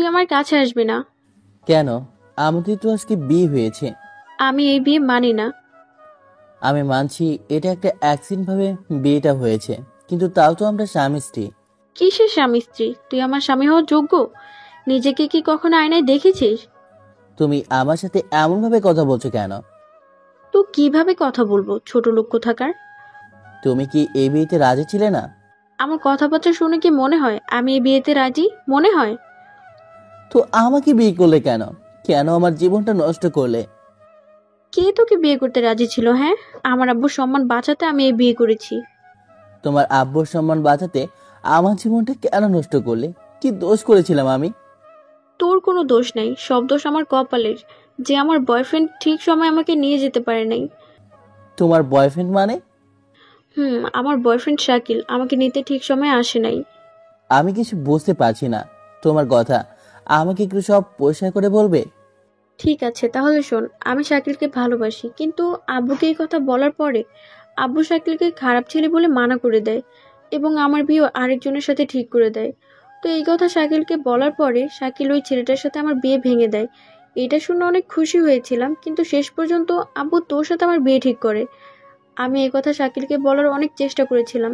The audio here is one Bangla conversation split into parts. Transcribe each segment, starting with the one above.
তুই আমার কাছে আসবি না। কেন? আমাদের তো আজকে বিয়ে হয়েছে। আমি এই বিয়ে মানি না। আমি মানছি এটা একটা অ্যাক্সিডেন্ট ভাবে বিয়েটা হয়েছে, কিন্তু তাও তো আমরা স্বামী স্ত্রী। কিসের স্বামী স্ত্রী? তুই আমার স্বামী হওয়ার যোগ্য? নিজেকে কি কখনো আয়নায় দেখেছিস? তুমি আমার সাথে এমন ভাবে কথা বলছো কেন? তো কিভাবে কথা বলবো, ছোট লোক কোথাকার? তুমি কি এই বিয়েতে রাজি ছিলে না? আমার কথাবার্তা শুনে কি মনে হয় আমি এই বিয়েতে রাজি? মনে হয়? তো আমাকে বিয়ে করলে কেন? কেন আমার জীবনটা নষ্ট করলে? কে তোকে বিয়ে করতে রাজি ছিল? হ্যাঁ, আমার আব্বুর সম্মান বাঁচাতে আমি এই বিয়ে করেছি। তোমার আব্বুর সম্মান বাঁচাতে আমার জীবনটা কেন নষ্ট করলে? কি দোষ করেছিলাম আমি? তোর কোনো দোষ নাই, সব দোষ আমার কপালের, যে আমার বয়ফ্রেন্ড ঠিক সময় আমাকে নিয়ে যেতে পারে নাই। তোমার বয়ফ্রেন্ড মানে? আমার বয়ফ্রেন্ড শাকিল আমাকে নিতে ঠিক সময় আসে নাই। আমি কিছু বুঝতে পারছি না তোমার কথা। আমাকে একটু সব পরিষ্কার করে বলবে? ঠিক আছে, তাহলে শোন, আমি শাকিলকে ভালোবাসি, কিন্তু আব্বুকে এই কথা বলার পরে আব্বু শাকিলকে খারাপ ছেলে বলে মানা করে দেয় এবং আমার বিয়ে আরেকজনের সাথে ঠিক করে দেয়। তো এই কথা শাকিলকে বলার পরে শাকিল ওই ছেলেটার সাথে আমার বিয়ে ভেঙে দেয়। এটা শুনে অনেক খুশি হয়েছিলাম, কিন্তু শেষ পর্যন্ত আব্বু তোর সাথে আমার বিয়ে ঠিক করে। আমি এই কথা শাকিলকে বলার অনেক চেষ্টা করেছিলাম,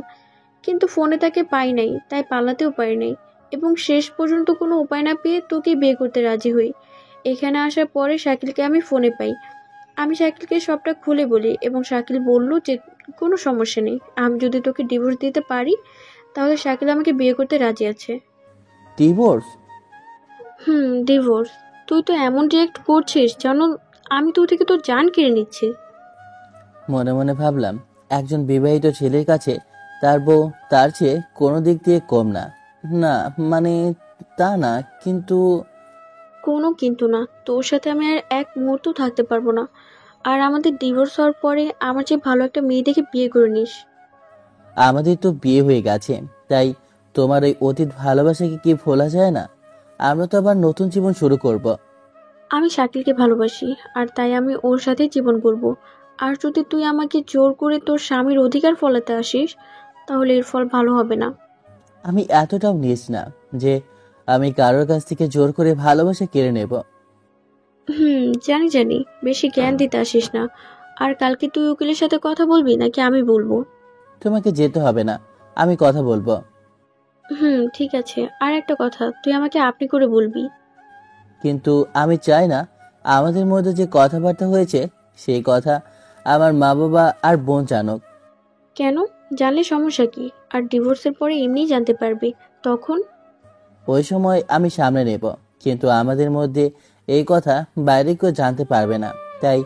কিন্তু ফোনে তাকে পাই নাই, তাই পালাতেও পারি নাই, এবং শেষ পর্যন্ত কোনো উপায় না পেয়ে তোকে বিয়ে করতে রাজি হই। এখানে আসার পরে শাকিলকে আমি ফোনে পাই। আমি শাকিলকে সবটা খুলে বলি এবং শাকিল বলল যে কোনো সমস্যা নেই, আমি যদি তোকে ডিভোর্স দিতে পারি তাহলে শাকিল আমাকে বিয়ে করতে রাজি আছে। ডিভোর্স? ডিভোর্স। তুই তো এমন রিয়েক্ট করছিস যেন আমি তোর থেকে তোর জান কেড়ে নিচ্ছি। মনে মনে ভাবলাম, একজন বিবাহিত ছেলের কাছে তার বউ তার চেয়ে কোনো দিক দিয়ে কম না। না, মানে তা না, কিন্তু কোনো কিন্তু না, তোর সাথে আমি আর এক মুহূর্ত থাকতে পারবো না। আর আমাদের ডিভোর্স হওয়ার পরে আমার যে ভালো একটা মেয়ে দেখে বিয়ে করে নিস। আমাদের তো বিয়ে হয়ে গেছে, তাই তোমার ওই অতীত ভালোবাসাকে কি ভোলা যায় না? আমরা তো আবার নতুন জীবন শুরু করব। আমি শাকিলকে ভালোবাসি, আর তাই আমি ওর সাথে জীবন করব। আর যদি তুই আমাকে জোর করে তোর স্বামীর অধিকার ফলাতে আসিস তাহলে এর ফল ভালো হবে না। আমি এতটাও নিস না যে আমি কারোর কাছ থেকে জোর করে ভালোবাসা কেড়ে নেব। জানি জানি, বেশি জ্ঞান দিতে আসিস না। আর কালকে তুই উকিলের সাথে কথা বলবি নাকি আমি বলবো? তোমাকে যেতে হবে না, আমি কথা বলবো। ঠিক আছে, আর একটা কথা, তুই আমাকে আপনি করে বলবি। কিন্তু আমি চাই না আমাদের মধ্যে যে কথাবার্তা হয়েছে সেই কথা আমার মা বাবা আর বোন জানুক। কেন? জানলে সমস্যা কি? আর ডিভোর্সের পরে এমনিই জানতে পারবি তখন। ওই সময় আমি সামনে নেব, কিন্তু আমাদের মধ্যে এই কথা বাইরে কেউ জানতে পারবে না। তাই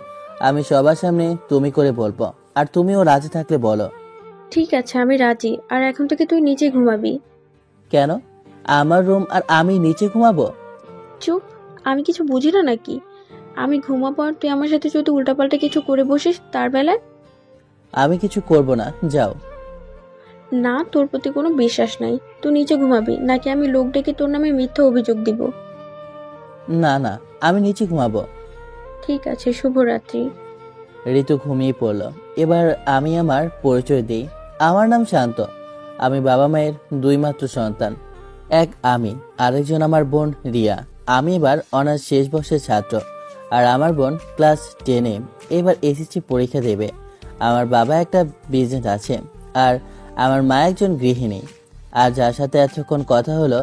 আমি সবার সামনে তুমি করে বলবো, আর তুমিও রাজি থাকলে বলো। ঠিক আছে, আমি রাজি। আর এখন থেকে তুই নিচে ঘুমাবি। কেন? আমার রুম আর আমি নিচে ঘুমাবো? চুপ, আমি কিছু বুঝি না নাকি? আমি ঘুমাবো আর তুই আমার সাথে যদি উল্টাপাল্টা কিছু করে বসিস তার বেলায়? আমি কিছু করব না, যাও। না, তোর প্রতি কোনো বিশ্বাস নাই। তুই নিচে ঘুমাবি নাকি আমি লোক ডেকে তোর নামে মিথ্যা অভিযোগ দিব? না না, আমি নিচে ঘুমাবো। ঠিক আছে, শুভরাত্রি। ঋতু ঘুমিয়ে পড়ল। এবার আমি আমার পরিচয় দিই। আমার নাম শান্ত। আমি বাবা মায়ের দুই মাত্র সন্তান। এক আমি, আরেকজন আমার বোন রিয়া। আমি এবার অনার্স শেষ বর্ষের ছাত্র, আর আমার বোন ক্লাস 10-এ এবার এসএসসি পরীক্ষা দেবে। আমার বাবা একটা বিজনেস আছে, আর আমার মা একজন গৃহিণী। আর যার সাথে এতক্ষণ কথা হলো,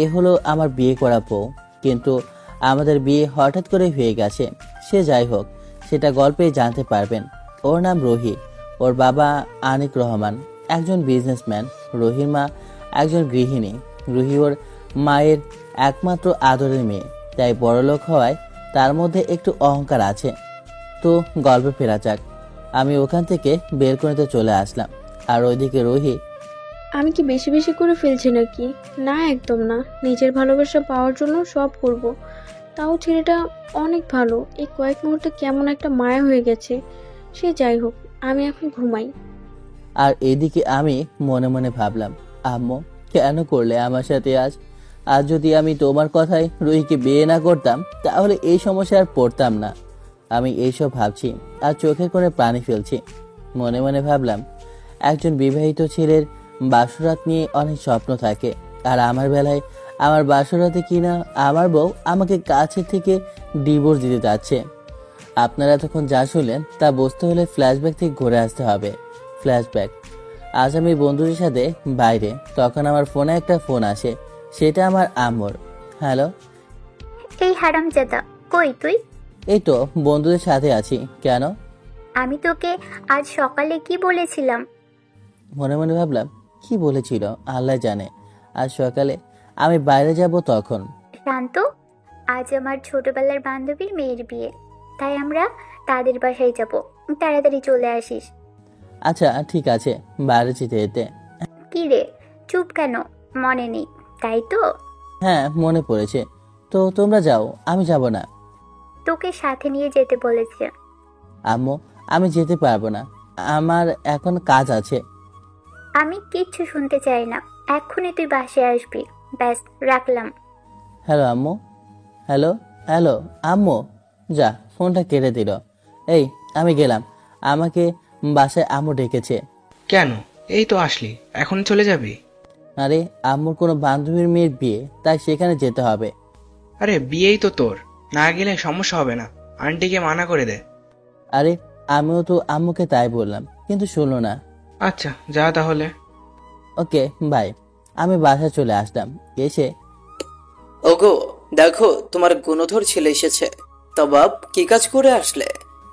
এ হলো আমার বিয়ে করা বউ। কিন্তু আমাদের বিয়ে হঠাৎ করে হয়ে গেছে। সে যাই হোক, সেটা গল্পে জানতে পারবেন। ওর নাম রুহি। ওর বাবা আনিক রহমান, একজন বিজনেসম্যান। রুহির মা একজন গৃহিণী। রুহি ওর মায়ের একমাত্র আদরের মেয়ে, তাই বড়লোক হওয়ায় তার মধ্যে একটু অহংকার আছে। তো গল্পে ফেরা যাক। আমি ওখান থেকে বের করে নিতে চলে আসলাম, আর ওইদিকে রুহি। আমি কি বেশি বেশি করে ফেলছি নাকি? না, একদম না। নিজের ভালোবাসা পাওয়ার জন্য সব করব। তাও ছেলেটা অনেক ভালো। এই কয়েক মুহূর্তে কেমন একটা মায়া হয়ে গেছে। সে যাই হোক, আমি এখন ঘুমাই। আর এদিকে আমি মনে মনে ভাবলাম, আম্মু কেন করলে আমার সাথে আজ? আজ যদি আমি তোমার কথায় রুহিকে বিয়ে না করতাম তাহলে এই সমস্যা আর পড়তাম না। আমি এইসব ভাবছি আর চোখের কোণে পানি ফেলছি। মনে মনে ভাবলাম, একজন বিবাহিত ছেলের বাসরাত নিয়ে অনেক স্বপ্ন থাকে, আর আমার বেলায় আমার বাসরাতে কিনা আমার বউ আমাকে কাছে থেকে ডিভোর্স দিতে যাচ্ছে। আপনারা এতক্ষণ যা শুনলেন তা বুঝতে হলে ফ্ল্যাশব্যাক থেকে ঘুরে আসতে হবে। ফ্ল্যাশব্যাক। আজ আমি বন্ধুদের সাথে বাইরে, তখন আমার ফোনে একটা ফোন আসে, সেটা আমার আম্মুর। হ্যালো। এই হারামজাদা, কই তুই? এই তো বন্ধুদের সাথে আছি। কেন? আমি তোকে আজ সকালে কি বলেছিলাম? মনে মনে ভাবলাম কি বলেছিল আল্লাহ জানে। আজ সকালে আমি বাইরে যাব তখন। শান্ত, আজ আমার ছোটবেলার বান্ধবীর মেয়ের বিয়ে, তাই আমরা তাদের বাসায় যাব। তাড়াতাড়ি চলে আসিস। আচ্ছা ঠিক আছে, বাইরে যেতে যেতে। কি রে, চুপ কেন? মনে নেই তাই তো? হ্যাঁ মনে পড়েছে। তো তোমরা যাও, আমি যাব না। তোকে সাথে নিয়ে যেতে বলেছে। আম্মু, আমি যেতে পারবো না, আমার এখন কাজ আছে। আমি কিচ্ছু শুনতে চাই না, এক্ষুনি তুই বাসায় আসবি। ব্যাস, রাখলাম। হ্যালো আম্মু। হ্যালো হ্যালো আম্মু। যা, ফোনটা কেটে দিল। এই আমি গেলাম, আমাকে বাসায় আম্মু ডেকেছে। কেন? এই তো আসলি, এখন চলে যাবি? আরে আম্মুর কোনো বান্ধবীর মেয়ের বিয়ে, তাই সেখানে যেতে হবে। আরে বিয়েই তো তোর, না গেলে সমস্যা হবে না? আন্টিকে মানা করে দে। আরে আমিও তো আম্মুকে তাই বললাম, কিন্তু শুনলো না। আচ্ছা যা তাহলে। Okay bye. আমি বাসায় চলে আসলাম। এসে ওগো, দেখো তোমার গুণধর ছেলে এসেছে। তা বাপ, কি কাজ করে আসলে?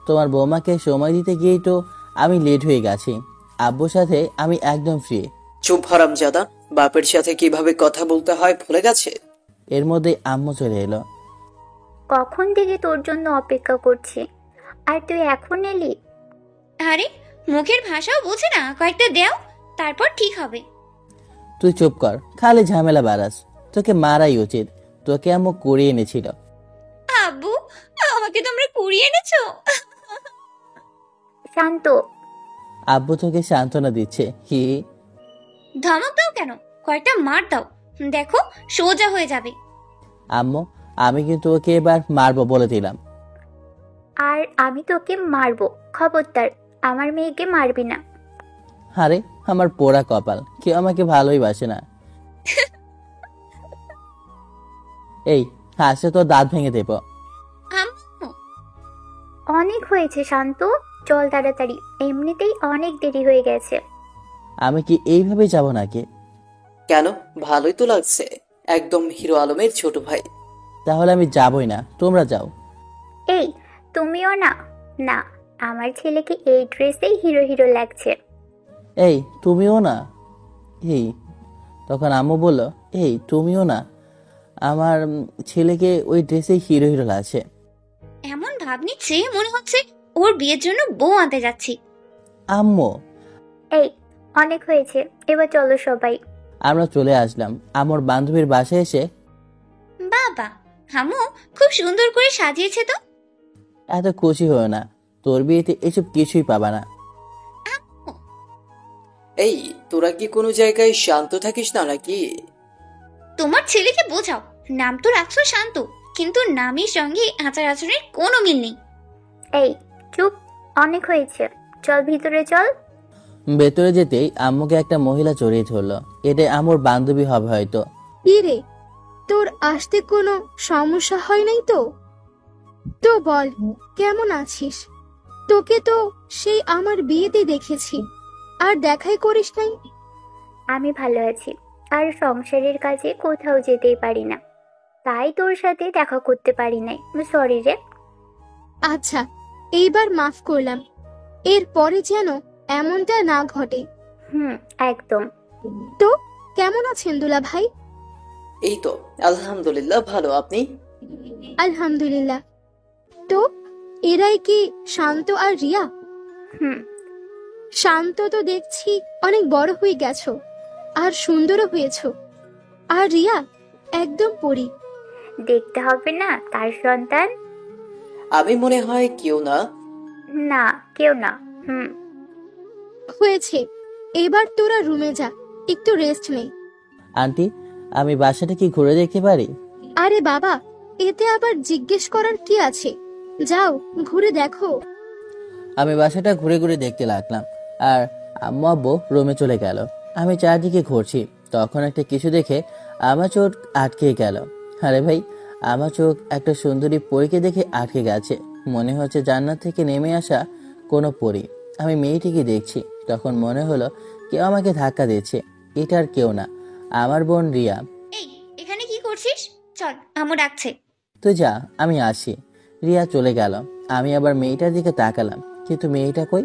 তোমার বৌমাকে সময় দিতে গিয়েই তো আমি লেট হয়ে গেছি। আব্বুর সাথে আমি একদম ফ্রি। চুপ হারামজাদা, বাপের সাথে কিভাবে কথা বলতে হয় ভুলে গেছে? এর মধ্যে আম্মু চলে এলো। কখন থেকে তোর জন্য অপেক্ষা করছি, আর তুই এখন এলি? আরে মুখের ভাষাও বোঝে না, কয়েকটা দেও, তারপর ঠিক হবে। তুই চুপ কর, খালি ঝামেলা বাড়াস। তোকে মারাই উচিত, তোকে আম্মু করিয়ে এনেছিল। আব্বু, আমাকে তোমরা কুড়িয়ে এনেছো? শান্ত, আব্বু তোকে সান্ত্বনা দিচ্ছে। হি। ধমক দাও কেন? কয়েকটা মার দাও, দেখো সোজা হয়ে যাবে। আম্মু, আমি কিন্তু ওকে এবার মারবো বলে দিলাম। আর আমি তোকে মারবো, খবরদার আমার মেয়েকে মারবি না। আরে আমার পোড়া কপাল, কেউ আমাকে ভালোই বাসে না। এই হাসে তো দাঁত ভেঙে দেব। আম্মু, অনেক হয়েছে শান্ত, চল তাড়াতাড়ি, এমনিতেই অনেক দেরি হয়ে গেছে। আমি কি এইভাবে যাব নাকি? কেন, ভালোই তো লাগছে, একদম হিরো আলমের ছোট ভাই। তাহলে আমি যাবই না, তোমরা যাও। এই, তুমিও না? না, আমার ছেলেকে এই ড্রেসেই হিরো হিরো লাগছে। এই তুমিও না? এই তখন আম্মু বলল, এই তুমিও না? আমার ছেলেকে ওই ড্রেসে হিরো হিরো লাগছে। এমন ভাব নিচ্ছে মনে হচ্ছে ওর বিয়ের জন্য বউ আনতে যাচ্ছি। আম্মু। এই, অনেক হয়েছে, এবার চলো সবাই। আমরা চলে আসলাম আমার বান্ধবীর বাসায়। এসে বাবা, আম্মু খুব সুন্দর করে সাজিয়েছে তো। এত খুশি হও না, তোর বিয়েতে এসব কিছুই পাবা না। এই, তোরা কি কোনো জায়গায় শান্ত থাকিস না নাকি? তোমার ছেলেকে বোঝাও, নাম তো রাখছো শান্ত, কিন্তু নামের সঙ্গে আচার আচরণের কোনো মিল নেই। এই চুপ, অনেক হয়েছে, চল ভিতরে চল। ভেতরে যেতেই আম্মুকে একটা মহিলা জড়িয়ে ধরলো। এটা আমার বান্ধবী হবে হয়তো। কি রে, তোর আসতে কোনো সমস্যা হয় নাই তো? তো বল, কেমন আছিস? তোকে তো সেই আমার বিয়েতে দেখেছি, আর দেখাই করিস নাই। আমি ভালো আছি, আর সংসারের কাজে কোথাও যেতেই পারি না, তাই তোর সাথে দেখা করতে পারি নাই, সরি রে। আচ্ছা, এইবার মাফ করলাম, এরপরে যেন এমনটা না ঘটে। একদম। তো কেমন আছেন দুলা ভাই? এই তো আলহামদুলিল্লাহ ভালো, আপনি? আলহামদুলিল্লাহ। তো এরাই কি শান্ত আর রিয়া? হুম। শান্ত তো দেখছি অনেক বড় হয়ে গেছো, আর সুন্দরও হয়েছো। আর রিয়া একদম পরী। দেখতে হবে না তার সন্তান? আমি মনে হয় কেউ না। না, কেউ না। হয়েছে, এবার তোরা রুমে যা, একটু রেস্ট নে। আন্টি, আমি বাসাটা কি ঘুরে দেখতে পারি? আরে বাবা, এতে আবার জিজ্ঞেস করার কি আছে? যাও ঘুরে দেখো। আমি বাসাটা ঘুরে ঘুরে দেখতে লাগলাম, আর আম্মু আব্বু রুমে চলে গেল। আমি চারদিকে ঘুরছি, তখন একটা কিছু দেখে আমার চোখ আটকে গেল। আরে ভাই, আমার চোখ একটা সুন্দরী পরীকে দেখে আটকে গেছে। মনে হচ্ছে জান্নাত থেকে নেমে আসা কোনো পরী। আমি মেয়েটিকে দেখছি, তখন মনে হলো কেউ আমাকে ধাক্কা দিচ্ছে। এটা আর কেউ না, আমার বোন রিয়া। এই, এখানে কি করছিস? চল, আম্মু ডাকছে। তুই যা, আমি আসি। রিয়া চলে গেল। আমি আবার মেয়েটার দিকে তাকালাম, কিন্তু মেয়েটা কই?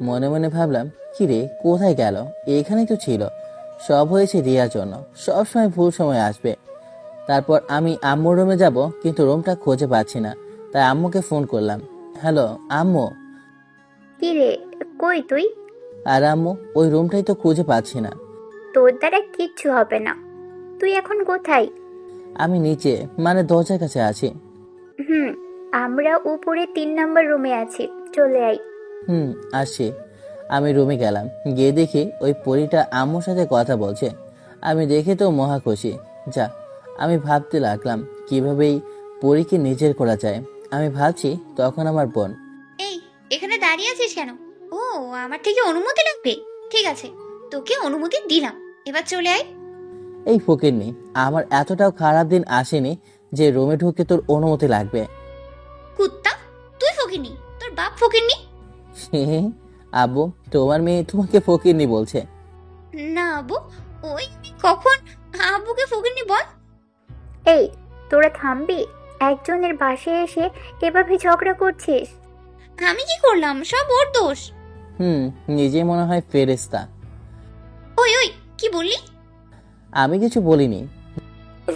মনে মনে ভাবলাম, কি রে, কোথায় গেল? এখানেই তো ছিল। সব হয়েছে রিয়ার জন্য, সব সময় ভুল সময় আসবে। তারপর আমি আম্মুর রুমে যাব, কিন্তু রুমটা খুঁজে পাচ্ছি না। তাই আম্মুকে ফোন করলাম। হ্যালো আম্মু। কি রে, কই তুই? আর আম্মু, ওই রুমটাই তো খুঁজে পাচ্ছি না। তোর দ্বারা কিচ্ছু হবে না। তুই এখন কোথায়? আমি নিচে, মানে দরজার কাছে আছি। হুম, আমরা উপরে 3 নম্বর রুমে আছি, চলে আয়। আসছি। আমি রুমে গেলাম, গিয়ে দেখি ওই পরীটা আম্মুর সাথে কথা বলছে। আমি দেখে তো মহা খুশি। যা, আমি ভাবতে লাগলাম কিভাবেই পরীকে নিজের করা যায়। আমি ভাবছি তখন আমার বোন। এই, এখানে দাঁড়িয়ে আছিস কেন? ও, আমার থেকে অনুমতি লাগবে? ঠিক আছে, তোকে অনুমতি দিলাম, এবার চলে আয়। এই ফকিরনি, আমার এতটাও খারাপ দিন আসেনি যে রুমে ঢুকে তোর অনুমতি লাগবে। কুত্তা, তুই ফকিরনি, তোর বাপ ফকিরনি। আব্বু, তোমার মেয়ে তোমাকে ফকিরনি বলছে। না আব্বু, ওই কখন আব্বুকে ফকিরনি বল? এই, তোরা থামবি? একজনের বাসায় এসে এভাবে ঝগড়া করছিস? আমি কি করলাম? সব ওর দোষ। নিজে মনে হয় ফেরেস্তা। ওই ওই, কি বললি? আমি কিছু বলিনি।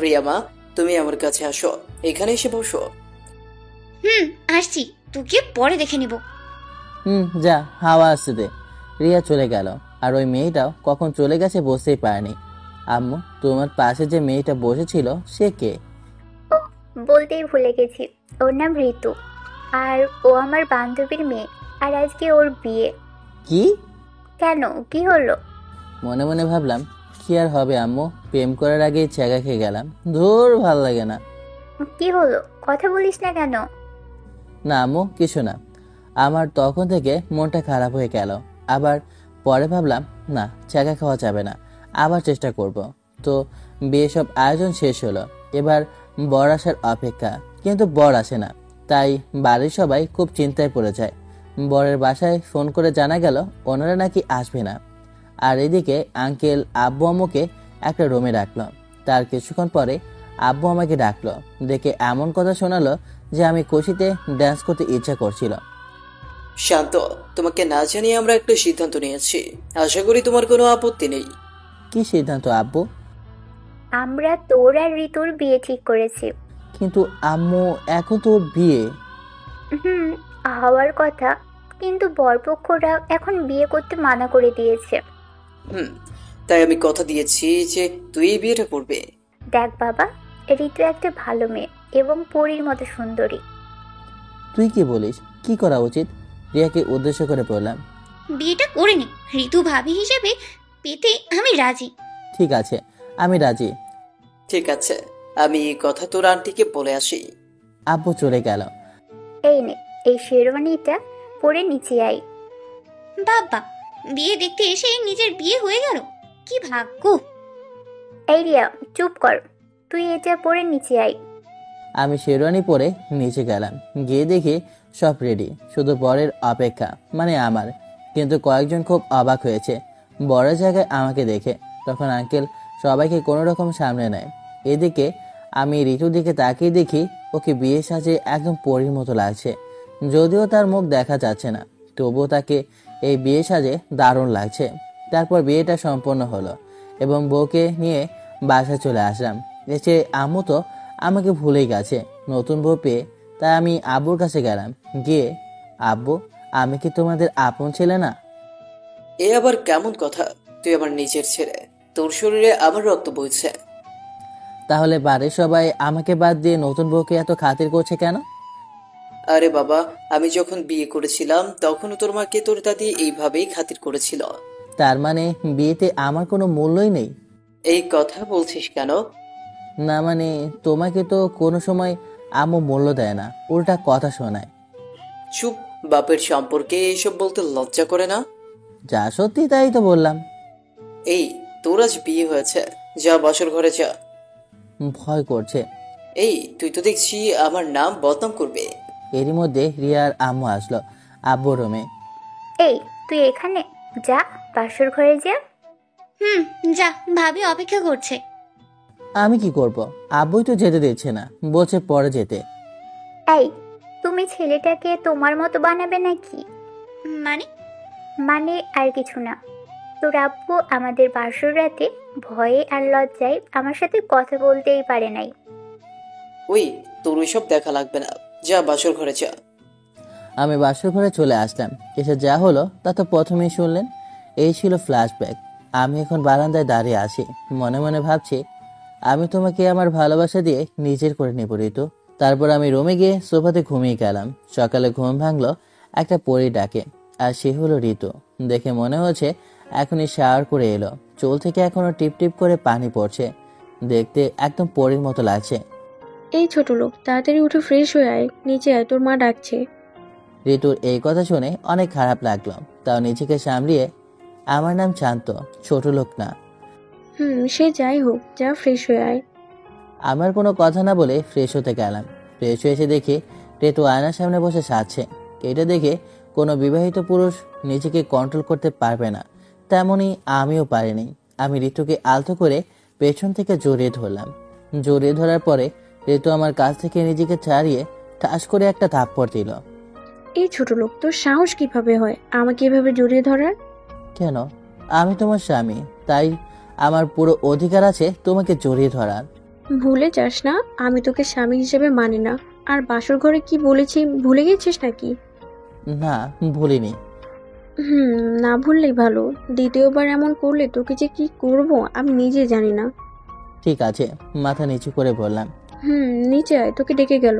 রিয়া মা, তুমি আমার কাছে আসো, এখানে এসে বসো। আসছি, তোকে পরে দেখে নিব। যা, হাওয়া আসতে দে। রিয়া চলে গেল, আর ওই মেয়েটাও কখন চলে গেছে বুঝতেই পারেনি। আম্মু, তোমার পাশে যে মেয়েটা বসেছিল সে কে? বলতেই ভুলে গেছি, ওর নাম ঋতু। আর ও আমার বান্ধবীর মেয়ে, আর আজকে ওর বিয়ে। কি? কেন, কি হলো? মনে মনে ভাবলাম, কি আর হবে আম্মু, প্রেম করার আগেই ছেঁকা খেয়ে গেলাম। ধুর, ভাল লাগে না। কি হলো, কথা বলিস না কেন? না আম্মু, কিছু না। আমার তখন থেকে মনটা খারাপ হয়ে গেল। আবার পরে ভাবলাম, না, ছেঁকা খাওয়া যাবে না, আবার চেষ্টা করব। তো বিয়ে সব আয়োজন শেষ হলো, এবার বর আসার অপেক্ষা। কিন্তু বর আসে না, তাই বাড়ির সবাই খুব চিন্তায় পড়ে যায়। বরের বাসায় ফোন করে জানা গেল ওনারা নাকি আসবে না। আর এদিকে আঙ্কেল আব্বু আম্মুকে একটা রুমে রাখলো। তার কিছুক্ষণ পরে আব্বু আমাকে ডাকলো, দেখে এমন কথা শোনালো যে আমি খুশিতে ড্যান্স করতে ইচ্ছা করছিল। শান্ত, তোমাকে না জানিয়ে আমরা একটা সিদ্ধান্ত নিয়েছি, আশা করি তোমার কোনো আপত্তি নেই। কি সিদ্ধান্ত আব্বু? আমরা তোর আর ঋতুর বিয়ে ঠিক করেছি। কিন্তু আম্মু, এখন তো ওর বিয়ে। হুম, হওয়ার কথা, কিন্তু বরপক্ষরা এখন বিয়ে করতে মানা করে দিয়েছে। তাই আমি কথা দিয়েছি যে তুই এই বিয়েটা করবে। দেখ বাবা, ঋতু একটা ভালো মেয়ে এবং পরীর মতো সুন্দরী। তুই কি বলিস? কি করা উচিত? রিয়াকে উদ্দেশ্য করে বললাম। বিয়েটা করে নে, ঋতু ভাবি হিসেবে পেতে আমি রাজি। ঠিক আছে, আমি রাজি। ঠিক আছে, আমি এই কথা তোর আন্টিকে বলে আসি। আব্বু চলে গেল। এই নে, এই শেরওয়ানিটা পরে নিচে আয়। বাবা, বিয়ে দেখতে এসে নিজের বিয়ে হয়ে গেল, কি ভাগ্য। এই রিয়া, চুপ কর, তুই এটা পরে নিচে আয়। আমি শেরওয়ানি পরে নিচে গেলাম, গিয়ে দেখি সব রেডি, শুধু বরের অপেক্ষা, মানে আমার। কিন্তু কয়েকজন খুব অবাক হয়েছে বরের জায়গায় আমাকে দেখে। তখন আঙ্কেল সবাইকে কোনো রকম সামনে নেয়। এদিকে আমি ঋতুর দিকে তাকিয়ে দেখি ওকে বিয়ে সাজে একদম পরীর মতো লাগছে। যদিও তার মুখ দেখা যাচ্ছে না, তবুও তাকে এই বিয়ে সাজে দারুণ লাগছে। তারপর বিয়েটা সম্পন্ন হলো এবং বউকে নিয়ে বাসায় চলে আসলাম। এসে আম্মু তো আমাকে ভুলেই গেছে নতুন বউ পেয়ে। তাই আমি আব্বুর কাছে গেলাম, গিয়ে, আব্বু, আমি কি তোমাদের আপন ছেলে না? এ আবার কেমন কথা? তুই আমার নিজের ছেলে, তোর শরীরে আমার রক্ত বইছে। তাহলে বাড়ির সবাই আমাকে বাদ দিয়ে নতুন বউকে এত খাতির করছে কেন? আরে বাবা, আমি যখন বিয়ে করেছিলাম তখনও তোর মাকে তোর দাদি এইভাবেই খাতির করেছিল। তার মানে বিয়েতে আমার কোনো মূল্যই নেই? এই কথা বলছিস কেন? না মানে, তোমাকে তো কোনো সময় আম্মু মূল্য দেয় না, উল্টা কথা শোনায়। চুপ, বাপের সম্পর্কে এইসব বলতে লজ্জা করে না? যা সত্যি তাই তো বললাম। এই, তোর আজ বিয়ে হয়েছে, যা বাসর ঘরে যা, ভয় করছে। এই তুই তো দেখছি আমার নাম বদনাম করবে। এরই মধ্যে রিয়ার আম্মু আসলো আব্বু রুমে। এই তুই এখানে, যা বাসর ঘরে যা। হুম, যা, ভাবি অপেক্ষা করছে। আমি কি করব? আব্বুই তো যেতে দিচ্ছে না, বলছে পরে যেতে। এই তুমি ছেলেটাকে তোমার মতো বানাবে নাকি? মানে? মানে আর কিছু না, তোর আব্বু আমাদের বাসর রাতে ভয়ে আর লজ্জায় আমার সাথে কথা বলতেই পারে নাই। ওই তোর ওইসব দেখা লাগবে না, যা বাসর ঘরে যা। আমি বাসর ঘরে চলে আসলাম। এসে যা হলো তা তো প্রথমেই শুনলেন। এই ছিল ফ্ল্যাশব্যাক। আমি এখন বারান্দায় দাঁড়িয়ে আছি, মনে মনে ভাবছি আমি তোমাকে আমার ভালোবাসা দিয়ে নিজের করে নেব ঋতু। তারপর আমি রুমে গিয়ে সোফাতে ঘুমিয়ে গেলাম। সকালে ঘুম ভাঙলো একটা পরী ডাকে, আর সে হলো ঋতু। দেখে মনে হচ্ছে এখনই শাওয়ার করে এলো, চুল থেকে এখনো টিপ টিপ করে পানি পড়ছে। দেখতে একদম পরীর মতো লাগছে। এই ছোট লোক, তাড়াতাড়ি উঠে ফ্রেশ হয়ে আয়, নিচে আয়, তোর মা ডাকছে। ঋতুর এই কথা শুনে অনেক খারাপ লাগলো, তাও নিজেকে সামলিয়ে, আমার নাম শান্ত, ছোট লোক না। সে যাই হোক, যা ফ্রেশ হয়ে আয়। আমার কোনো কথা না বলে ফ্রেশ হতে গেলাম। ফ্রেশ হয়ে এসে দেখি ঋতু আয়নার সামনে বসে সাজছে। এটা দেখে কোনো বিবাহিত পুরুষ নিজেকে কন্ট্রোল করতে পারবে না, তেমনি আমিও পারিনি। আমি ঋতুকে আলতো করে পেছন থেকে জড়িয়ে ধরলাম। জড়িয়ে ধরার পরে ঋতু আমার কাছ থেকে নিজেকে ছাড়িয়ে ঠাস করে একটা থাপ্পড় দিল। এই ছোট লোক, তোর সাহস কিভাবে হয় আমাকে এভাবে জড়িয়ে ধরার? কেন? আমি তোমার স্বামী, তাই আমার পুরো অধিকার আছে তোমাকে জড়িয়ে ধরার। ভুলে যাস না, আমি তোকে স্বামী হিসেবে মানি না। আর বাসর ঘরে কি বলেছি ভুলে গেছিস নাকি? না, ভুলিনি। না ভুললেই ভালো। দ্বিতীয়বার এমন করলে তোকে যে কি করব আমি নিজে জানি না। ঠিক আছে, মাথা নিচু করে বললাম। নিচে আয়, তোকে ডেকে গেল।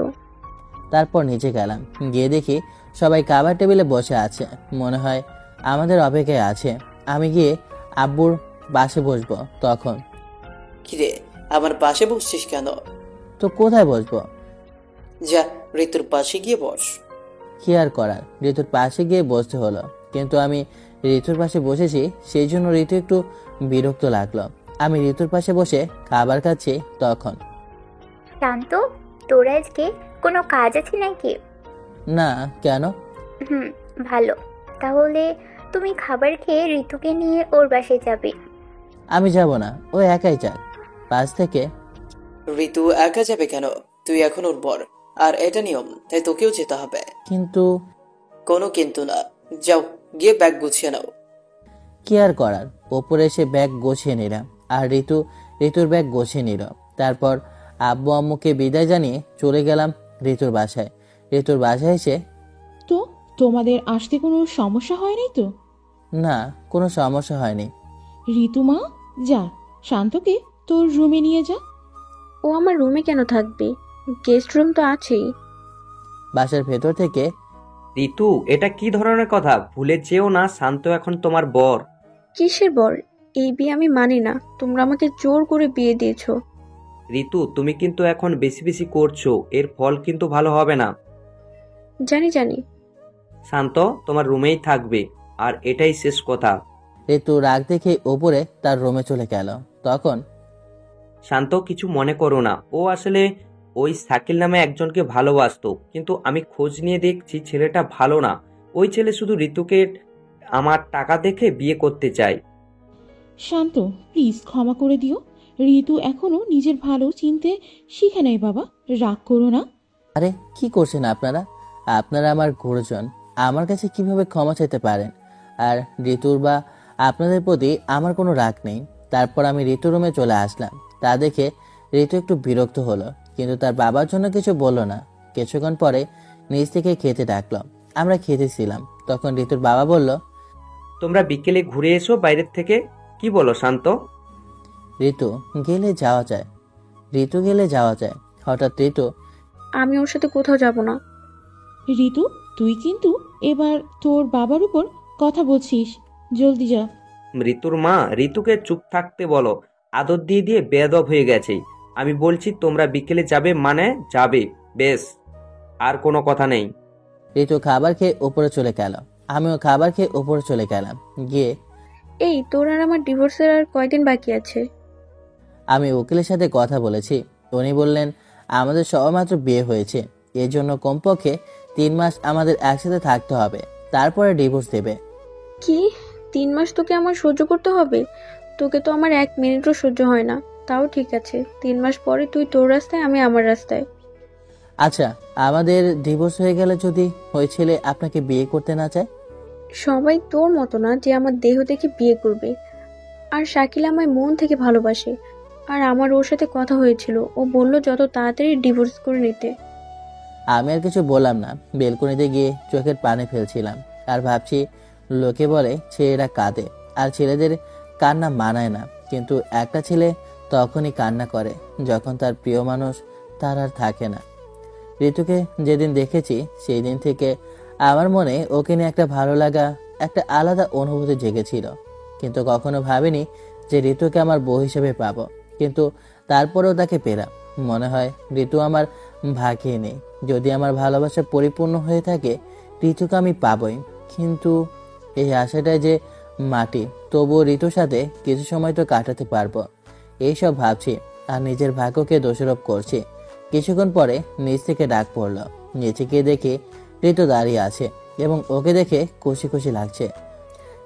তারপর নিচে গেলাম, গিয়ে দেখি সবাই খাবার টেবিলে বসে আছে। মনে হয় আমাদের অপেক্ষায় আছে। আমি গিয়ে আব্বুর পাশে বসবো। তখন, কিরে আমার পাশে বসছিস কেন? তো কোথায় বসবো? যা ঋতুর পাশে গিয়ে বস। কি আর করার, ঋতুর পাশে গিয়ে বসতে হলো। কিন্তু আমি ঋতুর পাশে বসেছি, সেই জন্য ঋতু একটু বিরক্ত লাগলো। আমি ঋতুর পাশে বসে খাবার খাচ্ছি। তখন, শান্ত, তোর আজকে কোনো কাজ আছে নাকি? না, কেন? ভালো, তাহলে তুমি খাবার খেয়ে ঋতুকে নিয়ে ওর বাসায় যাবে। আমি যাব না, ও একাই যাক। পাশ থেকে, ঋতু একা যাবে কেন? তুই এখন ওর বর, আর এটা নিয়ম, তাই তোকেও যেতে হবে। কিন্তু কোনো কিন্তু না, যাও গিয়ে ব্যাগ গুছিয়ে নাও। কি আর করার, ওপরে এসে ব্যাগ গোছিয়ে নিলাম, আর ঋতুর ব্যাগ গোছিয়ে নিল। তারপর আব্বু আম্মুকে বিদায় জানিয়ে চলে গেলাম ঋতুর বাসায়। ঋতুর বাসায় এসে, তো তোমাদের আসতে কোনো সমস্যা হয় নাই তো? না, কোনো সমস্যা হয়নি। ঋতুমা, যা শান্তকে তোর রুমে নিয়ে যা। ও আমার রুমে কেন থাকবে? গেস্ট রুম তো আছেই। বাসার ভেতর থেকে, ঋতু, এটা কি ধরনের কথা? ভুলে যেও না, শান্ত এখন তোমার বর। কিসের বর? এই বিয়ে আমি মানি না। তোমরা আমাকে জোর করে বিয়ে দিয়েছো। ঋতু, তুমি কিন্তু এখন বেশি বেশি করছো, এর ফল কিন্তু ভালো হবে না। জানি। শান্ত তোমার রুমেই থাকবে, আর এটাই শেষ কথা। ঋতু রাগ দেখে ওপরে তার রুমে চলে গেল। তখন, শান্ত, কিছু মনে করো না, ও আসলে ওই শাকিল নামে একজনকে ভালোবাসতো, কিন্তু আমি খোঁজ নিয়ে দেখছি ছেলেটা ভালো না। ওই ছেলে শুধু ঋতুকে আমার টাকা দেখে বিয়ে করতে চায়। শান্ত, প্লিজ ক্ষমা করে দিও। ঋতু এখনো নিজের ভালো চিনতে শিখে নাই বাবা, রাগ করো না। আরে কি করছেন আপনারা? আপনারা আমার গুরুজন, আমার কাছে কিভাবে ক্ষমা চাইতে পারেন? আর ঋতুর বা আপনাদের প্রতি আমার কোনো রাগ নেই। তারপর আমি ঋতুর রুমে চলে আসলাম। তা দেখে ঋতু একটু বিরক্ত হলো, কিন্তু তার বাবার জন্য কিছু বললো না। কিছুক্ষণ পরে নিজ থেকে খেতে ডাকলো। আমরা খেতেছিলাম, তখন ঋতুর বাবা বলল, তোমরা বিকেলে ঘুরে এসো বাইরের থেকে, কি বলো শান্ত? ঋতু গেলে যাওয়া যায়। হঠাৎ ঋতু, আমি ওর সাথে কোথাও যাব না। ঋতু, তুই কিন্তু এবার তোর বাবার উপর কথা বলছিস, জলদি যা। ঋতুর মা, ঋতুকে চুপ থাকতে বলো, আদর দিয়ে দিয়ে বেয়াদব হয়ে গেছে। আমি বলছি তোমরা বিকেলে যাবে মানে যাবে, বেশ, আর কোনো কথা নেই। ঋতু খাবার খেয়ে উপরে চলে গেল। আমিও খাবার খেয়ে উপরে চলে গেলাম। গিয়ে, এই তোর আর আমার ডিভোর্সের আর কয়দিন বাকি আছে? আমি উকিলের সাথে কথা বলেছি। উনি বললেন আমাদের সবেমাত্র বিয়ে হয়েছে, এর জন্য কমপক্ষে 3 মাস আমাদের একসাথে থাকতে হবে, তারপরে ডিভোর্স দেবে। কি 3 মাস তোকে আমার সহ্য করতে হবে? তোকে তো আমার 1 মিনিটও সহ্য হয় না। তাও ঠিক আছে, 3 মাস পরে তুই তোর রাস্তায়, আমি আমার রাস্তায়। আচ্ছা, আমাদের ডিভোর্স হয়ে গেলে যদি ওই ছেলে আপনাকে বিয়ে করতে না চায়? সবাই তোর মতো না যে আমার দেহ দেখে বিয়ে করবে। আর শাকিল আমায় মন থেকে ভালোবাসে। আর আমার ওর সাথে কথা হয়েছিল, ও বলল যত তাড়াতাড়ি ডিভোর্স করে নিতে। আমি আর কিছু বললাম না, বেলকনিতে গিয়ে চোখের পানি ফেলছিলাম আর ভাবছি, লোকে বলে ছেলেরা কাঁদে আর ছেলেদের কান্না মানায় না, কিন্তু একটা ছেলে তখনই কান্না করে যখন তার প্রিয় মানুষ তার আর থাকে না। ঋতুকে যেদিন দেখেছি সেই দিন থেকে আমার মনে ওকে নিয়ে একটা ভালো লাগা, একটা আলাদা অনুভূতি জেগেছিল, কিন্তু কখনো ভাবিনি যে ঋতুকে আমার বউ হিসেবে পাবো। কিন্তু তারপরেও তাকে পেলাম। মনে হয় ঋতু আমার ভাগ্যে নেই। যদি আমার ভালোবাসা পরিপূর্ণ হয়ে থাকে, ঋতুকে আমি পাবই, কিন্তু এই আশাটাই যে মাটি। তবুও ঋতুর সাথে কিছু সময় তো কাটাতে পারবো, এইসব ভাবছি আর নিজের ভাগ্যকে দোষারোপ করছি। কিছুক্ষণ পরে নিচ থেকে ডাক পড়লো। নিচে গিয়ে দেখি ঋতু দাঁড়িয়ে আছে এবং ওকে দেখে খুশি খুশি লাগছে।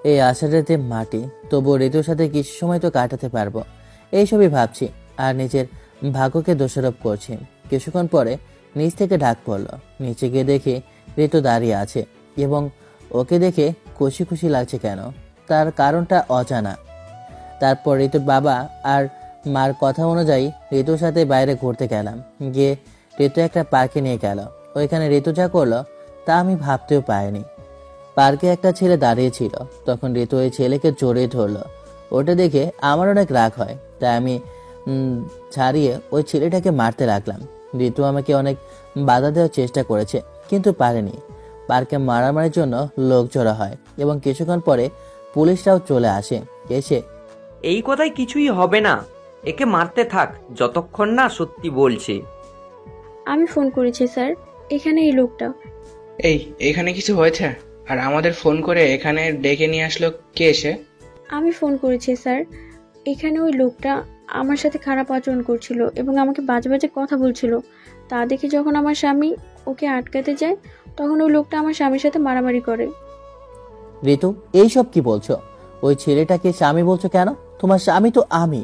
এই আশাটাতে মাটি, তবুও ঋতুর সাথে কিছু সময় তো কাটাতে পারবো, এইসবই ভাবছি আর নিজের ভাগ্যকে দোষারোপ করছি। কিছুক্ষণ পরে নিচ থেকে ডাক পড়লো। নিচে গিয়ে দেখি ঋতু দাঁড়িয়ে আছে এবং ওকে দেখে খুশি খুশি লাগছে কেন, তার কারণটা অজানা। তারপর ঋতুর বাবা আর মার কথা অনুযায়ী ঋতুর সাথে বাইরে ঘুরতে গেলাম। গিয়ে ঋতু একটা পার্কে নিয়ে গেল। ওইখানে ঋতু যা করলো তা আমি ভাবতেও পারিনি। পার্কে একটা ছেলে দাঁড়িয়ে ছিল, তখন ঋতু ওই ছেলেকে জড়িয়ে ধরলো। ওটা দেখে আমার অনেক রাগ হয়, তাই আমি ছাড়িয়ে ওই ছেলেটাকে মারতে লাগলাম। ঋতু আমাকে অনেক বাধা দেওয়ার চেষ্টা করেছে, কিন্তু পারেনি। পার্কে মারামারির জন্য লোক জড়ো হয় এবং কিছুক্ষণ পরে পুলিশরাও চলে আসে। এসে এই কথায় কিছুই হবে না, একে মারতে থাক যতক্ষণ না সত্যি বলছে। আমি ফোন করেছি স্যার, এখানে এই লোকটা। এই এখানে কিছু হয়েছে? আর আমাদের ফোন করে এখানে ডেকে নিয়ে আসলো কে এসে? আমি ফোন করেছি স্যার, এখানে ওই লোকটা আমার সাথে খারাপ আচরণ করছিল এবং আমাকে বাজে বাজে কথা বলছিল। তা দেখে যখন আমার স্বামী ওকে আটকাতে যায়, তখন ওই লোকটা আমার স্বামীর সাথে মারামারি করে। ঋতু, এইসব কি বলছো? ওই ছেলেটাকে স্বামী বলছো কেন? তোমার স্বামী তো আমি।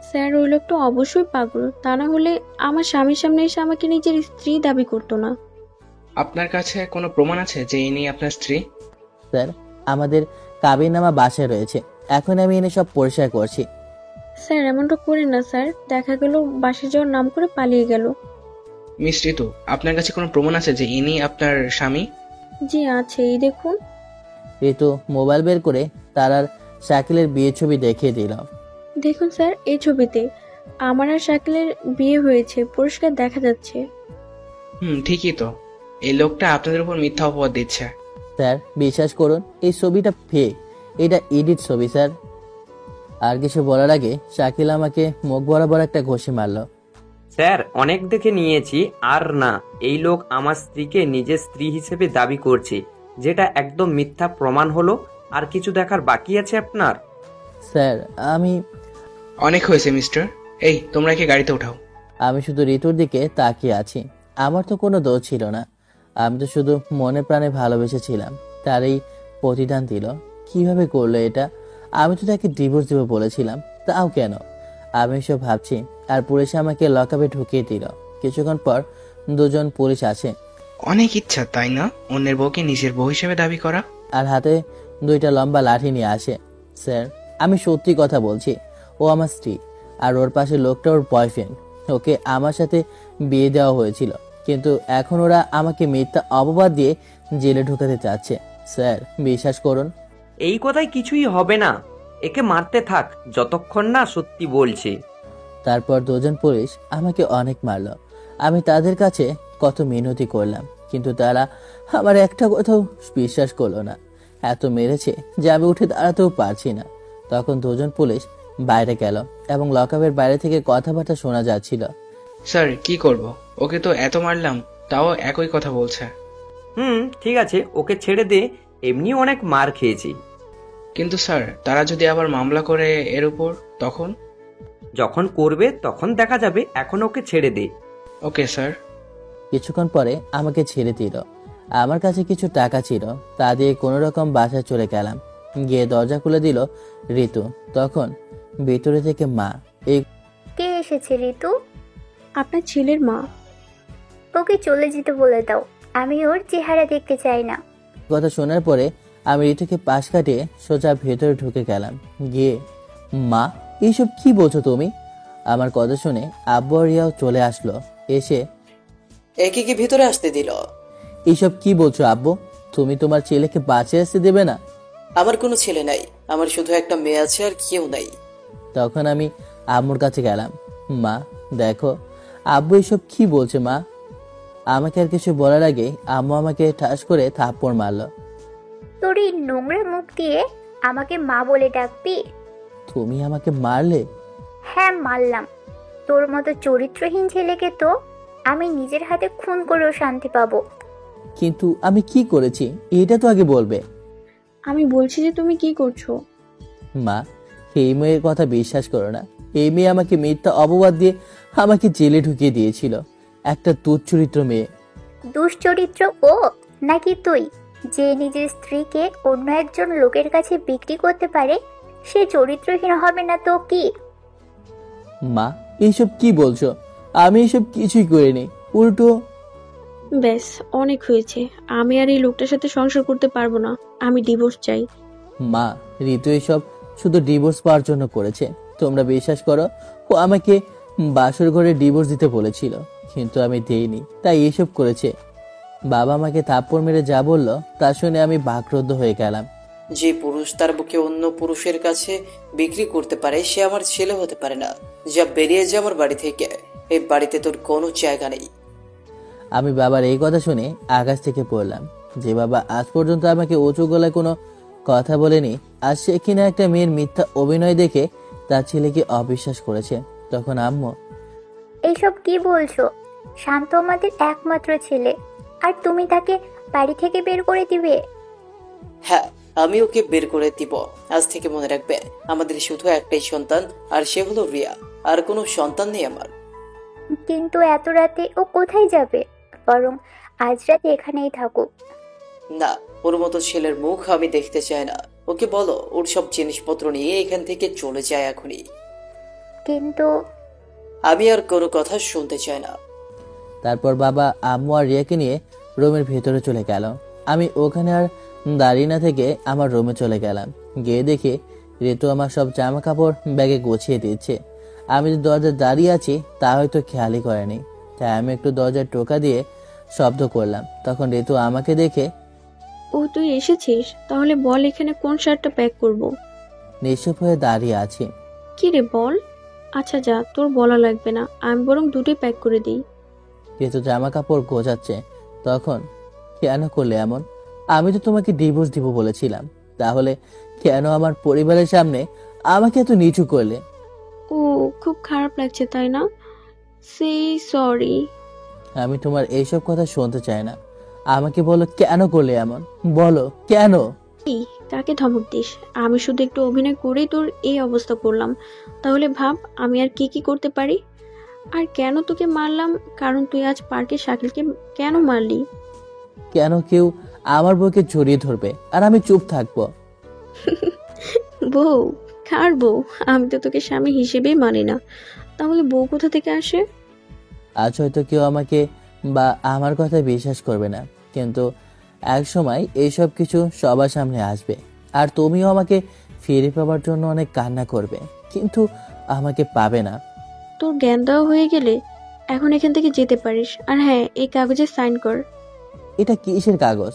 স্যার ওই লোকটা অবশ্যই পাগল, তা না হলে আমার স্বামীর সামনে এসে আমাকে নিজের স্ত্রী দাবি করতো না। আপনার কাছে কোনো প্রমাণ আছে যে ইনি আপনার স্ত্রী? স্যার, আমাদের কাবিননামা বাসায় রয়েছে, এখন আমি এনে সব পরিষ্কার করছি। স্যার এমনটা করেন না স্যার, দেখা গেল বাসে যাওয়ার নাম করে পালিয়ে গেল। মিস ঋতু, আপনার কাছে কোনো প্রমাণ আছে যে ইনি আপনার স্বামী? জি আছে, এই দেখুন। ঋতু মোবাইল বের করে তার আর শাকিলের বিয়ের ছবি দেখিয়ে দিল। দেখুন স্যার, এই ছবিতে আমার আর শাকিলের বিয়ে হয়েছে, পরিষ্কার দেখা যাচ্ছে। ঠিকই তো, এই লোকটা আপনাদের উপর মিথ্যা অপবাদ দিচ্ছে। স্যার বিশ্বাস করুন, এই ছবিটা ফেক, এটা এডিট ছবি স্যার। আর কিছু বলার আগে শাকিল আমাকে মুখ বরাবর একটা ঘষি মারল। স্যার অনেক দেখে নিয়েছি, আর না, এই লোক আমার স্ত্রীকে নিজের স্ত্রী হিসেবে দাবি করছে, যেটা একদম মিথ্যা প্রমাণ হলো। আর কিছু দেখার বাকি আছে আপনার? স্যার অনেক হয়েছে মিস্টার, এই তোমরা কি গাড়িতে উঠাও। আমি শুধু ঋতুর দিকে তাকিয়ে আছি। আমার তো কোনো দোষ ছিল না, আমি তো শুধু মনে প্রাণে ভালোবেসেছিলাম। তার এই প্রতিদান দিল, কিভাবে করলো এটা? আমি তো তাকে ডিভোর্স দেবো বলেছিলাম, তাও কেন? আমি এসব ভাবছি আর পুলিশ আমাকে লকআপে ঢুকিয়ে দিল। কিছুক্ষণ পর দুজন পুলিশ আসে। অনেক ইচ্ছা তাই না অন্যের বউকে নিজের বউ হিসেবে দাবি করা? আর হাতে 2টা লম্বা লাঠি নিয়ে আসে। স্যার আমি সত্যি কথা বলছি, ও আমার স্ত্রী আর ওর পাশে লোকটা ওর বয়ফ্রেন্ড। ওকে আমার সাথে বিয়ে দেওয়া হয়েছিল, কিন্তু এখন ওরা আমাকে মিথ্যা অপবাদ দিয়ে জেলে ঢুকাতে চাচ্ছে। স্যার বিশ্বাস করুন। এই কথায় কিছুই হবে না, একে মারতে থাক যতক্ষণ না সত্যি বলছে। তারপর দুজন পুলিশ আমাকে অনেক মারল। আমি তাদের কাছে কত মিনতি করলাম, কিন্তু তারা আমার একটা কথাও বিশ্বাস করলো না। এত মেরেছে যে আমি উঠে দাঁড়াতেও পারছি না। তখন দুজন পুলিশ বাইরে গেল এবং লকআপের বাইরে থেকে কথাবার্তা শোনা যাচ্ছিল। স্যার কি করব, ওকে তো এত মারলাম, তাও একই কথা বলছে। ঠিক আছে, ওকে ছেড়ে দে, এমনি অনেক মার খেয়েছি। কিন্তু স্যার তারা যদি আবার মামলা করে এর উপর, তখন? যখন করবে তখন দেখা যাবে, এখন ওকে ছেড়ে দে। Okay sir. কিছুক্ষণ পরে আমাকে ছেড়ে দিল। আমার কাছে কিছু টাকা ছিল, তা দিয়ে কোনো রকম বাসায় চলে গেলাম। গিয়ে দরজা খুলে দিল ঋতু। তখন ভিতরে থেকে মা, এই কে এসেছে ঋতু? আপনার ছেলের মা। ওকে চলে যেতে বলে দাও, আমি ওর চেহারা দেখতে চাই না। কথা শোনার পরে আমি ঋতুকে পাশ কাটিয়ে সোজা ভেতরে ঢুকে গেলাম। গিয়ে, মা এইসব কি বলছো তুমি? আমার কথা শুনে আব্বু আর রিয়াও চলে আসলো। এসে, একে কি ভিতরে আসতে দিল? এইসব কি বলছো আব্বু? তুমি তোমার ছেলেকে বাঁচিয়ে আসতে দেবে না? আমার কোনো ছেলে নাই, আমার শুধু একটা মেয়ে আছে, আর কেউ নাই। তখন আমি আম্মুর কাছে গেলাম। মা দেখো, আব্বু এসব কি বলছে মা? আমাকে আর কিছু বলার আগে আম্মু আমাকে ঠাস করে থাপ্পড় মারলো। তোর এই নোংরা মুখ দিয়ে আমাকে মা বলে ডাকবি? তুমি আমাকে মারলে? হ্যাঁ মারলাম। তোর মতো চরিত্রহীন ছেলেকে তো আমি নিজের হাতে খুন করেও শান্তি পাবো। কিন্তু আমি কি করেছি এটা তো আগে বলবে। আমি বলছি যে তুমি কি করছো। মা, এই মেয়ের কথা বিশ্বাস করো না। এই মেয়ে আমাকে মিথ্যা অপবাদ দিয়ে আমাকে জেলে ঢুকিয়ে দিয়েছিল। একটা দুশ্চরিত্র মেয়ে। দুশ্চরিত্র ও নাকি তুই, যে নিজের স্ত্রীকে অন্য একজন লোকের কাছে বিক্রি করতে পারে, সে চরিত্রহীন হবে না তো কি? মা এইসব কি বলছো? আমি এসব কিছুই করিনি, উল্টো। ব্যাস অনেক হয়েছে, আমি আর এই লোকটার সাথে সংসার করতে পারবো না, আমি ডিভোর্স চাই। মা, ঋতু এসব শুধু ডিভোর্স পাওয়ার জন্য করেছে। তোমরা বিশ্বাস করো, ও আমাকে বাসর ঘরে ডিভোর্স দিতে বলেছিল, কিন্তু আমি দেইনি, তাই এসব করেছে। বাবা আমাকে থাপ্পড় মেরে যা বললো তা শুনে আমি বাকরুদ্ধ হয়ে গেলাম। যে পুরুষ তার বুকে অন্য পুরুষের কাছে বিক্রি করতে পারে, সে আমার ছেলে হতে পারে না। যা বেরিয়ে যা আমার বাড়ি থেকে, এই বাড়িতে তোর কোনো জায়গা নেই। আমি বাবার এই কথা শুনে আকাশ থেকে পড়লাম। যে বাবা আজ পর্যন্ত আমাকে উঁচু গলায় কোনো কথা বলেনি, আজ সে কিনা একটা মেয়ের মিথ্যা অভিনয় দেখে তার ছেলেকে অবিশ্বাস করেছে। তখন আম্মু, এইসব কি বলছো? শান্ত আমাদের একমাত্র ছেলে, আর তুমি তাকে বাড়ি থেকে বের করে দিবে? হ্যাঁ, আমি ওকে বের করে দিব। আজ থেকে মনে রাখবে, আমাদের শুধু একটাই সন্তান, আর সে হলো রিয়া। আর কোনো সন্তান নেই আমার। কিন্তু এত রাতে ও কোথায় যাবে? বরং আজ রাতে এখানেই থাকুক। না, ওর মতো ছেলের মুখ আমি দেখতে চাই না। ওকে বলো ওর সব জিনিসপত্র নিয়ে এখান থেকে চলে যায় এখনই। কিন্তু আমি আর কোনো কথা শুনতে চাই না। তারপর বাবা আম্মু আর রিয়াকে নিয়ে রুমের ভেতরে চলে গেল। আমি ওখানে আর দাঁড়িয়ে না থেকে আমার রুমে চলে গেলাম। গিয়ে দেখি ঋতু আমার সব জামা কাপড় ব্যাগে গুছিয়ে দিচ্ছে। আমি যে দরজায় দাঁড়িয়ে আছি তা হয়তো খেয়ালই করেনি, তাই আমি একটু দরজায় টোকা দিয়ে শব্দ করলাম। তখন ঋতু আমাকে দেখে, ও তুই এসেছিস, তাহলে বল এখানে কোন শার্টটা প্যাক করব। নিশ্চুপ হয়ে দাঁড়িয়ে আছি। কি রে বল। আচ্ছা যা, তোর বলা লাগবে না, আমি বরং দুটোই প্যাক করে দিই। ঋতু জামা কাপড় গোছাচ্ছে। তখন, কেন করলে এমন? আমি তো তোমাকে ডিভোর্স দিব বলেছিলাম, তাহলে কেন আমার পরিবারের সামনে আমাকে এত নিচু করলে? ও খুব খারাপ লাগছে তাই না? সেই সরি। আমি তোমার এইসব কথা শুনতে চাই না। আমাকে বলো কেন করলে এমন, বলো কেন? এই কাকে ধমক দিস? আমি শুধু একটু অভিনয় করেই তোর এই অবস্থা করলাম, তাহলে ভাব আমি আর কি কি করতে পারি। আর কেন তোকে মারলাম, কারণ তুই আজ পার্কে শাকিলকে কেন মারলি? কেন কেউ আমার বউকে জড়িয়ে ধরবে আর আমি চুপ থাকবো? বউ? কার বউ? আমি তো তোকে স্বামী হিসেবেই মানি না, তাহলে বউ কোথা থেকে আসে? আজ হয়তো কেউ আমাকে বা আমার কথা বিশ্বাস করবে না, কিন্তু এক সময় এইসব কিছু সবার সামনে আসবে, আর তুমিও আমাকে ফিরে পাবার জন্য অনেক কান্না করবে, কিন্তু আমাকে পাবে না। তোর জ্ঞান দেওয়া হয়ে গেলে এখন এখান থেকে যেতে পারিস। আর হ্যাঁ, এই কাগজে সাইন কর। এটা কিসের কাগজ?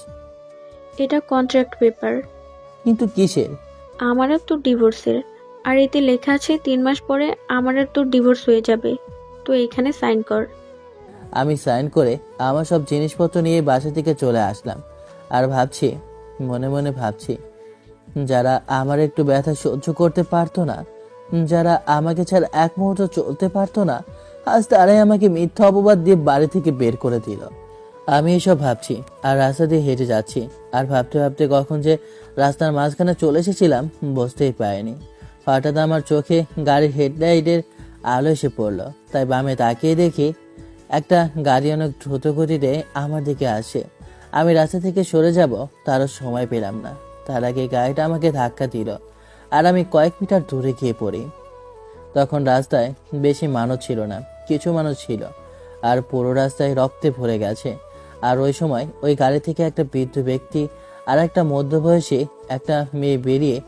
এটা কন্ট্রাক্ট পেপার। কিন্তু কিসের? আমার আর তোর ডিভোর্সের। আর এতে লেখা আছে 3 মাস পরে আমার আর তোর ডিভোর্স হয়ে যাবে, তো এখানে সাইন কর। আমি সাইন করে আমার সব জিনিসপত্র নিয়ে বাসা থেকে চলে আসলাম। আর ভাবছি, মনে মনে ভাবছি, যারা আমার একটু ব্যথা সহ্য করতে পারতো না, যারা আমাকে ছাড়া এক মুহূর্ত চলতে পারতো না, আজ তারাই আমাকে মিথ্যা অপবাদ দিয়ে বাড়ি থেকে বের করে দিল। আমি এসব ভাবছি আর রাস্তা দিয়ে হেঁটে যাচ্ছি, আর ভাবতে ভাবতে কখন যে রাস্তার মাঝখানে চলে এসেছিলাম বুঝতেই পারিনি। হঠাৎ আমার চোখে গাড়ির হেডলাইটের আলো এসে পড়লো, তাই বামে তাকিয়ে দেখি একটা গাড়ি অনেক দ্রুত গতিতে আমার দিকে আসে। আমি রাস্তা থেকে সরে যাব তারও সময় পেলাম না। তার আগে গাড়িটা আমাকে ধাক্কা দিল আর আমি কয়েক মিটার দূরে গিয়ে পড়ি। তখন রাস্তায় বেশি মানুষ ছিল না, কিছু মানুষ ছিল, আর পুরো রাস্তায় রক্তে ভরে গেছে। আর ওই সময় ওই গাড়ি থেকে একটা বৃদ্ধ ব্যক্তি আর একটা মধ্যবয়সী একটা মেয়ে বেরিয়ে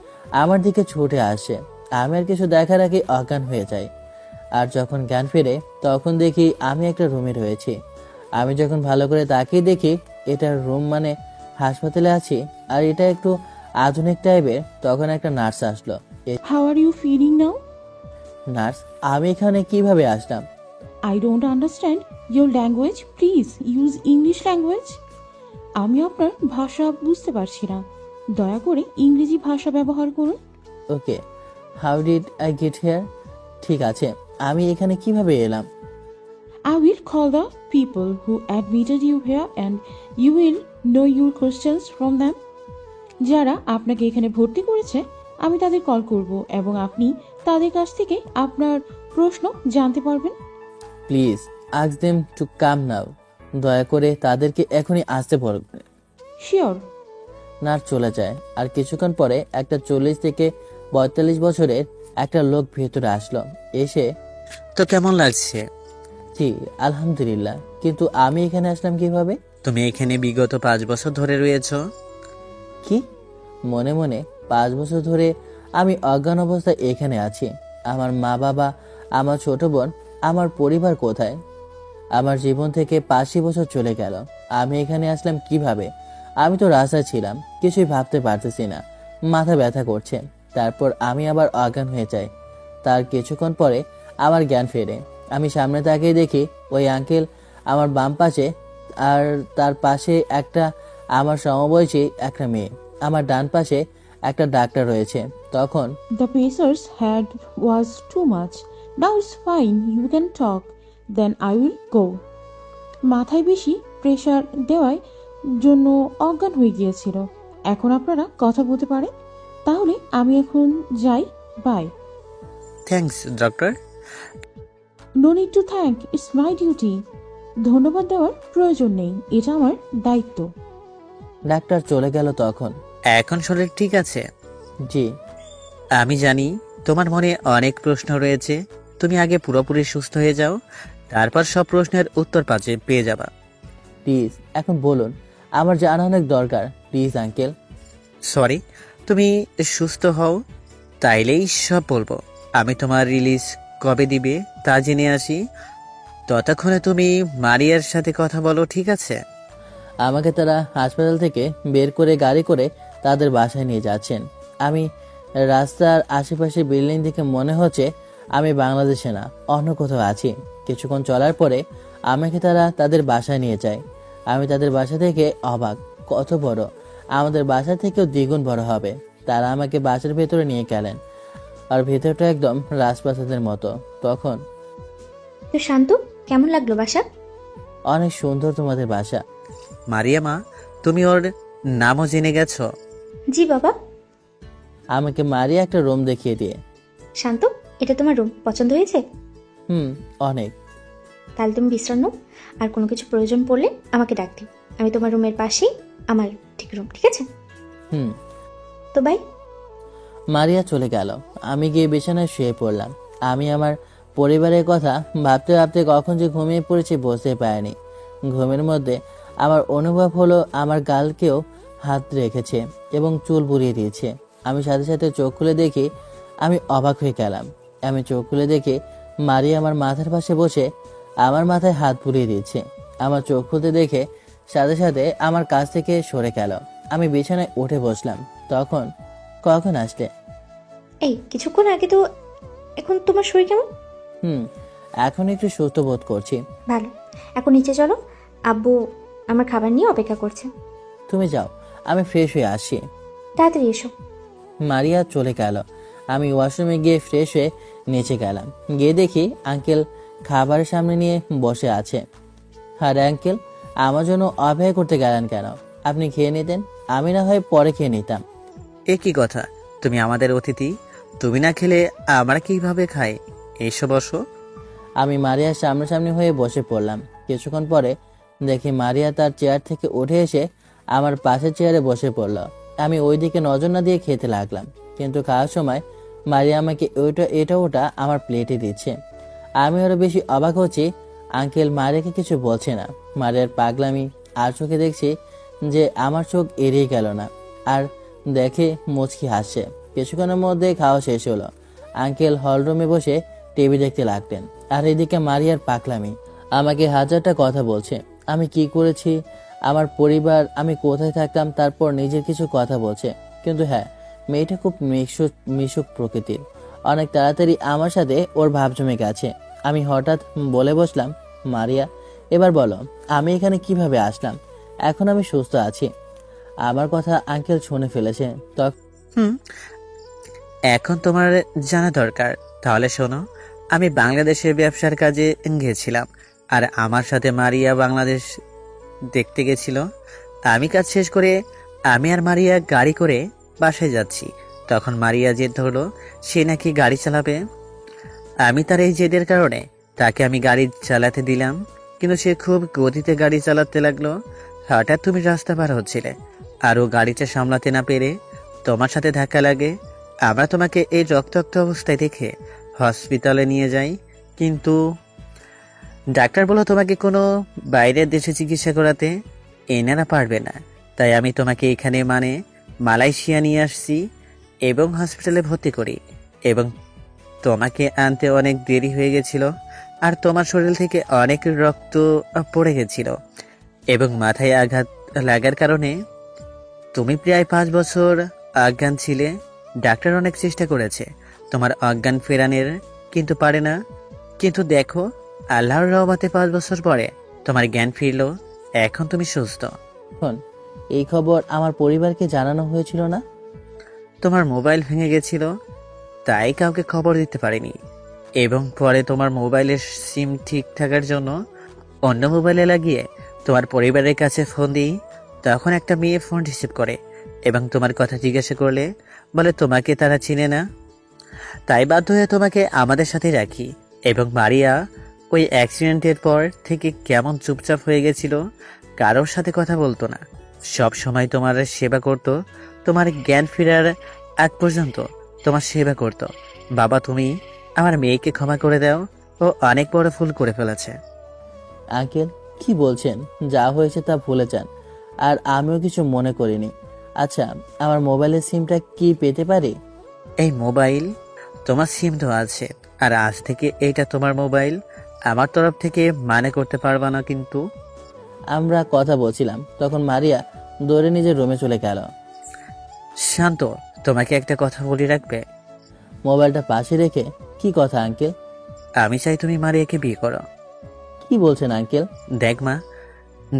আমার দিকে ছুটে আসে। আমি আর কিছু দেখার আগে অজ্ঞান হয়ে যাই। আর যখন জ্ঞান ফেরে তখন দেখি আমি একটা রুমে রয়েছি। আমি যখন ভালো করে তাকিয়ে দেখি এটার রুম মানে হাসপাতালে আছি, আর এটা একটু আধুনিক টাইপের। তখন একটা নার্স আসলো। How are you feeling now? Nurse, আমি এখানে কিভাবে আসলাম? I don't understand your language, please use English language. আমি আপনার ভাষা বুঝতে পারছি না, দয়া করে ইংরেজি ভাষা ব্যবহার করুন। Okay, how did I get here? ঠিক আছে, আমি এখানে কিভাবে এলাম? I will call the people who admitted you here and you will know your questions from them. যারা আপনাকে এখানে ভর্তি করেছে আমি তাদের কল করব এবং আপনি তাদের কাছ থেকে আপনার প্রশ্ন জানতে পারবেন। Please ask them to come now. দয়া করে তাদেরকে এখনই আসতে বলবে। শিওর। নার্স চলে যায়। আর কিছুক্ষণ পরে একটা 40 থেকে 42 বছরের একটা লোক ভেতরে আসলো। এসে, তো কেমন লাগছে? জি আলহামদুলিল্লাহ, কিন্তু আমি এখানে আসলাম কিভাবে? তুমি এখানে বিগত 5 বছর ধরে রয়েছো। কি? মনে মনে 5 বছর ধরে আমি অজ্ঞান অবস্থায় এখানে আছি। আমার মা বাবা, আমার ছোট বোন, আমার পরিবার কোথায়? আমার জীবন থেকে 5 বছর চলে গেল। আমি এখানে আসলাম কিভাবে? আমি তো রাস্তায় ছিলাম, কিছুই ভাবতে পারতেছি না, মাথা ব্যথা করছে। তারপর আমি আবার অজ্ঞান হয়ে যাই। তার কিছুক্ষণ পরে আমার জ্ঞান ফেরে। আমি সামনে তাকিয়ে দেখি ওই আঙ্কেল আমার বাম পাশে, আর তার পাশে একটা আমার সমবয়সী একটা মেয়ে। আমার ডান পাশে একটা ডাক্তার রয়েছে। তখন The patient's head was too much. Now it's fine, you can talk. Then I will go. মাথায় বেশি প্রেশার দেওয়ায় জন্য অজ্ঞান হয়ে গিয়েছিল। এখন আপনারা কথা বলতে পারেন। তাহলে আমি এখন যাই, bye. Thanks doctor. No need to thank, it's my duty. ধন্যবাদ দেওয়ার প্রয়োজন নেই, এটা আমার দায়িত্ব। ডাক্তার চলে গেল। তখন এখন শরীর ঠিক আছে? জি। আমি জানি তোমার মনে অনেক প্রশ্ন রয়েছে। তুমি আগে পুরোপুরি সুস্থ হয়ে যাও, তারপর সব প্রশ্নের উত্তর পেয়ে যাবা। প্লিজ এখন বলুন, আমার জানা অনেক দরকার, প্লিজ আঙ্কেল। সরি, তুমি সুস্থ হও তাইলেই সব বলবো। আমি তোমার রিলিজ কবে দিবে তা জেনে আসি। ততক্ষণে তুমি মারিয়ার সাথে কথা বলো, ঠিক আছে? আমাকে তারা হাসপাতাল থেকে বের করে গাড়ি করে তাদের বাসায় নিয়ে যাচ্ছেন। আমি রাস্তার আশেপাশে বিল্ডিং দেখে মনে হচ্ছে আমি বাংলাদেশে না, অন্য কোথাও আছি। কিছুক্ষণ চলার পরে আমাকে তারা তাদের বাসায় নিয়ে যায়। আমি তাদের বাসা থেকে অবাক, কত বড়! আমাদের বাসা থেকেও দ্বিগুণ বড় হবে। তারা আমাকে বাসার ভেতরে নিয়ে গেলেন, আর ভেতরটা একদম রাজপ্রাসাদের মতো। তখন তো শান্ত, কেমন লাগলো বাসা? অনেক সুন্দর তোমাদের বাসা। মারিয়া মা, তুমি ওর নামও জেনে গেছো? জি বাবা। আমাকে মারিয়া একটা রুম দেখিয়ে দিয়ে, শান্ত, এটা তোমার রুম পছন্দ হয়েছে? অনেক। তাহলে তুমি বিশ্রাম নাও, আর কোনো কিছু প্রয়োজন পড়লে আমাকে ডাক দিও। আমি তোমার রুমের পাশেই আমার ঠিক রুম, ঠিক আছে? তো বাই। মারিয়া চলে গেল। আমি গিয়ে বিছানায় শুয়ে পড়লাম। আমি আমার পরিবারের কথা ভাবতে ভাবতে কখন যে ঘুমিয়ে পড়েছি বুঝতে পারিনি। ঘুমের মধ্যে আমার অনুভব হলো আমার গালকেও হাত রেখেছে এবং চুল বুলিয়ে দিয়েছে। আমি সাথে সাথে চোখ খুলে দেখি, আমি অবাক হয়ে গেলাম। আমি চোখ খুলে দেখি মারিয়া আমার মাথার পাশে বসে আমার মাথায় হাত বুলিয়ে দিচ্ছে। আমার চোখ খুলতে দেখে সাথে সাথে আমার কাছ থেকে সরে গেল। আমি বিছানায় উঠে বসলাম। তখন কখন আসলে? এই কিছুক্ষণ আগে তো। এখন তোমার শরীর কেমন? এখন একটু সুস্থ বোধ করছি। ভালো, এখন নিচে চলো, আব্বু আমার খাবার নিয়ে অপেক্ষা করছে। তুমি যাও, আমি ফ্রেশ হয়ে আসি। তাড়াতাড়ি এসো। মারিয়া চলে গেল। আমি ওয়াশরুমে গিয়ে ফ্রেশ হয়ে নিচে গেলাম। গিয়ে দেখি আঙ্কেল খাবারের সামনে নিয়ে বসে আছে। আরে আঙ্কেল, আমার জন্য অপেক্ষা করতে গেলেন কেন? আপনি খেয়ে নিতেন, আমি না হয় পরে খেয়ে নিতাম। এ কি কথা? তুমি আমাদের অতিথি, তুমি না খেলে আমরা কিভাবে খাই? এসো বসো। আমি মারিয়ার সামনাসামনি হয়ে বসে পড়লাম। কিছুক্ষণ পরে দেখি মারিয়া তার চেয়ার থেকে উঠে এসে আমার পাশের চেয়ারে বসে পড়ল। আমি ওই দিকে নজর না দিয়ে খেতে লাগলাম, কিন্তু খাওয়ার সময় মারিয়া আমাকে ওটা আমার প্লেটে দিচ্ছে। আমি আরো বেশি অবাক হচ্ছি, আঙ্কেল মারিয়াকে কিছু বলছে না। মারিয়ার পাগলামি আর চোখে দেখছি যে আমার চোখ এড়িয়ে গেল না, আর দেখে মুচকি হাসছে। কিছুক্ষণের মধ্যে খাওয়া শেষ হলো। আঙ্কেল হলরুমে বসে টিভি দেখতে লাগতেন, আর এদিকে মারিয়ার পাগলামি আমাকে হাজারটা কথা বলছে। আমি কি করেছি, আমার পরিবার, আমি কোথায় থাকতাম, তারপর নিজের কিছু কথা বলছে। কিন্তু হ্যাঁ, মেয়েটা খুব মিশুক প্রকৃতির। অনেক তাড়াতাড়ি আমার সাথে ওর ভাব জমে গেছে। আমি হঠাৎ বলে বসলাম, মারিয়া, এবার বলো আমি এখানে কিভাবে আসলাম? এখন আমি সুস্থ আছি। আমার কথা আঙ্কেল শুনে ফেলেছে। এখন তোমার জানা দরকার। তাহলে শোনো, আমি বাংলাদেশের ব্যবসার কাজে গেছিলাম, আর আমার সাথে মারিয়া বাংলাদেশ দেখতে গেছিল। আমি কাজ শেষ করে আমি আর মারিয়া গাড়ি করে বাসায় যাচ্ছি। তখন মারিয়া জেদ ধরলো সে নাকি গাড়ি চালাবে। আমি তার এই জেদের কারণে তাকে আমি গাড়ি চালাতে দিলাম, কিন্তু সে খুব গতিতে গাড়ি চালাতে লাগলো। হঠাৎ তুমি রাস্তা পার হচ্ছিলে, আর ও গাড়িটা সামলাতে না পেরে তোমার সাথে ধাক্কা লাগে। আমরা তোমাকে এই রক্তাক্ত অবস্থায় দেখে হসপিটালে নিয়ে যাই, কিন্তু ডাক্তার বলল তোমাকে কোনো বাইরের দেশে চিকিৎসা করাতে এনারা পারবে না। তাই আমি তোমাকে এখানে মালয়েশিয়া নিয়ে আসছি এবং হসপিটালে ভর্তি করি। এবং তোমাকে আনতে অনেক দেরি হয়ে গেছিল, আর তোমার শরীর থেকে অনেক রক্ত পড়ে গেছিল এবং মাথায় আঘাত লাগার কারণে তুমি প্রায় 5 বছর অজ্ঞান ছিলে। ডাক্তার অনেক চেষ্টা করেছে তোমার অজ্ঞান ফেরানোর, কিন্তু পারে না। কিন্তু দেখো, আল্লাহর রহমতে 5 বছর পরে তোমার জ্ঞান ফিরলো। এখন তুমি সুস্থ। এই খবর আমার পরিবারকে জানানো হয়েছিল না? তোমার মোবাইল ভেঙে গেছিল, তাই কাউকে খবর দিতে পারিনি। এবং পরে তোমার মোবাইলের সিম ঠিক থাকার জন্য অন্য মোবাইলে লাগিয়ে তোমার পরিবারের কাছে ফোন দিই। তখন একটা মেয়ে ফোন রিসিভ করে এবং তোমার কথা জিজ্ঞাসা করলে বলে তোমাকে তারা চিনে না। তাই বাধ্য হয়ে তোমাকে আমাদের সাথে রাখি। এবং মারিয়া ওই অ্যাক্সিডেন্টের পর থেকে কেমন চুপচাপ হয়ে গেছিল, কারোর সাথে কথা বলতো না, সব সময় তোমার সেবা করত। তোমার জ্ঞান ফেরার আগ পর্যন্ত তোমার সেবা করত। বাবা, তুমি আমার মেয়েকে ক্ষমা করে দাও, ও অনেক বড় ভুল করে ফেলেছে। আঙ্কেল কি বলছেন? যা হয়েছে তা ভুলে যান, আর আমিও কিছু মনে করিনি। আচ্ছা, আমার মোবাইলের সিমটা কি পেতে পারি? এই মোবাইল তোমার সিম তো আছে, আর আজ থেকে এইটা তোমার মোবাইল। আমার তরফ থেকে করতে পারবা না। কিন্তু আমরা কথা বলছিলাম, তখন মারিয়া দৌড়ে নিজের রুমে চলে গেল। শান্ত, তোমাকে একটা কথা বলে রাখবে। মোবাইলটা পাশে রেখে, কি কথা আঙ্কেল? আমি চাই তুমি মারিয়াকে বিয়ে করো। কি বলছেন আঙ্কেল?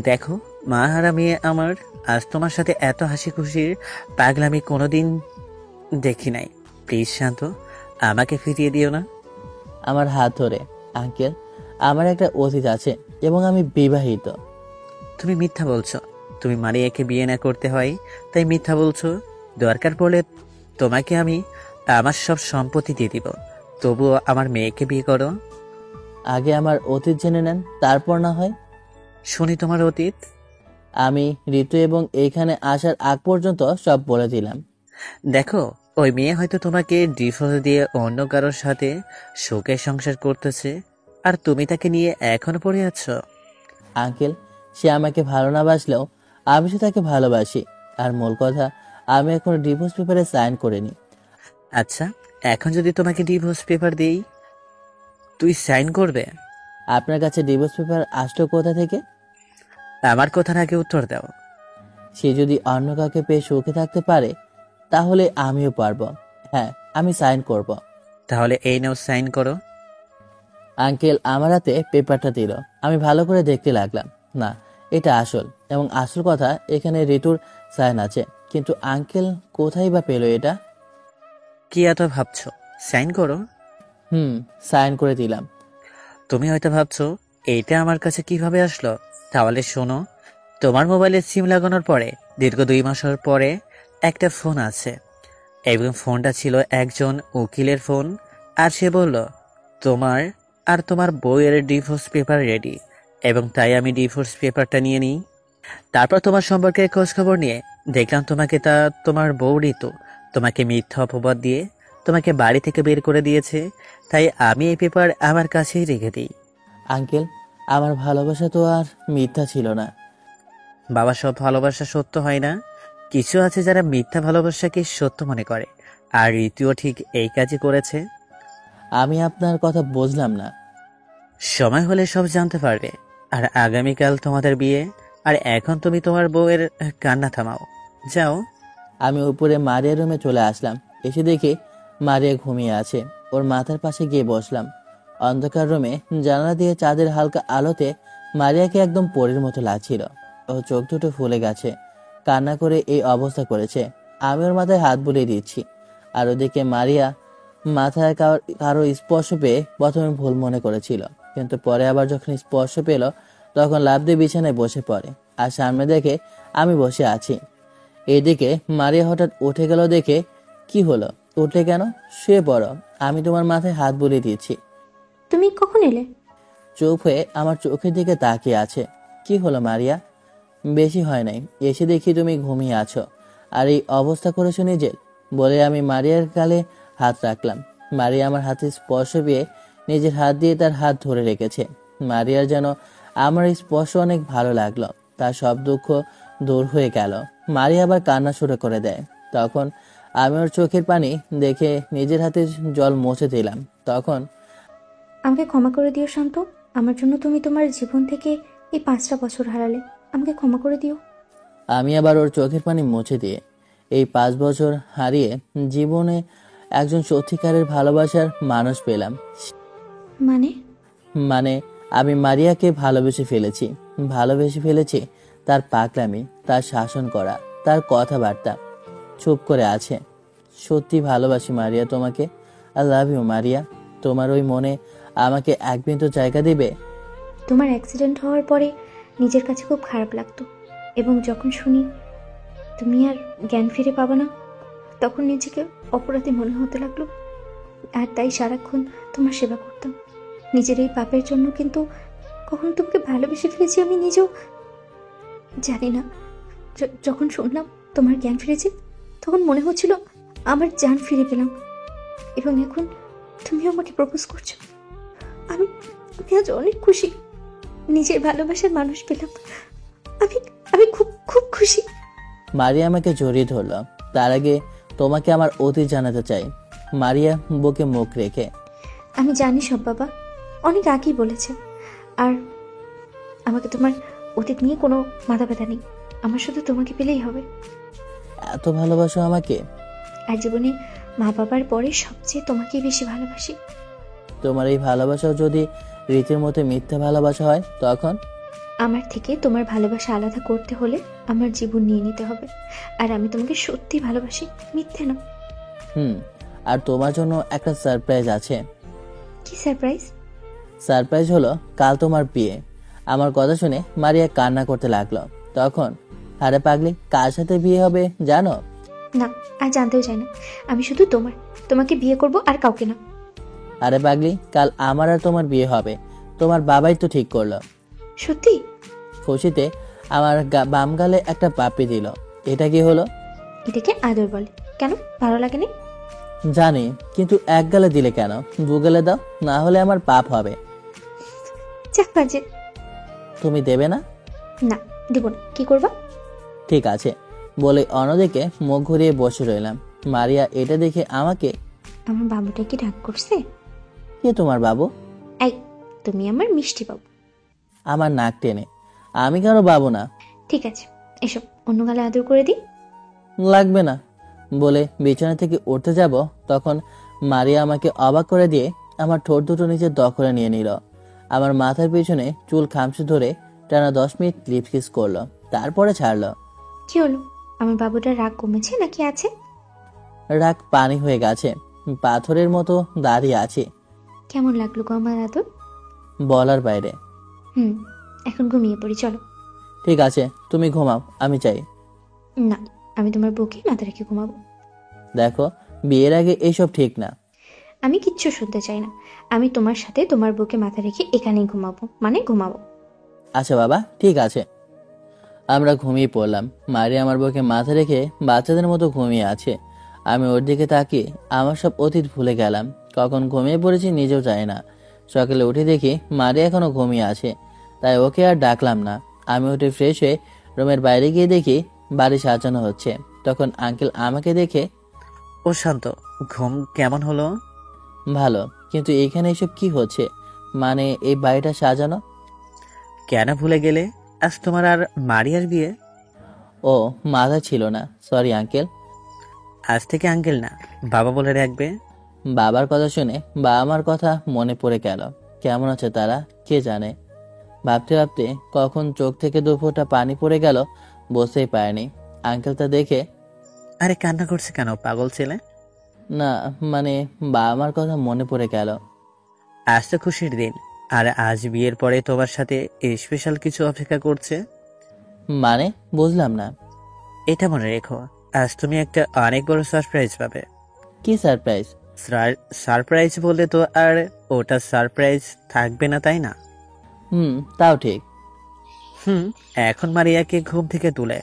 দেখো মা হারা মেয়ে আমার, আজ তোমার সাথে এত হাসি খুশির পাগলামি কোনোদিন দেখি নাই। প্লিজ শান্ত, আমাকে ফিরিয়ে দিও না। আমার হাত ধরে, আঙ্কেল আমার একটা অতীত আছে এবং আমি বিবাহিত। তুমি মিথ্যা বলছো। তুমি মারিয়াকে বিয়ে না করতে হয় তাই মিথ্যা বলছো। দরকার পড়লে তোমাকে আমি আমার সব সম্পত্তি দিয়ে দিব, তবুও আমার মেয়েকে বিয়ে করো। আগে আমার অতীত জেনে নেন, তারপর না হয়। শুনি তোমার অতীত। আমি ঋতু এবং এইখানে আসার আগ পর্যন্ত সব বলে দিলাম। দেখো, ওই মেয়ে হয়তো তোমাকে ডিভোর্স দিয়ে অন্য কারোর সাথে সুখে সংসার করতেছে, আর তুমি তাকে নিয়ে এখনো পড়ে আছো। আঙ্কেল, সে আমাকে ভালো না বাসলেও আমি তো তাকে ভালোবাসি। আর মূল কথা, আমি এখন ডিভোর্স পেপারে সাইন করিনি। আচ্ছা, এখন যদি তোমাকে ডিভোর্স পেপার দেই, তুই সাইন করবে? আপনার কাছে ডিভোর্স পেপার আসলো কোথা থেকে? আমার কথার আগে উত্তর দাও। সে যদি অন্য কাউকে পেয়ে সুখে থাকতে পারে, তাহলে আমিও পারবো। হ্যাঁ, আমি সাইন করব। তাহলে এই নাও, সাইন করো। আঙ্কেল আমার হাতে পেপারটা দিল। আমি ভালো করে দেখতে লাগলাম। না, এটা আসল, এবং আসল কথা এখানে ঋতুর সাইন আছে। কিন্তু আঙ্কেল কোথায় বা পেল এটা? কি এত ভাবছো? সাইন করো। সাইন করে দিলাম। তুমি হয়তো ভাবছো এইটা আমার কাছে কিভাবে আসলো। তাহলে শোনো, তোমার মোবাইলে সিম লাগানোর পরে দীর্ঘ 2 মাসের পরে একটা ফোন আছে, এবং ফোনটা ছিল একজন উকিলের ফোন। আর সে বলল তোমার আর তোমার বউয়ের ডিভোর্স পেপার রেডি, এবং তাই আমি ডিভোর্স পেপারটা নিয়ে নিই। তারপর তোমার সম্পর্কে খোঁজখবর নিয়ে দেখলাম তোমার বউ ঋতু তোমাকে মিথ্যা অপবাদ দিয়ে তোমাকে বাড়ি থেকে বের করে দিয়েছে। তাই আমি এই পেপার আমার কাছেই রেখে দিই। আঙ্কেল, আমার ভালোবাসা তো আর মিথ্যা ছিল না। বাবা, সব ভালোবাসা সত্য হয় না। কিছু আছে যারা মিথ্যা ভালোবাসাকে সত্য মনে করে, আর ঋতুও ঠিক এই কাজই করেছে। আমি আপনার কথা বুঝলাম না। সময় হলে সব জানতে পারবে। আর আগামীকাল তোমাদের বিয়ে, আর এখন তুমি তোমার বউয়ের কান্না থামাও, যাও। আমি উপরে মারিয়ার রুমে চলে আসলাম। এসে দেখি মারিয়া ঘুমিয়ে আছে। ওর মাথার পাশে গিয়ে বসলাম। অন্ধকার রুমে জানালা দিয়ে চাঁদের হালকা আলোতে মারিয়াকে একদম পরীর মতো লাগছিল। ও চোখ দুটো ফুলে গেছে, কান্না করে এই অবস্থা করেছে। আমি ওর মাথায় হাত বুলিয়ে দিচ্ছি, আর ওদিকে মারিয়া মাথায় কারো স্পর্শ পেয়ে প্রথমে ভুল মনে করেছিল, কিন্তু পরে আবার যখন স্পর্শ পেল তখন লাফ দিয়ে বিছানায় বসে পড়ে। আর সামনে দেখে আমি বসে আছি। এদিকে মারিয়া হঠাৎ উঠে গেল। দেখে, কি হলো, উঠলে কেন? শুয়ে পড়ো, আমি তোমার মাথায় হাত বুলিয়ে দিচ্ছি। তুমি কখন এলে? চুপ হয়ে আমার চোখের দিকে তাকিয়ে আছে। কি হলো মারিয়া? বেশি হয় নাই, এসে দেখি তুমি ঘুমিয়ে আছো আর এই অবস্থা করেছো নিজের। বলে আমি মারিয়ার গালে হাত রাখলাম। মারিয়া আমার হাতে স্পর্শ পেয়ে নিজের হাত দিয়ে তার হাত ধরে রেখেছে। মারিয়ার যেন আমার এই স্পর্শ অনেক ভালো লাগলো। তার সব দুঃখ দূর হয়ে গেল। মারিয়া আবার কান্না শুরু করে দেয়। তখন আমি ওর চোখের পানি দেখে নিজের হাতে জল মুছে দিলাম। তখন, আমাকে ক্ষমা করে দিও শান্ত। আমার জন্য তুমি তোমার জীবন থেকে এই 5টা বছর হারালে। আমাকে ক্ষমা করে দিও। আমি আবার ওর চোখের পানি মুছে দিয়ে এই 5 বছর হারিয়ে জীবনে একজন সত্যিকারের ভালোবাসার মানুষ পেলাম। মানে আমি মারিয়াকে ভালোবেসে ফেলেছি। তার পাগলামি, তার শাসন করা, তার কথাবার্তা। চুপ করে আছে। সত্যি ভালোবাসি মারিয়া তোমাকে। I love you Maria. তোমার ওই মনে আমাকে এক বিন্দু জায়গা দিবে? তোমার অ্যাক্সিডেন্ট হওয়ার পরে নিজের কাছে খুব খারাপ লাগতো, এবং যখন শুনি তুমি আর জ্ঞান ফিরে পাবে না, তখন নিজেকে অপরাধী মনে হতে লাগলো। আর তাই সারাক্ষণ তোমার সেবা করতাম নিজের এই পাপের জন্য। কিন্তু কখন তোমাকে ভালোবেসে ফেলেছি আমি নিজেও জানি না। যখন শুনলাম তোমার জ্ঞান ফিরেছে, তখন মনে হচ্ছিল আমার জান ফিরে পেলাম। এবং এখন তুমি আমাকে প্রপোজ করছো। আমি আজ অনেক খুশি। নিজের ভালোবাসার মানুষ পেলাম। আমি খুব খুব খুশি। মারিয়া আমাকে জড়িয়ে ধরল। তার আগে তোমাকে আমার অতীত জানাতে চাই। মারিয়া বুকে মুখ রেখে, আমি জানি সব বাবা অনেক আগেই বলেছে। আর আমাকে তোমার অতীত নিয়ে কোনো মাথা ব্যথা নেই। আমার শুধু তোমাকে পেলেই হবে। এত ভালোবাসো আমাকে? আর জীবনে মা বাবার পরে সবচেয়ে তোমাকেই বেশি ভালোবাসি। তোমার এই ভালোবাসাও যদি রীতির মতো মিথ্যা ভালোবাসা হয়, তখন আমার থেকে তোমার ভালোবাসা আলাদা করতে হলে আমার জীবন নিয়ে নিতে হবে। আর আমি তোমাকে সত্যি ভালোবাসি, মিথ্যে না। আর তোমার জন্য একটা সারপ্রাইজ আছে। কি সারপ্রাইজ? সারপ্রাইজ হলো কাল তোমার বিয়ে। আমার কথা শুনে মারিয়া কান্না করতে লাগলো। তখন, আরে পাগলি, কার সাথে বিয়ে হবে জানো? না, আর জানতেও চাই না। আমি শুধু তোমাকে বিয়ে করব, আর কাউকে না। আরে পাগলি, কাল আমার আর তোমার বিয়ে হবে। তোমার বাবাই তো ঠিক করলো। সত্যি? খুশিতে আমার বাম গালে একটা পাপ্পি দিল। এটা কি হলো? এটাকে আদর বলে। কেন, ভালো লাগেনি? জানি, কিন্তু এক গালে দিলে কেন? 2 গালে দাও, না হলে আমার পাপ হবে। তুমি দেবে না? না, দেব না। কি করবা? ঠিক আছে বলে অন্যদিকে মুখ ঘুরিয়ে বসে রইলাম। মারিয়া এটা দেখে আমাকে, আমার বাবুটা কি রাগ করছে? কে তোমার বাবু? এই, তুমি আমার মিষ্টি বাবু। আমার নাক টেনে, আমি কারো বাবু না। ঠিক আছে, এসব অন্য গালে আদর করে দিই। লাগবে না বলে বিছানা থেকে উঠতে যাব, তখন মারিয়া আমাকে অবাক করে দিয়ে আমার ঠোঁট দুটো নিজের দখলে নিয়ে নিল। আমার মাথার পিছনে চুল খামচে ধরে টানা 10 মিনিট লিপ কিস করলো, তারপরে ছাড়লো। কি হলো, আমার বাবুটার রাগ কমেছে নাকি আছে? রাগ পানি হয়ে গেছে, পাথরের মতো দাঁড়িয়ে আছে। কেমন লাগলো গো আমার আদর? বলার বাইরে। এখন ঘুমিয়ে পড়ি, চলো। ঠিক আছে, তুমি ঘুমাও, আমি চাই। না, আমি তোমার বুকে মাথা রেখে ঘুমাবো। দেখো, বিয়ের আগে এইসব ঠিক না। আমি কিচ্ছু শুনতে চাই না। আমি তোমার সাথে তোমার বুকে মাথা রেখে এখানেই ঘুমাবো, মানে ঘুমাবো। আচ্ছা বাবা, ঠিক আছে। আমরা ঘুমিয়ে পড়লাম। মারিয়া আমার বুকে মাথা রেখে বাচ্চাদের মতো ঘুমিয়ে আছে। আমি ওর দিকে তাকিয়ে আমার সব অতীত ভুলে গেলাম। কখন ঘুমিয়ে পড়েছি নিজেও জানি না। সকালে উঠে দেখি মারিয়া এখনো ঘুমিয়ে আছে, তাই ওকে আর ডাকলাম না। আমি উঠে ফ্রেশ হয়ে রুমের বাইরে গিয়ে দেখি বাড়ি সাজানো হচ্ছে। তখন আঙ্কেল আমাকে দেখে, ও শান্ত, ঘুম কেমন হলো? ভালো, কিন্তু এখানে এসব কি হচ্ছে? মানে এই বাড়িটা সাজানো? কেন ভুলে গেলে? আজ তোমার আর মারিয়ার বিয়ে। ও, মাথা ছিল না, সরি আঙ্কেল। আজ থেকে আঙ্কেল না, বাবা বলে রাখবে। বাবার কথা শুনে বাবা মার কথা মনে পড়ে গেল। কেমন আছে তারা কে জানে। ভাবতে ভাবতে কখন চোখ থেকে দুফোঁটা পানি পড়ে গেল বুঝতেই পারেনি। আঙ্কেল তা দেখে, আরে কান্না করছে কেন পাগল ছেলে? না মানে বাবা মার কথা মনে পড়ে গেল। আজ তো খুশির দিন, আর আজ বিয়ের পরে তোমার সাথে স্পেশাল কিছু অপেক্ষা করছে। মানে বুঝলাম না। এটা মনে রেখো, আজ তুমি একটা অনেক বড় সারপ্রাইজ পাবে। কি সারপ্রাইজ? সারপ্রাইজ বললে তো আর ওটা সারপ্রাইজ থাকবে না, তাই না? তাও ঠিক। এখন মারিয়াকে ঘুম থেকে তুলে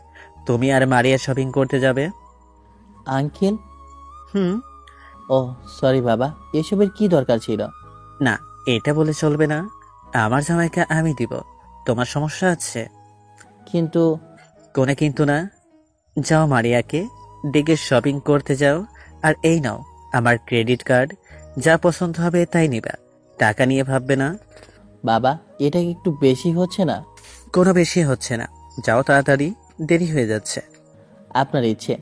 তুমি আর মারিয়া শপিং করতে যাবে। আঙ্কেল? ও সরি বাবা, এসবের কি দরকার ছিল? না, এটা বলে চলবে না। আমার জামাইকে আমি দিব, তোমার সমস্যা আছে? কিন্তু কোনে কিন্তু না। যাও মারিয়াকে ডেকে শপিং করতে যাও। আর এই নাও আমার ক্রেডিট কার্ড, যা পছন্দ হবে তাই নিবা, টাকা নিয়ে ভাববে না। বাবা, এটা কি একটু বেশি হচ্ছে না? কোনো বেশি হচ্ছে না, যাও তাড়াতাড়ি, দেরি হয়ে যাচ্ছে। আপনার ইচ্ছে।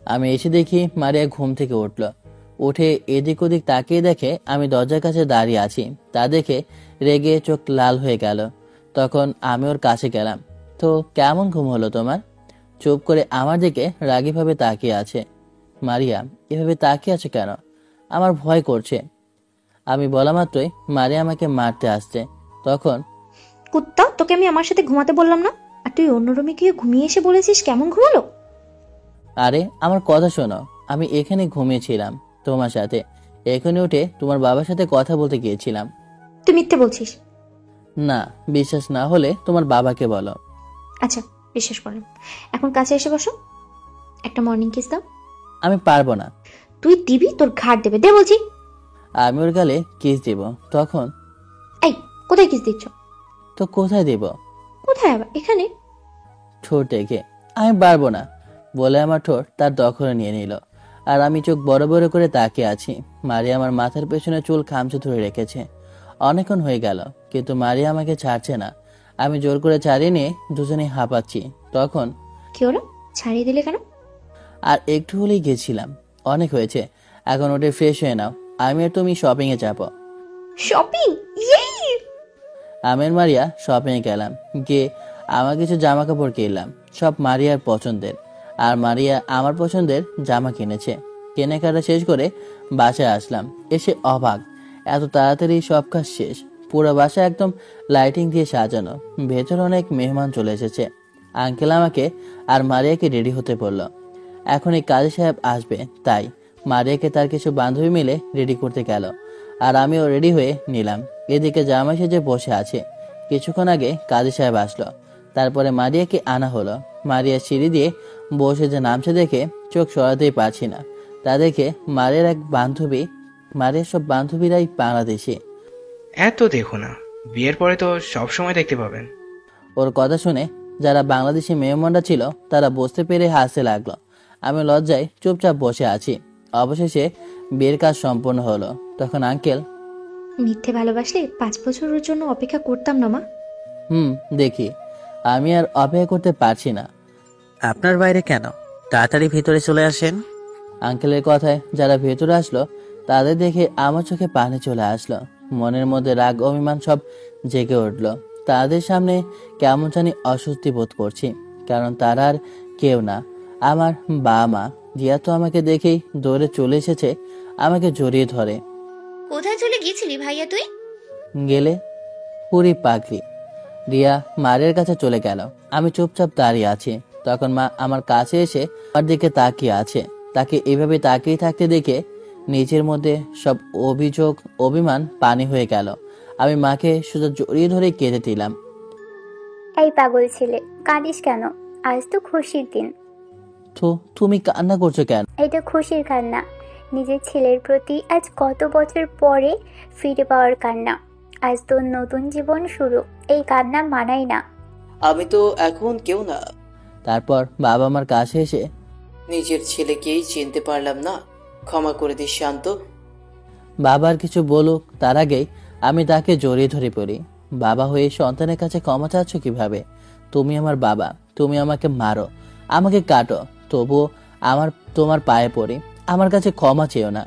আমি এসে দেখি মারিয়া ঘুম থেকে উঠল। উঠে এদিক ওদিক তাকিয়ে দেখে আমি দরজার কাছে দাঁড়িয়ে আছি। তা দেখে রেগে চোখ লাল হয়ে গেল। তখন আমি ওর কাছে গেলাম। তো কেমন ঘুম হলো তোমার? চুপ করে আমার দিকে রাগীভাবে তাকিয়ে আছে। মারিয়া, এভাবে তাকিয়ে আছে কেন? আমার ভয় করছে। আমি বলা মাত্রই মারিয়া আমাকে মারতে আসছে। তখন, কুত্তা, তোকে আমি আমার সাথে ঘুমাতে বললাম না? আর তুই অন্য রুমে গিয়ে ঘুমিয়ে এসে বলেছিস কেমন ঘুমালো? আরে আমার কথা শোনো, আমি এখানে ঘুমিয়েছিলাম তোমার সাথে। এখানে উঠে তোমার বাবার সাথে কথা বলতে গিয়েছিলাম। তুই মিথ্যে বলছিস। না, বিশ্বাস না হলে তোমার বাবাকে বলো। আচ্ছা, বিশ্বাস করলাম। এখন কাছে এসে বসো, একটা মর্নিং কিস দাও। আমি পারবো না। তুই দিবি, তোর ঘাট দেবে, দে বলছি। আমি ওর গালে কিস দিব। তখন, এই কোথায় কিস দিচ্ছ? তো কোথায় দেব? কোথায় আবার? এখানে। ঠোঁট দেখে। আমি পারবো না বলে আমার ঠোঁট তার দখলে নিয়ে নিল। আর আমি চোখ বড় বড় করে তাকিয়ে আছি। মারিয়া আমার মাথার পেছনে চুল খামচে ধরে রেখেছে। অনেকক্ষণ হয়ে গেল, কিন্তু মারিয়া আমাকে ছাড়ছে না। আমি জোর করে ছাড়িয়ে নিয়ে দুজনেই হাঁপাচ্ছি। তখন, কি হলো? ছাড়িয়ে দিলে কেন? আর একটু হলেই গেছিলাম, অনেক হয়েছে। এখন ওটা ফ্রেশ হয়ে নাও, আমি আর তুমি শপিং এ যাবো। শপিং? ইয়ে! আমি আর মারিয়া শপিং এ গেলাম। গিয়ে আমার কিছু জামা কাপড় কিনলাম, সব মারিয়ার পছন্দের। আর মারিয়া আমার পছন্দের জামা কিনেছে। কেনাকাটা শেষ করে বাসায় আসলাম। এসে অবাক, এত তাড়াতাড়ি সব কাজ শেষ। পুরো বাসা একদম লাইটিং দিয়ে সাজানো। ভেতর অনেক মেহমান চলে এসেছে। আঙ্কেল আমাকে আর মারিয়াকে রেডি হতে বলল। এখন এই কাজী সাহেব আসবে, তাই মারিয়াকে তার কিছু বান্ধবী মিলে রেডি করতে গেল। আর আমিও রেডি হয়ে নিলাম। এদিকে জামাই সেজে বসে আছে। কিছুক্ষণ আগে কাজী সাহেব আসলো। তারপরে মারিয়াকে আনা হলো। মারিয়া সিঁড়ি দিয়ে বসে যে নামছে দেখে চোখ সরাতেই পারছি না। তা দেখে মারিয়ার এক বান্ধবী, মারিয়ার সব বান্ধবীরাই বাংলাদেশি। এত দেখো না, বিয়ের পরে তো সব সময় দেখতে পাবেন। ওর কথা শুনে যারা বাংলাদেশি মেহমানরা ছিল তারা বুঝতে পেরে হাসতে লাগলো। আমি লজ্জায় চুপচাপ বসে আছি। অবশেষে বিয়ের কাজ সম্পন্ন হলো। তখন আঙ্কেল, মিথ্যে ভালোবাসলে 5 বছরের জন্য অপেক্ষা করতাম না মা। দেখি আমি আর অপেক্ষা করতে পারছি না। আপনার বাইরে কেন? তাড়াতাড়ি ভিতরে চলে আসেন। আঙ্কেলের কথায় যারা ভেতরে আসলো তাদের দেখে আমার চোখে পানি চলে আসলো। মনের মধ্যে রাগ অভিমান সব জেগে উঠলো। তাদের সামনে কেমন জানি অস্বস্তি বোধ করছি, কারণ তারা আর কেউ না, আমার বাবা মা। রিয়া তো আমাকে দেখেই দৌড়ে চলে এসেছে, আমাকে জড়িয়ে ধরে। কোথায় চলে গিয়েছিলি ভাইয়া তুই? গেলে পুরি পাগলি। রিয়া মারের কাছে চলে গেল। আমি চুপচাপ দাঁড়িয়ে আছি। তখন মা আমার কাছে এসে আমার দিকে তাকিয়ে আছে। তাকে এভাবে তাকিয়ে থাকতে দেখে নিজের মধ্যে সব অভিযোগ অভিমান পানি হয়ে গেল। আমি মাকে সোজা জড়িয়ে ধরে কেঁদে দিলাম। এই পাগল ছেলে, কাঁদিস কেন? আজ তো খুশির দিন। তো তুমি কান্না করছো কেন? এটা খুশির কান্না, নিজের ছেলের প্রতি আজ কত বছর পরে ফিরে পাওয়ার কান্না। আজ তোর নতুন জীবন শুরু, এই কান্না মানাই না। আমি তো এখন কেউ না। তারপর বাবা আমার কাছে এসে নিজের ছেলেকেই চিনতে পারলাম না, ক্ষমা করে দিস শান্ত। বাবার কিছু বলুক তার আগেই আমি তাকে জড়িয়ে ধরে পড়ি। বাবা হয়ে সন্তানের কাছে ক্ষমা চাচ্ছ কিভাবে? তুমি আমার বাবা, তুমি আমাকে মারো, আমাকে কাটো, তবুও তোমার পায়ে পড়ি, আমার কাছে ক্ষমা চেও না।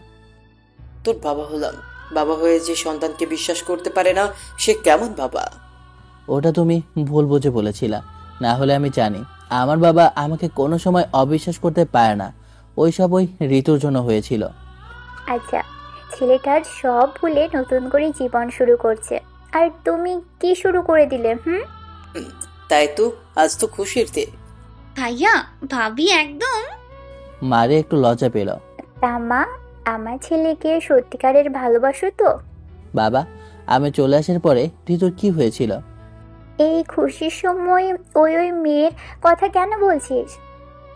তোর বাবা হলাম, বাবা হয়ে যে সন্তানকে বিশ্বাস করতে পারে না সে কেমন বাবা? ওটা তুমি ভুল বুঝে বলেছিলা, না হলে আমি জানি আমার বাবা আমাকে কোনো সময় অবিশ্বাস করতে পারে না। ওইসব ওই ঋতুর জন্য হয়েছিল। আচ্ছা, ছেলেটার সব ভুলে নতুন করে জীবন শুরু করছে, আর তুমি কি শুরু করে দিলে? তাই তো, আজ তো খুশির দিন। ভাইয়া ভাবি একদম। মারে একটু লজ্জা পেল। তা মা, আমার ছেলেকে সত্যিকারের ভালোবাসো তো? বাবা, আমি চলে আসার পরে ঋতুর কি হয়েছিল? এই খুশির সময় ওই মেয়ের কথা কেন বলছিস?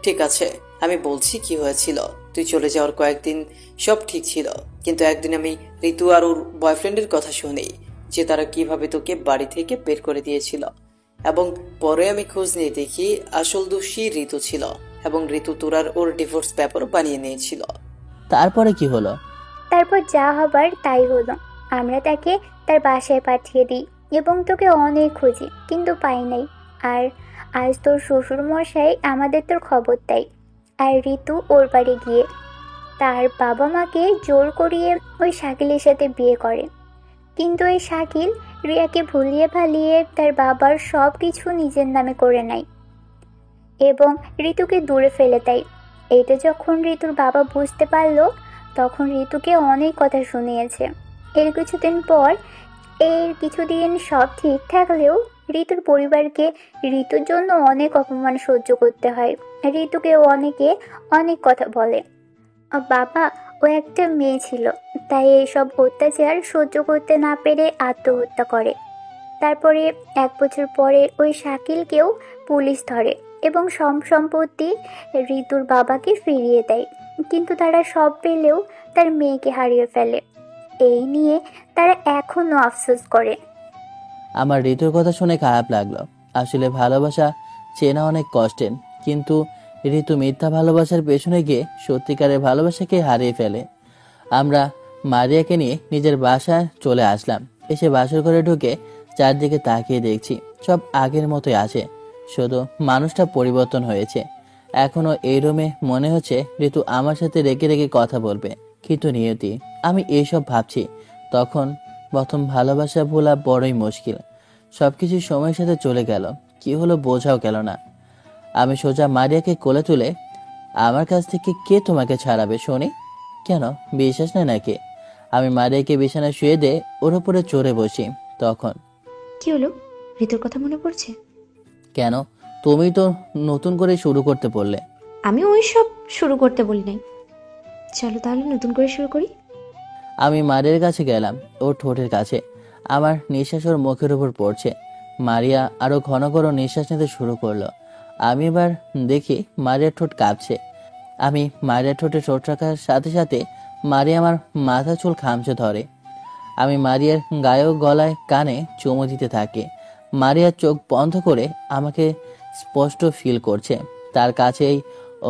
ঠিক আছে, আমি বলছি কি হয়েছিল। তুই চলে যাওয়ার কয়েকদিন সব ঠিক ছিল, কিন্তু একদিন আমি ঋতু আর ওর বয়ফ্রেন্ডের কথা শুনি যে তারা কিভাবে তোকে বাড়ি থেকে বের করে দিয়েছিল, এবং পরে আমি খোঁজ নিয়ে দেখি আসল দোষী ঋতু ছিল, এবং ঋতু তোর আর ওর ডিভোর্স পেপার বানিয়ে নিয়েছিল। তারপরে কি হলো? তারপর যা হবার তাই হলো। আমরা তাকে তার বাসায় পাঠিয়ে দিই এবং তোকে অনেক খুঁজি, কিন্তু পাই নাই। আর আজ তোর শ্বশুর মশাই আমাদের তোর খবর দেয়, আর ঋতু ওর বাড়ি গিয়ে তার বাবা মাকে জোর করিয়ে ওই শাকিলের সাথে বিয়ে করে। কিন্তু ওই শাকিল রিয়াকে ভুলিয়ে ভালিয়ে তার বাবার সব কিছু নিজের নামে করে নেয় এবং ঋতুকে দূরে ফেলে দেয়। এটা যখন ঋতুর বাবা বুঝতে পারলো, তখন ঋতুকে অনেক কথা শুনিয়েছে। এর কিছুদিন সব ঠিক থাকলেও ঋতুর পরিবারকে ঋতুর জন্য অনেক অপমান সহ্য করতে হয়। ঋতুকে অনেকে অনেক কথা বলে। বাবা, ও একটা মেয়ে ছিল, তাই এইসব অত্যাচার সহ্য করতে না পেরে আত্মহত্যা করে। তারপরে 1 বছর পরে ওই শাকিলকেও পুলিশ ধরে এবং সব সম্পত্তি ঋতুর বাবাকে ফিরিয়ে দেয়। কিন্তু তারা সব পেলেও তার মেয়েকে হারিয়ে ফেলে। এই নিয়ে তারা এখনো আফসোস করে। আমার ঋতুর কথা শুনে খারাপ লাগলো। আসলে ভালোবাসা চেনা অনেক কষ্টের, কিন্তু ঋতু মিথ্যা ভালোবাসার পেছনে গিয়ে সত্যিকারের ভালোবাসাকে হারিয়ে ফেলে। আমরা মারিয়াকে নিয়ে নিজের বাসায় চলে আসলাম। এসে বাসর ঘরে ঢুকে চারদিকে তাকিয়ে দেখছি সব আগের মতোই আছে, শুধু মানুষটা পরিবর্তন হয়েছে। এখনো এই রুমে মনে হচ্ছে ঋতু আমার সাথে রেগে রেগে কথা বলবে, কিন্তু নিয়তি আমি এইসব ভাবছি। তখন প্রথম ভালোবাসা ভোলা বড়ই মুশকিল। সবকিছু সময়ের সাথে চলে গেল, কি হলো বোঝাও গেল না। আমি সোজা মারিয়াকে কোলে তুলে, আমার কাছ থেকে কে তোমাকে ছাড়াবে শুনি? কেন বিশ্বাস নেই নাকি? আমি মারিয়াকে বিছানায় শুয়ে দিয়ে ওর উপরে চড়ে বসি। তখন কি হলো? ঋতুর কথা মনে পড়ছে? কেন, তুমি তো নতুন করে শুরু করতে বললে। আমি ওই সব শুরু করতে বলি নাই। চলো তাহলে নতুন করে শুরু করি। আমি মারিয়ার কাছে গেলাম, ওর ঠোঁটের কাছে। আমার নিঃশ্বাস ওর মুখের উপর পড়ছে। মারিয়া আরো ঘন ঘন নিঃশ্বাস নিতে শুরু করলো। আমি এবার দেখি মারিয়ার ঠোঁট কাঁপছে। আমি মারিয়ার ঠোঁটে ঠোঁট রাখার সাথে সাথে মারিয়া আমার মাথা চুল খামচে ধরে। আমি মারিয়ার গায়ে গলায় কানে চুমু দিতে থাকি। মারিয়ার চোখ বন্ধ করে আমাকে স্পষ্ট ফিল করছে। তার কাছে এই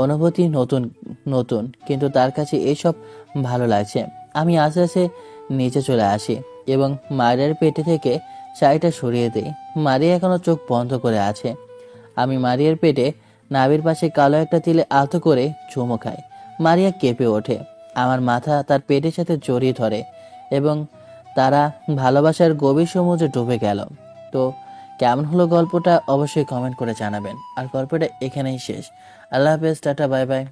অনুভূতি নতুন নতুন, কিন্তু তার কাছে এইসব ভালো লাগছে। আমি আস্তে আস্তে নিচে চলে আসি এবং মারিয়ার পেটে থেকে শাড়িটা সরিয়ে দিই। মারিয়া এখনো চোখ বন্ধ করে আছে। আমি মারিয়ার পেটে নাভির পাশে কালো একটা তিলে আলতো করে চুমু খাই। মারিয়া কেঁপে ওঠে, আমার মাথা তার পেটের সাথে জড়িয়ে ধরে এবং তারা ভালোবাসার গভীর সমুদ্রে ডুবে গেল। তো কেমন হলো গল্পটা অবশ্যই কমেন্ট করে জানাবেন। আর গল্পটা এখানেই শেষ। আল্লাহ হাফেজ, টাটা, বাই বাই।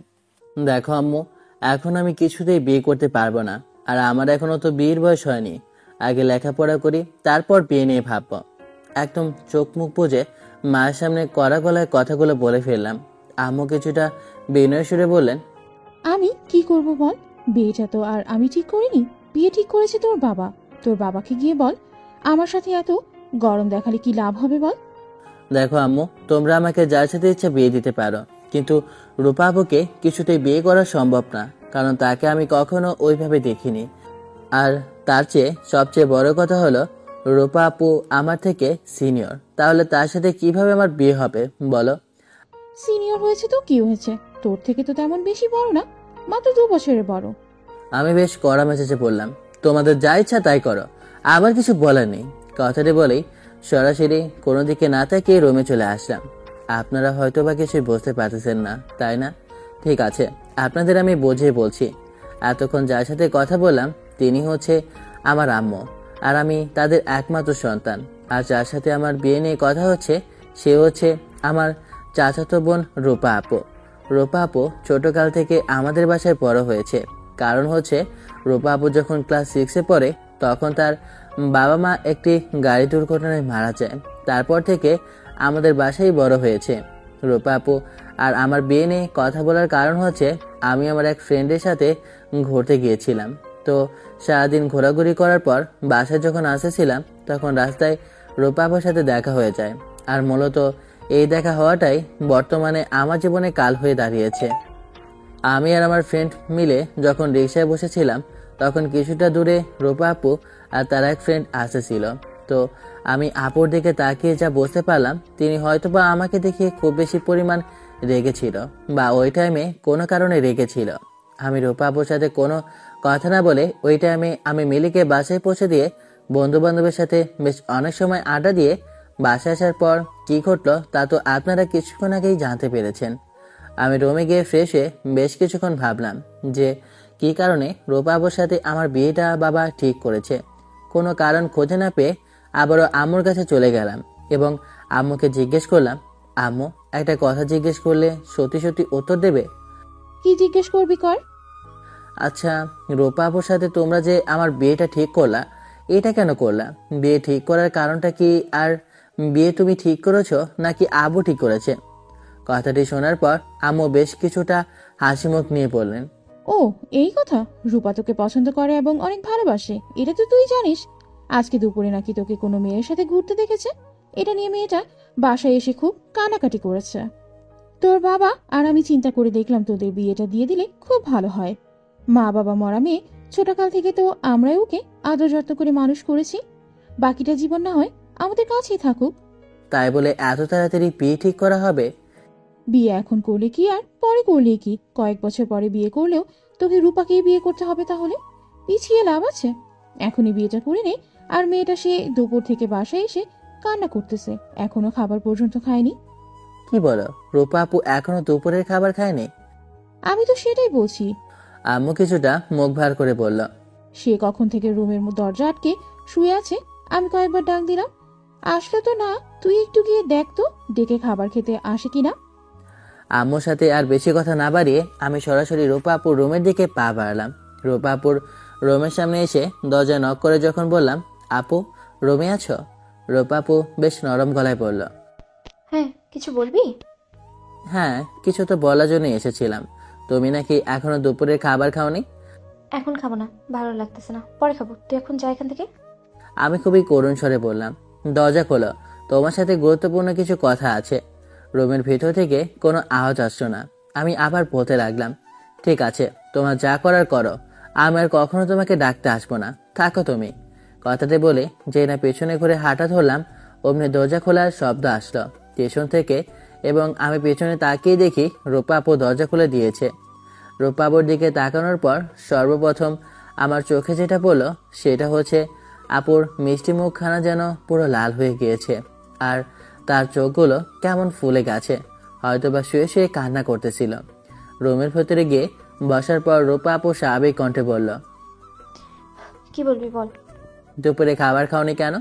দেখো আম্মু, এখন আমি কিছুতেই বিয়ে করতে পারবো না। আর আমার এখনো তো বিয়ের বয়স হয়নি। আগে লেখাপড়া করি, তারপর বিয়ে নিয়ে ভাববো। একদম চোখ মুখ বুজে মায়ের সামনে কড়া গলায় কথাগুলো বলে ফেললাম। আম্মু কিছুটা বিনয় সুরে বললেন, আমি কি করব বল? বিয়েটা তো আর আমি ঠিক করিনি, বিয়ে ঠিক করেছে তোর বাবা। তোর বাবাকে গিয়ে বল আমার সাথে এত গরম দেখালে কি লাভ হবে বল। দেখো আম্মু, তোমরা আমাকে যার সাথে ইচ্ছা বিয়ে দিতে পারো, কিন্তু রূপা আপুকে কিছুতেই বিয়ে করা সম্ভব না, কারণ তাকে আমি কখনো ওইভাবে দেখিনি। আর তার চেয়ে সবচেয়ে বড় কথা হলো রূপা আপু আমার থেকে সিনিয়র, তাহলে তার সাথে কিভাবে আমার বিয়ে হবে বলো? সিনিয়র হয়েছে তো কি হয়েছে, তোর থেকে তো তেমন বেশি বড় না, মাত্র 2 বছরের বড়। আমি বেশ কড়া মেসেজে বললাম, তোমাদের যা ইচ্ছা তাই করো, আমার কিছু বলার নেই। কথাটি বলেই সরাসরি কোনো দিকে না তাকিয়ে রুমে চলে আসলাম। আপনারা হয়তো বা কিছু বুঝতে পারতেছেন না, তাই না? ঠিক আছে, আপনাদের আমি বুঝিয়ে বলছি। এতক্ষণ যার সাথে কথা বললাম তিনি হচ্ছে আমার আম্মু, আর আমি তাদের একমাত্র সন্তান। আর যার সাথে আমার বিয়ে নিয়ে কথা হচ্ছে সে হচ্ছে আমার চাচাতো বোন রূপা আপু। রূপা আপু ছোটকাল থেকে আমাদের বাসায় বড় হয়েছে। কারণ হচ্ছে রূপা আপু যখন ক্লাস 6-এ পড়ে তখন তার বাবা মা একটি গাড়ি দুর্ঘটনায় মারা যায়। তারপর থেকে আমাদের বাসায় বড় হয়েছে। রূপা আপু আর আমার বিয়ে নিয়ে কথা বলার কারণ হচ্ছে আমি আমার এক ফ্রেন্ডের সাথে ঘুরতে গিয়েছিলাম। তো সারাদিন ঘোরাঘুরি করার পর বাসায় যখন আসতেছিলাম তখন রাস্তায় রূপা আপুর সাথে দেখা হয়ে যায়। আর মূলত এই দেখা হওয়াটাই বর্তমানে আমার জীবনে কাল হয়ে দাঁড়িয়েছে। আমি আর আমার ফ্রেন্ড মিলে যখন রিকশায় বসেছিলাম তখন কিছুটা দূরে রূপা আপু আর তার এক ফ্রেন্ড আসতেছিল। তো আমি আপুর দিকে তাকিয়ে যা বুঝতে পারলাম তিনি হয়তোবা আমাকে দেখে খুব বেশি পরিমাণ রেগেছিল, বা ওই টাইমে কোনো কারণে রেগেছিল। আমি রূপা আপুর সাথে কোনো কথা না বলে ওই টাইমে আমি মিলিকে বাসায় পৌঁছে দিয়ে বন্ধু বান্ধবের সাথে বেশ অনেক সময় আড্ডা দিয়ে বাসায় আসার পর কি ঘটলো তা তো আপনারা কিছুক্ষণ আগেই জানতে পেরেছেন। আমি রুমে গিয়ে ফ্রেশ হয়ে বেশ কিছুক্ষণ ভাবলাম যে কি কারণে রূপা আপুর সাথে আমার বিয়েটা বাবা ঠিক করেছে। কোনো কারণ খুঁজে না পেয়ে আবারও আম্মুর কাছে চলে গেলাম এবং আম্মুকে জিজ্ঞেস করলাম, আম্মু একটা কথা জিজ্ঞেস করলে সত্যি সত্যি উত্তর দেবে? কি জিজ্ঞেস করবি কর। আচ্ছা, রূপা আপুর সাথে তোমরা যে আমার বিয়েটা ঠিক করলা, এটা কেন করলা? বিয়ে ঠিক করার কারণটা কি? আর বিয়ে তুমি ঠিক করেছো নাকি আব্বু ঠিক করেছে? কথাটি শোনার পর আম্মু বেশ কিছুটা হাসি মুখ নিয়ে বললেন, ও এই কথা, রূপা তোকে পছন্দ করে এবং অনেক ভালোবাসে, এটা তো তুই জানিস। আজকে দুপুরে নাকি তোকে কোনো মেয়ের সাথে ঘুরতে দেখেছে। এটা নিয়ে মেয়েটা বাসায় এসে খুব কানাকাটি করেছে। তোর বাবা আর আমি চিন্তা করে দেখলাম তোদের বিয়েটা দিয়ে দিলে খুব ভালো হয়। মা বাবা মরা মেয়ে, ছোটকাল থেকে তো আমরাই ওকে আদর যত্ন করে মানুষ করেছি। বাকিটা জীবন না হয় আমাদের কাছেই থাকুক। তাই বলে এত তাড়াতাড়ি বিয়ে ঠিক করা হবে? বিয়ে এখন করলে কি আর পরে করলে কি, কয়েক বছর পরে বিয়ে করলেও তোকে রূপাকেই বিয়ে করতে হবে। তাহলে পিছিয়ে লাভ আছে? এখনই বিয়েটা করে নে। আর মেয়েটা সে দুপুর থেকে বাসায় এসে কান্না করতেছে, এখনো খাবার পর্যন্ত খায়নি। কি বলো, রূপা আপু এখনো দুপুরের খাবার খায়নি? আমি তো সেটাই বলছি। আম্মু কিছুটা মুখ ভার করে বলল, সে কখন থেকে রুমের দরজা আটকে শুয়ে আছে। আমি কয়েকবার ডাক দিলাম, আসলো তো না। তুই একটু গিয়ে দেখ তো, ডেকে খাবার খেতে আসে কিনা। আম্মুর সাথে আর বেশি কথা না বাড়িয়ে আমি সরাসরি রূপা আপুর রুমের দিকে পা বাড়ালাম। রূপা আপুর রুমের সামনে এসে দরজা নক করে যখন বললাম, আপু রুমে আছো? রূপা আপু বেশ নরম গলায় বলল, হ্যাঁ, কিছু বলবি? হ্যাঁ, কিছু তো বলার জন্য এসেছিলাম। তুমি নাকি এখনো দুপুরের খাবার খাওনি? এখন খাবো না, ভালো লাগতেছে না, পরে খাবো। তুই এখন যা এখান থেকে। আমি খুবই করুণ স্বরে বললাম, দরজা খোলো, তোমার সাথে গুরুত্বপূর্ণ কিছু কথা আছে। রুমের ভেতর থেকে কোনো আওয়াজ আসছো না। আমি আবার বলতে লাগলাম, ঠিক আছে, তোমার যা করার করো, আমি আর কখনো তোমাকে ডাকতে আসবো না, থাকো তুমি। কথাতে বলে যে না পেছনে ঘুরে হাঁটা ধরলাম, অমনি দরজা খোলার শব্দ আসলো পেছন থেকে এবং আমি পেছনে তাকিয়ে দেখি রূপা আপু দরজা খুলে দিয়েছে। রূপা আপুর দিকে তাকানোর পর সর্বপ্রথম আমার চোখে যেটা পড়লো সেটা হচ্ছে আপুর মিষ্টি মুখখানা যেন পুরো লাল হয়ে গিয়েছে, আর তার চোখগুলো কেমন ফুলে গেছে, হয়তোবা শুয়ে শুয়ে কান্না করতেছিল। রুমের ভেতরে গিয়ে বসার পর রূপা আপু স্বাভাবিক কণ্ঠে বলল, কি বলবি বল। দুপুরে খাবার খাওনি কেন?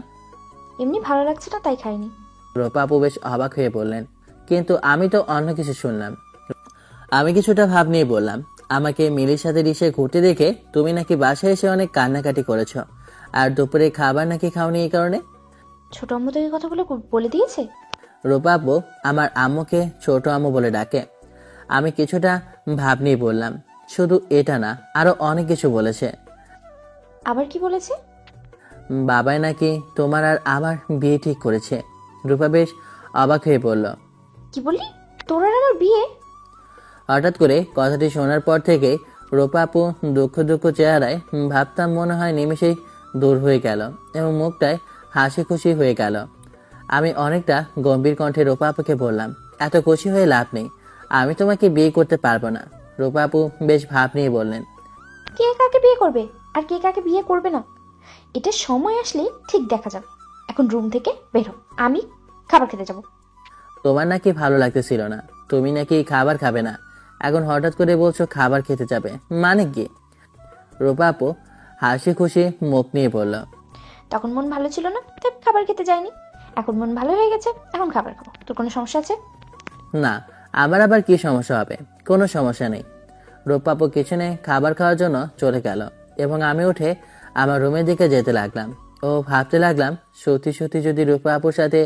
এমনি ভালো লাগছে না তাই খাইনি। রূপা আপু বেশ অবাক হয়ে বললেন, কিন্তু আমি তো অন্য কিছু শুনলাম। আমি কিছুটা ভাব নিয়ে বললাম, আমাকে মিলির সাথে রিসে ঘুরতে দেখে তুমি নাকি বাসায় এসে অনেক কান্নাকাটি করেছ, আর দুপুরে খাবার নাকি খাওনি এই কারণে। ছোট আম্মু তোকে কথাগুলো বলে দিয়েছে? রূপা আপু আমার আম্মুকে ছোট আম্মু বলে ডাকে। আমি কিছুটা ভাব নিয়ে বললাম, শুধু এটা না, আরো অনেক কিছু বলেছে। আবার কি বলেছে? বাবাই নাকি তোমার আর আমার বিয়ে ঠিক করেছে। রূপা বেশ অবাক হয়ে বলল। কি বললি? তোর আর আমার বিয়ে? হঠাৎ করে কথাটি শোনার পর থেকে রূপা আপু দুঃখ দুঃখ চেহারায়, ভাবতাম মনে হয় নিমেষেই দূর হয়ে গেল এবং মুখটায় হাসি খুশি হয়ে গেল। আমি অনেকটা গম্ভীর কণ্ঠে রূপা আপুকে বললাম, এত খুশি হয়ে লাভ নেই, আমি তোমাকে বিয়ে করতে পারবো না। রূপা আপু বেশ ভাব নিয়ে বললেন, কে কাকে বিয়ে করবে আর কে কাকে বিয়ে করবে না এটা সময় আসলে ঠিক দেখা যাবে। এখন রুম থেকে বের হ, আমি খাবার খেতে যাব। তোমার নাকি ভালো লাগতেছিল না, তুমি নাকি খাবার খাবে না, এখন হঠাৎ করে বলছো খাবার খেতে যাবে, মানে কি? রূপা আপু হাসি খুশি মুখ নিয়ে বলল, তখন মন ভালো ছিল না তাই খাবার খেতে যাইনি, এখন মন ভালো হয়ে গেছে, এখন খাবার খাবো। তোর কোনো সমস্যা আছে? না, আমার আবার কি সমস্যা হবে? কোনো সমস্যা নেই। রূপা আপু কিচেনে খাবার খাওয়ার জন্য চলে গেল এবং আমি উঠে আমার রুমের দিকে যেতে লাগলাম ও ভাবতে লাগলাম, সত্যি সত্যি যদি রূপা আপুর সাথে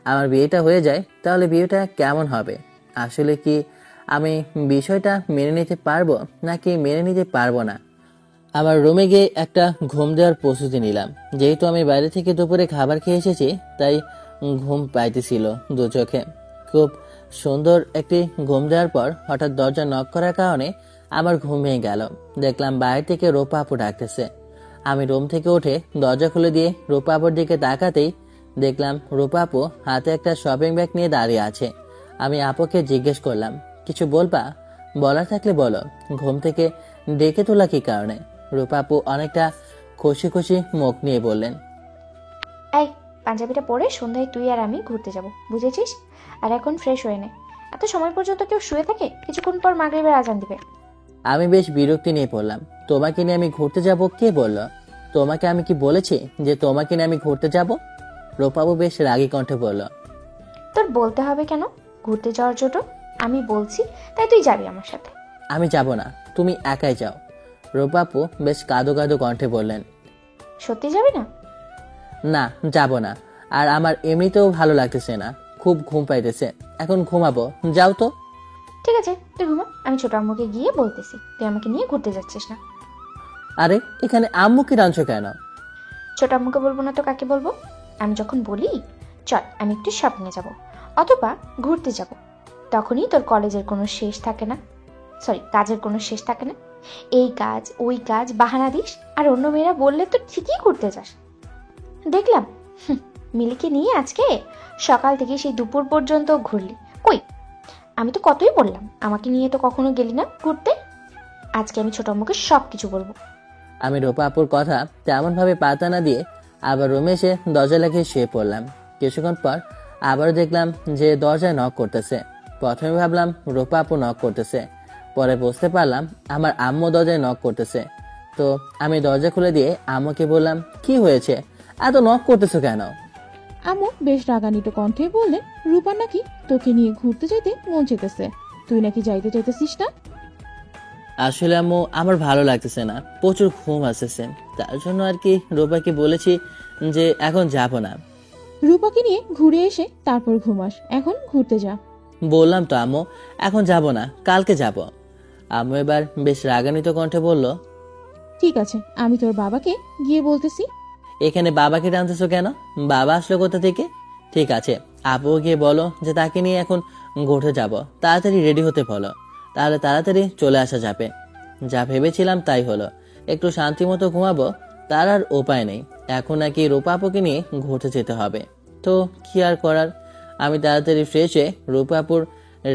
আমার বিয়েটা হয়ে যায় তাহলে বিয়েটা কেমন হবে। আসলে কি আমি বিষয়টা মেনে নিতে পারবো নাকি মেনে নিতে পারবো না। আমার রুমে গিয়ে একটা ঘুম দেওয়ার প্রস্তুতি নিলাম। যেহেতু আমি বাইরে থেকে দুপুরে খাবার খেয়ে এসেছি তাই ঘুম পাইতেছিল দু চোখে। খুব সুন্দর একটি ঘুম দেওয়ার পর হঠাৎ দরজা নক করার কারণে আমার ঘুম ভেঙে গেল। দেখলাম বাইরে থেকে রূপা আপু ডাকতেছে। আমি রুম থেকে উঠে দরজা খুলে দিয়ে রূপা আপুর দিকে তাকাতেই দেখলাম রূপা আপু হাতে একটা শপিং ব্যাগ নিয়ে দাঁড়িয়ে আছে। আমি আপুকে জিজ্ঞেস করলাম, কিছু বলবা? বলার থাকলে বলো, ঘুম থেকে ডেকে তোলা কি কারণে? রূপা আপু অনেকটা খুশি খুশি মুখ নিয়ে বললেন, এই পাঞ্জাবিটা পরে সন্ধ্যায় তুই আর আমি ঘুরতে যাব, বুঝেছিস? আর এখন ফ্রেশ হয়ে নে, এত সময় পর্যন্ত কেউ শুয়ে থাকে? কিছুক্ষণ পর মাগরিবের আজান দিবে। আমি বেশ বিরক্তি নিয়ে পড়লাম, তোমাকে নিয়ে আমি ঘুরতে যাব? কে বলল? তোমাকে আমি কি বলেছি যে তোমাকে নিয়ে আমি ঘুরতে যাব? রূপা আপু বেশ রাগী কণ্ঠে বলল, তোর বলতে হবে কেন ঘুরতে যাওয়ার জন্য? আমি বলছি তাই তুই যাবি আমার সাথে। আমি যাব না, তুমি একাই যাও। রূপা আপু বেশ কাঁদো কাঁদো কণ্ঠে বললেন, সত্যি যাবি না? না, যাব না। আর আমার এমনিতেও ভালো লাগতেছে না, খুব ঘুম পাইতেছে, এখন ঘুমাবো, যাও তো। ঠিক আছে তুই ঘুমা, আমি ছোট আম্মুকে গিয়ে বলতেছি তুই আমাকে নিয়ে ঘুরতে যাচ্ছিস না। আরে এখানে আম্মু কি রাঁধছো কেন? ছোট আম্মুকে বলবো না তো কাকে বলবো? আমি যখন বলি চল আমি একটু শপিংয়ে যাব অথবা ঘুরতে যাব, তখনই তোর কলেজের কোনো শেষ থাকে না, সরি কাজের কোনো শেষ থাকে না। এই কাজ ওই কাজ বাহানা দিস, আর অন্য মেয়েরা বললে তো ঠিকই ঘুরতে যাস। দেখলাম মিলিকে নিয়ে আজকে সকাল থেকে সেই দুপুর পর্যন্ত ঘুরলি, কই? আমি তো কতই বললাম আমাকে নিয়ে তো কখনো গেলি না ঘুরতে। আজকে আমি ছোট আম্মুকে সব কিছু বলবো। আমি রূপা আপুর কথা তেমন ভাবে পাতা না দিয়ে আবার রুমে এসে দরজা লাগিয়ে শুয়ে পড়লাম। কিছুক্ষণ পর আবার দেখলাম যে দরজায় নক করতেছে। প্রথমে ভাবলাম রূপা আপু নক করতেছে, পরে বুঝতে পারলাম আমার আম্মু দরজায় নক করতেছে। তো আমি দরজা খুলে দিয়ে আম্মুকে বললাম, কি হয়েছে, এত নক করতেছো কেন? আম্মু বেশ রাগান্বিত কণ্ঠে বললেন, রূপা নাকি তোকে নিয়ে ঘুরতে যেতে মন চেতেছে, তুই নাকি যাইতে চাইতেছিস না? আসলে আম্মু আমার ভালো লাগতেছে না, প্রচুর ঘুম আসতেছে, তার জন্য আর কি রূপাকে বলেছি যে এখন যাব না। রূপাকে নিয়ে ঘুরে এসে তারপর ঘুমাস, এখন ঘুরতে যা। বললাম তো আম্মু, এখন যাব না, কালকে যাব। আম্মু এবার বেশ রাগান্বিত কণ্ঠে বলল, ঠিক আছে আমি তোর বাবাকে গিয়ে বলতেছি। এখানে বাবাকে টানতেছো কেন? বাবা আসলো কোথা থেকে? ঠিক আছে, আপু গিয়ে বলো যে তাকে নিয়ে এখন ঘুরতে যাব, তাড়াতাড়ি রেডি হতে বলো, তাহলে তাড়াতাড়ি চলে আসা যাবে। যা ভেবেছিলাম তাই হলো, একটু শান্তি মতো ঘুমাবো, তার আর উপায় নেই। এখন নাকি রূপা আপুকে নিয়ে ঘুরতে যেতে হবে, তো কি আর করার। আমি তাড়াতাড়ি ফ্রেশ হয়ে রূপা আপুর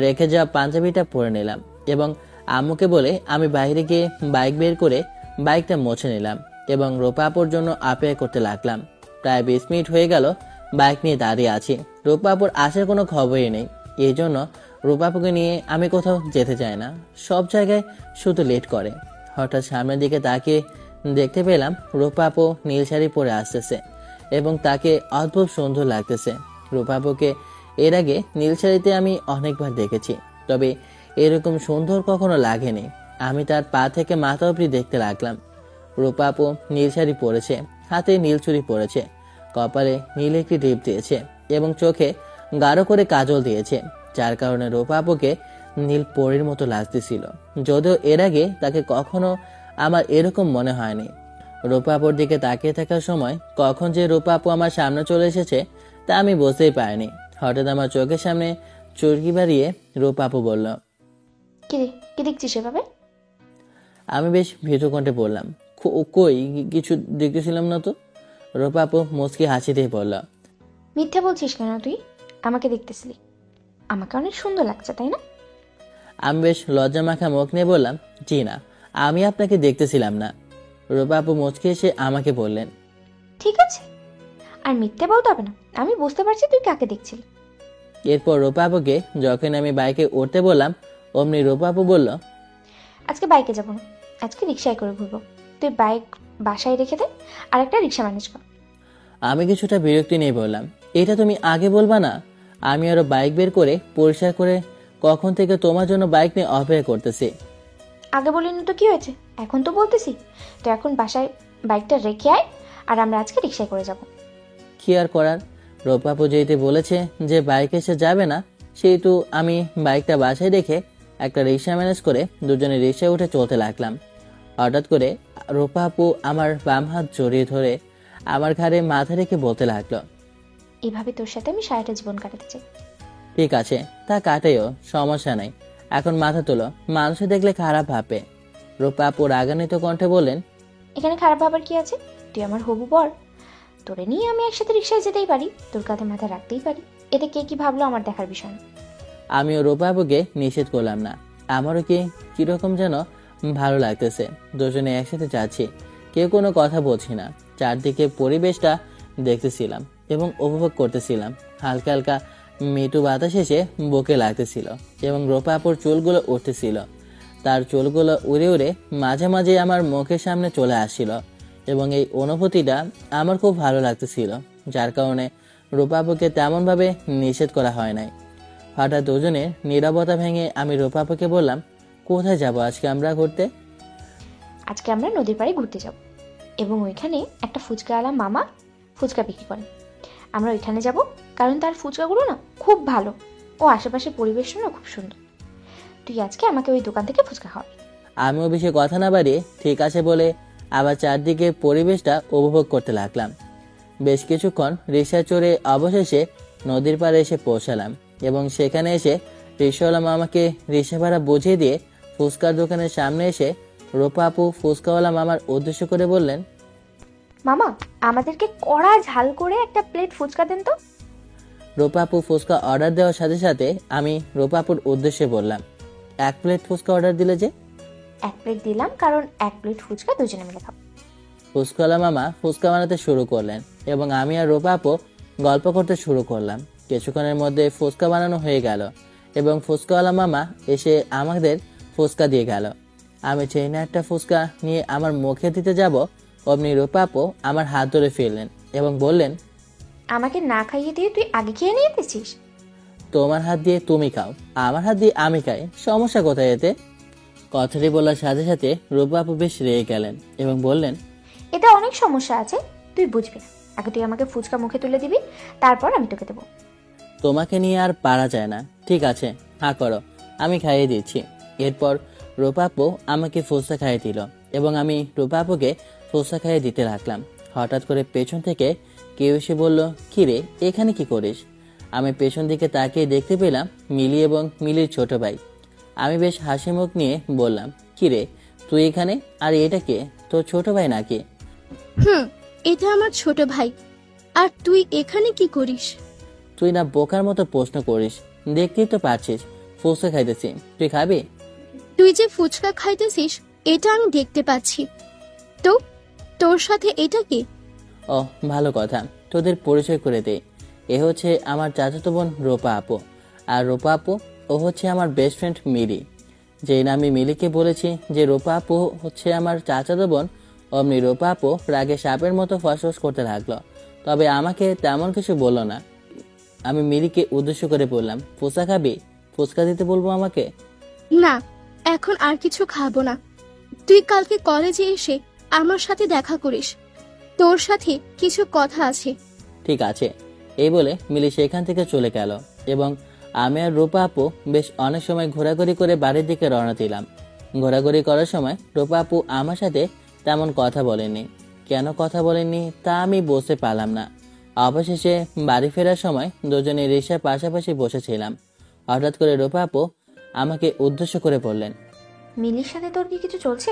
রেখে যাওয়া পাঞ্জাবিটা পরে নিলাম এবং আম্মুকে বলে আমি বাইরে গিয়ে বাইক বের করে বাইকটা মুছে নিলাম এবং রূপা আপুর জন্য অপেক্ষা করতে লাগলাম। প্রায় 20 মিনিট হয়ে গেল বাইক নিয়ে দাঁড়িয়ে আছি, রূপা আপুর আসার কোনো খবরই নেই। এই জন্য রূপা আপুকে নিয়ে আমি কোথাও যেতে চাই না, সব জায়গায় শুধু লেট করে। হঠাৎ সামনের দিকে তাকিয়ে দেখতে পেলাম রূপা আপু নীল শাড়ি পরে আসতেছে এবং তাকে অদ্ভুত সুন্দর লাগতেছে। রূপা আপুকে এর আগে নীল শাড়িতে আমি অনেকবার দেখেছি, তবে এরকম সুন্দর কখনো লাগেনি। আমি তার পা থেকে মাথা অবধি দেখতে লাগলাম। রূপা আপু নীল শাড়ি পরেছে, হাতে নীল চুড়ি পরেছে, কপালে নীল একটি টিপ দিয়েছে এবং চোখে গাঢ় করে কাজল দিয়েছে, যার কারণে রূপা আপুকে নীল পরীর মতো লাগতেছিল, যদিও এর আগে তাকে কখনো আমার এরকম মনে হয়নি। রূপা আপুর দিকে তাকিয়ে থাকার সময় কখন যে রূপা আপু আমার সামনে চলে এসেছে তা আমি বুঝতেই পারিনি। হঠাৎ আমার চোখের সামনে চুরকি বাড়িয়ে রূপা আপু বলল, কি দেখছিস এভাবে? আমি বেশ ভীতু কণ্ঠে বললাম, কই কিছু দেখতেছিলাম না তো। রূপা আপু মুচকি হাসি দিয়ে বলল, মিথ্যা বলছিস কেন তুই? আমাকে দেখতেছিলি, আমাকে অনেক সুন্দর লাগছে তাই না? আমি বেশ লজ্জা মাখা মুখ নিয়ে বললাম, জি না, আমি আপনাকে দেখতেছিলাম না। রূপা আপু মুচকি এসে আমাকে বললেন, ঠিক আছে, আর মিথ্যে বলতে হবে না, আমি বুঝতে পারছি তুই কাকে দেখছিলি। এরপর রূপা আপুকে যখন আমি বাইকে উঠতে বললাম অমনি রূপা আপু বলল, আজকে বাইকে যাবো না, আজকে রিক্সায় করে ঘুরবো। তুই বাইক বাসায় রেখে দে আর একটা রিক্সা ম্যানেজ কর। আমি কিছুটা বিরক্তি নিয়ে বললাম, এটা তুমি আগে বলবা না? আমি আরো বাইক বের করে পরিষ্কার করে কখন থেকে তোমার জন্য বাইক নিয়ে অপেক্ষা করতেছি। আগে বলিনি তো কি হয়েছে, এখন তো বলতেছি। তো এখন বাসায় বাইকটা রেখে আয় আর আমরা আজকে রিক্সায় করে যাব। কি আর করার, রূপা আপু যেহেতু বলেছে যে বাইক এসে যাবে না, সেহেতু আমি বাইকটা বাসায় রেখে একটা রিক্সা ম্যানেজ করে দুজনে রিক্সায় উঠে চলতে লাগলাম। হঠাৎ করে রূপা আপু আমার বাম হাত জড়িয়ে ধরে আমার ঘাড়ে মাথা রেখে বলতে লাগলো, এভাবে তোর সাথে আমি সারাটা জীবন কাটাতে চাই। ঠিক আছে, তা কাটাইও, সমস্যা নাই, এখন মাথা তোলো, মানুষে দেখলে খারাপ ভাবে। রূপা আপু রাগান্বিত কণ্ঠে বললেন, এখানে খারাপ ভাবার কি আছে? তুই আমার হবু বর, তোরে নিয়ে আমি একসাথে রিক্সায় যেতেই পারি, তোর কাঁধে মাথা রাখতেই পারি। এতে কে কি ভাবলো আমার দেখার বিষয় না। আমিও রূপা আপুকে নিষেধ করলাম না। আমারও কিরকম যেন ভালো লাগতেছে, দুজনে একসাথে যাচ্ছি, কেউ কোনো কথা বলছি না, চারদিকে পরিবেশটা দেখতেছিলাম এবং উপভোগ করতেছিলাম। হালকা হালকা মৃদু বাতাস এসে বুকে লাগতেছিল এবং রূপা আপুর চুলগুলো উঠতেছিল। তার চুলগুলো উড়ে উড়ে মাঝে মাঝে আমার মুখের সামনে চলে আসছিল এবং এই অনুভূতিটা আমার খুব ভালো লাগতেছিল, যার কারণে রূপা আপুকে তেমনভাবে নিষেধ করা হয় নাই। হঠাৎ দুজনের নীরবতা ভেঙে আমি রূপা আপুকে বললাম, কোথায় যাব আজকে আমরা ঘুরতে? আজকে আমরা নদীর পাড়ে ঘুরতে যাব এবং ওইখানে একটা ফুচকাওয়ালা মামা ফুচকা বিক্রি করে। আমরা ওইখানে যাব কারণ তার ফুচকাগুলো না খুব ভালো ও আশেপাশের পরিবেশটা না খুব সুন্দর। তুই আজকে আমাকে ওই দোকান থেকে ফুচকা খাওয়াবি। আমিও বেশি কথা না বাড়িয়ে ঠিক আছে বলে আবার চারদিকে পরিবেশটা উপভোগ করতে লাগলাম। বেশ কিছুক্ষণ রিক্সায় চড়ে অবশেষে নদীর পাড়ে এসে পৌঁছালাম এবং সেখানে এসে রিক্সাওয়ালা মামাকে রিক্সা ভাড়া বুঝিয়ে দিয়ে ফুচকার দোকানের সামনে এসে রূপা আপু ফুচকাওয়ালা মামার উদ্দেশ্য করে বললেন, মামা আমাদেরকে কড়া ঝাল করে একটা প্লেট ফুচকা দেন তো। রূপা আপু ফুচকা অর্ডার দেওয়ার সাথে সাথে আমি রূপা আপুর উদ্দেশ্যে বললাম, এক প্লেট ফুচকা অর্ডার দিলে যে? এক প্লেট দিলাম কারণ এক প্লেট ফুচকা দুজনে মিলে খাবো। ফুচকাওয়ালা মামা ফুচকা বানাতে শুরু করলেন এবং আমি আর রূপা আপু গল্প করতে শুরু করলাম। কিছুক্ষণের মধ্যে ফুচকা বানানো হয়ে গেল এবং ফুচকাওয়ালা মামা এসে আমাদের ফুচকা দিয়ে গেল। আমি চেইনা একটা ফুচকা নিয়ে আমার মুখে দিতে যাব, অমনি রূপা আপু আমার হাত ধরে ফেললেন এবং বললেন, আমাকে না খাইয়ে দিয়ে তুই আগে খেয়ে নিয়ে দিছিস? তোমার হাত দিয়ে তুমি খাও, আমার হাত দিয়ে আমি খাই, সমস্যা কোথায় এতে? কথাটি বলার সাথে সাথে রূপা আপু বেশ রেগে গেলেন এবং বললেন, এতে অনেক সমস্যা আছে, তুই বুঝবি না। আগে তুই আমাকে ফুচকা মুখে তুলে দিবি, তারপর আমি তোকে দেবো। তোমাকে নিয়ে আর পারা যায় না, ঠিক আছে হ্যাঁ করো, আমি খাইয়ে দিচ্ছি। এরপর রূপা আপু আমাকে ফুচকা খাইয়ে দিল এবং আমি রূপা আপুকে ফুচকা খাইয়ে দিতে লাগলাম। হঠাৎ করে পেছন থেকে কেউ এসে বলল, কি রে এখানে কি করিস? আমি পেছন দিকে তাকিয়ে দেখতে পেলাম মিলি এবং মিলির ছোট ভাই। আমি বেশ হাসি মুখ নিয়ে বললাম, কি রে তুই এখানে, আর এটা কে, তোর ছোট ভাই নাকি? এটা আমার ছোট ভাই। আর তুই এখানে কি করিস? তুই না বোকার মতো প্রশ্ন করিস, দেখতেই তো পারছিস ফুচকা খাইতেছি, তুই খাবি? তুই যে ফুচকা খাইতেছিস এটা আমি দেখতে পাচ্ছি, তো তোর সাথে এটা কি? ও ভালো কথা, তোদের পরিচয় করে দে। এ হচ্ছে আমার চাচাতো বোন রূপা আপু, আর রূপা আপু ও হচ্ছে আমার বেস্ট ফ্রেন্ড মিলি। যেই না আমি মিলিকে বলেছি যে রূপা আপু হচ্ছে আমার চাচাতো বোন, অমনি রূপা আপু রাগে সাপের মতো ফসফস করতে লাগলো, তবে আমাকে তেমন কিছু বললো না। আমি মিলিকে উদ্দেশ্য করে বললাম, ফুচকা খাবি? ফুচকা দিতে বলবো আমাকে? না, এখন আর কিছু খাবো না। তুই কালকে কলেজে এসে আমার সাথে দেখা করিস, তোর সাথে কিছু কথা আছে। ঠিক আছে, এই বলে মিলি সেখান থেকে চলে গেল এবং আমি আর রূপা আপু বেশ অনেক সময় ঘোরাঘুরি করে বাড়ির দিকে রওনা দিলাম। ঘোরাঘুরি করার সময় রূপা আপু আমার সাথে তেমন কথা বলেনি। কেন কথা বলেনি তা আমি বুঝতে পারলাম না। অবশেষে বাড়ি ফেরার সময় দুজনে রিকশার পাশাপাশি বসেছিলাম। হঠাৎ করে রূপা আপু আমাকে উদ্দেশ্য করে বললেন, মিলির সাথে তোর কি কিছু চলছে?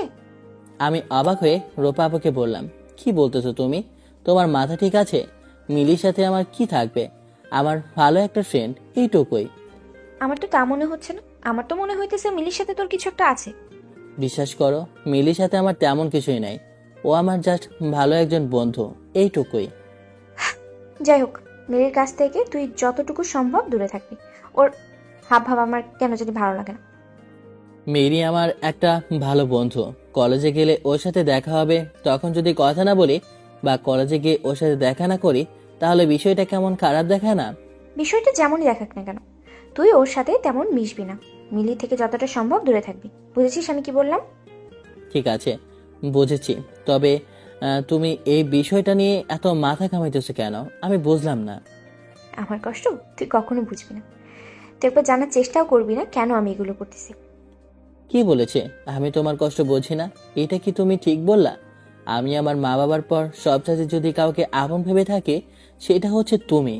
আমি অবাক হয়ে রূপা আপুকে বললাম, কি বলতেছো তুমি? তোমার মাথা ঠিক আছে? মিলির সাথে আমার কি থাকবে? আমার ভালো একটা ফ্রেন্ড, এইটুকুই। আমার তো তা মনে হচ্ছে না। আমার তো মনে হইতেছে মিলির সাথে তোর কিছু একটা আছে। বিশ্বাস করো, মিলির সাথে আমার তেমন কিছুই নাই। ও আমার জাস্ট ভালো একজন বন্ধু, এইটুকুই। যাই হোক, মিলির কাছ থেকে তুই যতটুকু সম্ভব দূরে থাকবি। ওর হাব ভাব আমার কেন জানি ভালো লাগে না। মেরি আমার একটা ভালো বন্ধু। কলেজে গেলে ওর সাথে দেখা হবে, তখন যদি কথা না বলি বা কলেজে গিয়ে ওর সাথে দেখা না করি, তাহলে বিষয়টা কেমন খারাপ দেখায় না? বিষয়টা যেমনই দেখাক না কেন, তুই ওর সাথে তেমন মিশবি না। মিলি থেকে যতটা সম্ভব দূরে থাকবি। বুঝেছিস আমি কি বললাম? ঠিক আছে, বুঝেছি। তবে তুমি এই বিষয়টা নিয়ে এত মাথা ঘামাইতেছো কেন? আমি বুঝলাম না। আমার কষ্ট তুই কখনো বুঝবি না। তুই একবার জানার চেষ্টাও করবি না কেন আমি এগুলো করতেছি। কি বলেছে আমি তোমার কষ্ট বুঝি না? এটা কি তুমি ঠিক বললা? আমি আমার মা বাবার পর সবচেয়ে যদি কাউকে আপন ভেবে থাকি, সেটা হচ্ছে তুমি।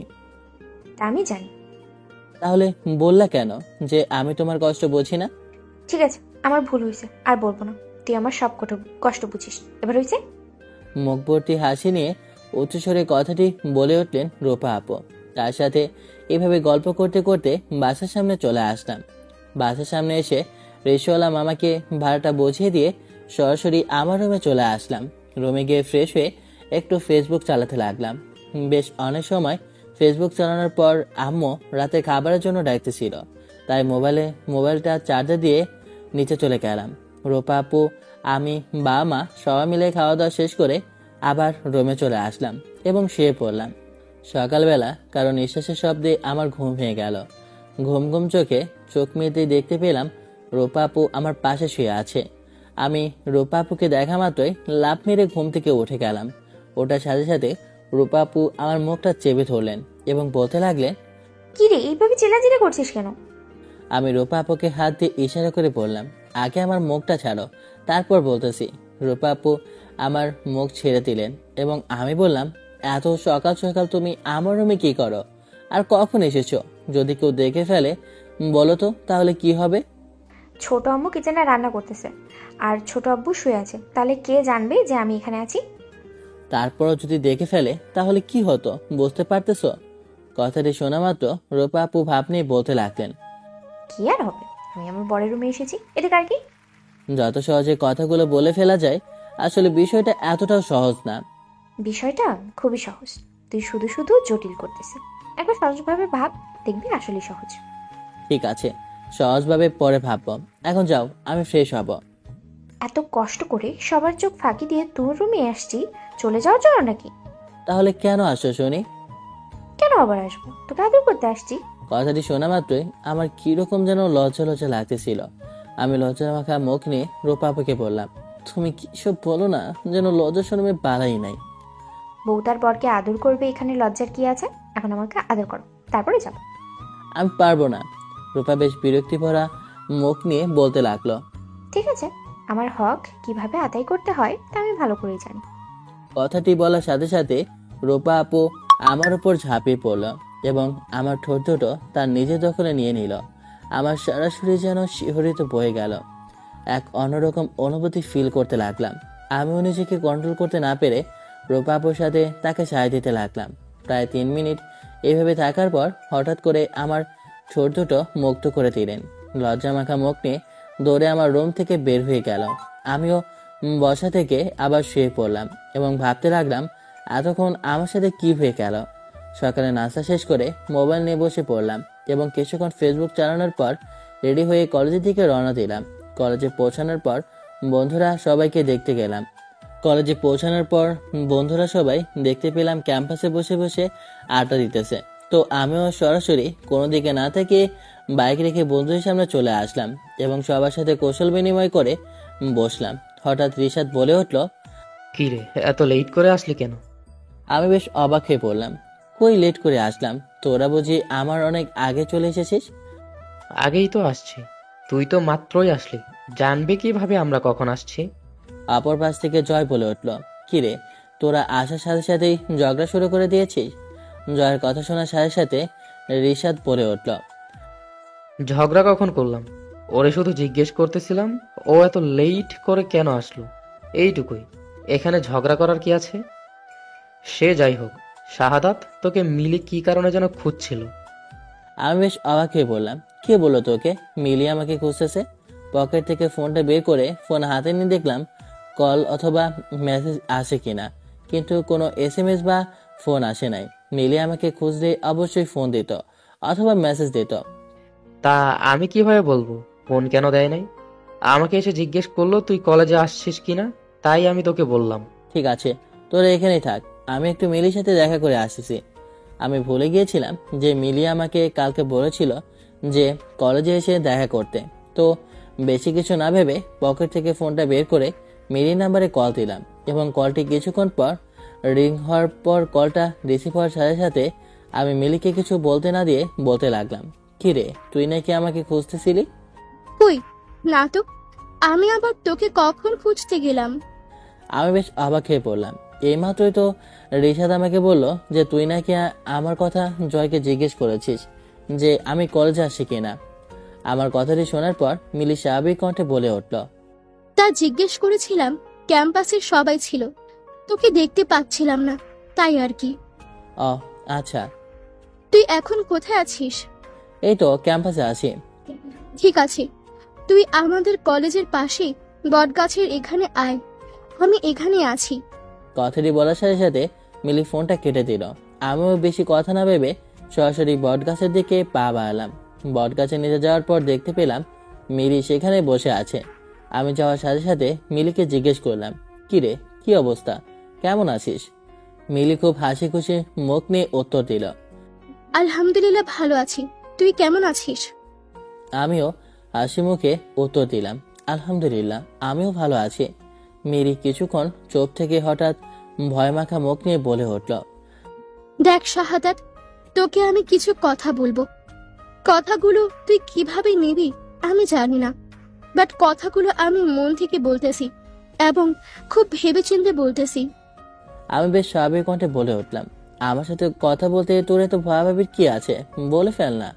তা আমি জানি। তাহলে বললা কেন যে আমি তোমার কষ্ট বুঝি না? ঠিক আছে, আমার ভুল হয়েছে, আর বলবো না। তুই আমার সব কষ্ট বুঝিস। এবার হয়েছে? মুখভর্তি হাসি নিয়ে উচ্চস্বরে কথাটি বলে উঠলেন রূপা আপু। তার সাথে এভাবে গল্প করতে করতে বাসার সামনে চলে আসলাম। বাসার সামনে এসে রিক্সাওয়ালা মামাকে ভাড়াটা বুঝিয়ে দিয়ে সরাসরি আমার রুমে চলে আসলাম। রুমে গিয়ে ফ্রেশ হয়ে একটু ফেসবুক চালাতে লাগলাম। বেশ অনেক সময় ফেসবুক চালানোর পর আম্মু রাতে খাবারের জন্য ডাকতেছিল, তাই মোবাইলটা চার্জার দিয়ে নিচে চলে গেলাম। রূপা আপু, আমি, বাবা মা সবাই মিলে খাওয়া দাওয়া শেষ করে আবার রুমে চলে আসলাম এবং শুয়ে পড়লাম। সকালবেলা কারো নিঃশ্বাসের শব্দে আমার ঘুম ভেঙে গেল। ঘুম ঘুম চোখে চোখ মেলতেই দেখতে পেলাম রূপা আপু আমার পাশে শুয়ে আছে। আমি রূপা আপুকে দেখা মাত্রই লাফ মেরে ঘুম থেকে উঠে গেলাম। ওটার সাথে সাথে রূপা আপু আমার মুখটা চেপে ধরলেন এবং বলতে লাগলেন, কি রে, এইভাবে চিল্লাচিল্লি করছিস কেন? আমি রূপা আপুকে হাত দিয়ে ইশারা করে বললাম, আগে আমার মুখটা ছাড়ো, তারপর বলতেছি। রূপা আপু আমার মুখ ছেড়ে দিলেন এবং আমি বললাম, এত সকাল সকাল তুমি আমার রুমে কি করো আর কখন এসেছো? যদি কেউ দেখে ফেলে বলো তো, তাহলে কি হবে? ছোট আম্মু কিচেনে রান্না করতেছে আর ছোট আব্বু শুয়ে আছে, তাহলে কে জানবে যে আমি এখানে আছি? তারপরও যদি দেখে ফেলে তাহলে কি হতো বুঝতে পারতেছো? কথাটি শোনা মাত্র রূপা আপু ভাব নিয়ে বলতে লাগলেন, কি আর হবে, আমি আমার বরের রুমে এসেছি, এতে কার কি? যত সহজে কথাগুলো বলে ফেলা যায়, আসলে বিষয়টা এতটাও সহজ না। বিষয়টা খুবই সহজ, তুই শুধু শুধু জটিল করতেছিস। একবার সহজভাবে ভাব, দেখবি আসলে সহজ। ঠিক আছে, সহজভাবে পরে ভাববো। এখন যাও, আমি ফ্রেশ হব। এত কষ্ট করে সবার চোখ ফাঁকি দিয়ে তোর রুমে আসছি চলে যাওয়ার জন্য নাকি? তাহলে কেন আসো শুনি? কেন আবার আসবো, তোকে আদর করতে আসছি। কথাটি শোনা মাত্রই আমার কিরকম যেন লজ্জা লজ্জা লাগতেছিল। আমি লজ্জা মাখা মুখ নিয়ে রূপা আপুকে বললাম, তুমি কি সব বলো না, যেন লজ্জা শরমে বাড়াই নাই। বউ তার বরকে আদর করবে, এখানে লজ্জার কি আছে? এখন আমাকে আদর করো, তারপরে যাবো। আমি পারবো না। রূপা বেশ বিরক্তি ভরা মুখ নিয়ে বলতে লাগলো, ঠিক আছে, আমার হক কিভাবে আদায় করতে হয় তা আমি ভালো করেই জানি। কথাটি বলার সাথে সাথে রূপা আপু আমার উপর ঝাঁপিয়ে পড়ল এবং আমার ঠোঁট দুটো তার নিজের দখলে নিয়ে নিল। আমার সারা শরীর যেন শিহরিত বয়ে গেল। এক অন্যরকম অনুভূতি ফিল করতে লাগলাম। আমিও নিজেকে কন্ট্রোল করতে না পেরে রূপা আপুর সাথে তাকে ছায়া দিতে লাগলাম। প্রায় 3 মিনিট এভাবে থাকার পর হঠাৎ করে আমার ঠোঁট দুটো মুক্ত করে দিলেন। লজ্জা মাখা মুখ নিয়ে দৌড়ে আমার রুম থেকে বের হয়ে গেল। আমিও বসা থেকে আবার শুয়ে পড়লাম এবং ভাবতে লাগলাম এতক্ষণ আমার সাথে কি হয়ে গেল। সকালে নাস্তা শেষ করে মোবাইল নিয়ে বসে পড়লাম এবং কিছুক্ষণ ফেসবুক চালানোর পর রেডি হয়ে কলেজের দিকে রওনা দিলাম। কলেজে পৌঁছানোর পর বন্ধুরা সবাইকে দেখতে গেলাম। কলেজে পৌঁছানোর পর বন্ধুরা সবাই দেখতে পেলাম ক্যাম্পাসে বসে বসে আড্ডা দিতেছে। তো আমিও সরাসরি কোনো দিকে না থেকে বাইক রেখে বন্ধুদের সামনে চলে আসলাম এবং সবার সাথে কৌশল বিনিময় করে বসলাম। হঠাৎ রিশাদ বলে উঠল, কি রে, এত লেট করে আসলি কেন? আমি বেশ অবাক হয়ে পড়লাম। কই লেট করে আসলাম, তোরা বুঝি আমার অনেক আগে চলে এসেছিস? আগেই তো আসছি, তুই তো মাত্রই আসলি, জানবি কিভাবে আমরা কখন আসছি? অপর পাশ থেকে জয় বলে উঠল, কিরে তোরা আসার সাথে সাথেই ঝগড়া শুরু করে দিয়েছিস? জয়ের কথা শোনার সাথে সাথে রিশাদ বলে উঠল, ঝগড়া কখন করলাম? ওরে শুধু জিজ্ঞেস করতেছিলাম ও এত লেট করে কেন আসলো, এইটুকুই। এখানে ঝগড়া করার কি আছে? সে যাই হোক, শাহাদাত, তোকে মিলি কি কারণে যেন খুঁজছিল। আমি বেশ অবাক হয়ে বললাম, কে বললো তোকে মিলি আমাকে খুঁজতেছে? পকেট থেকে ফোনটা বের করে ফোন হাতে নিয়ে দেখলাম কল অথবা মেসেজ আসে কিনা, কিন্তু কোনো SMS বা ফোন আসে নাই। মিলি আমাকে খুঁজলে অবশ্যই ফোন দিত অথবা মেসেজ দিত। তা আমি কিভাবে বলবো ফোন কেন দেয় নাই? আমাকে এসে জিজ্ঞেস করলো তুই কলেজে আসছিস কিনা, তাই আমি তোকে বললাম। ঠিক আছে, তোরা এখানেই থাক, আমি একটু মিলির সাথে দেখা করে আসতেছি। আমি ভুলে গিয়েছিলাম যে মিলি আমাকে কালকে বলেছিল যে কলেজে এসে দেখা করতে। তো বেশি কিছু না ভেবে পকেট থেকে ফোনটা বের করে মিলির নাম্বারে কল দিলাম এবং কলটি কিছুক্ষণ পর রিং হওয়ার পর কলটা রিসিভ হওয়ার সাথে সাথে আমি মিলিকে কিছু বলতে না দিয়ে বলতে লাগলাম, কিরে তুই নাকি আমাকে খুঁজতেছিলি? কই না তো, আমি আবার তোকে কখন খুঁজতে গেলাম? আমি বেশ অবাক হয়ে পড়লাম। এইমাত্রই তো রিশাদ আমাকে বলল যে তুই নাকি আমার কথা জয়কে জিজ্ঞেস করেছিস যে আমি কলেজে আসি কিনা। আমার কথাটি শোনার পর মিলি স্বাভাবিক কণ্ঠে বলে উঠল, তা জিজ্ঞেস করেছিলাম, ক্যাম্পাসের সবাই ছিল, তোকে দেখতে পাচ্ছিলাম না, তাই আর কি। ও আচ্ছা, তুই এখন কোথায় আছিস? এই তো ক্যাম্পাসে আছি। ঠিক আছে, তুই আমাদের কলেজের পাশে বটগাছের এখানে আয়, আমি এখানে আছি। কথাটি বলার সাথে সাথে মিলি ফোনটা কেটে দিল। আমিও বেশি কথা না ভেবে সরাসরি বটগাছের দিকে পা বাড়ালাম। বটগাছে নিচে যাওয়ার পর দেখতে পেলাম মিলি সেখানে বসে আছে। আমি যাওয়ার সাথে সাথে মিলিকে জিজ্ঞেস করলাম, কিরে কি অবস্থা, কেমন আছিস? মিলি খুব হাসি খুশি মুখ নিয়ে উত্তর দিল, আলহামদুলিল্লাহ ভালো আছি, তুই কেমন আছিস? আমিও হাসি মুখে উত্তর দিলাম, আলহামদুলিল্লাহ আমিও ভালো আছি। মিলি কিছুক্ষণ চোখ থেকে হঠাৎ ভয়মাখা মুখ নিয়ে বলে উঠল, দেখ শাহাদাত, তোকে আমি কিছু কথা বলবো। কথাগুলো তুই কিভাবে নিবি আমি জানি না, বাট কথাগুলো আমি মন থেকে বলতেছি এবং খুব ভেবেচিন্তে বলতেছি। আমি বেশ স্বাভাবিক কণ্ঠে বলে উঠলাম, আমার সাথে কথা বলতে তোর এত ভাবাভাবির কি আছে, বলে ফেল না।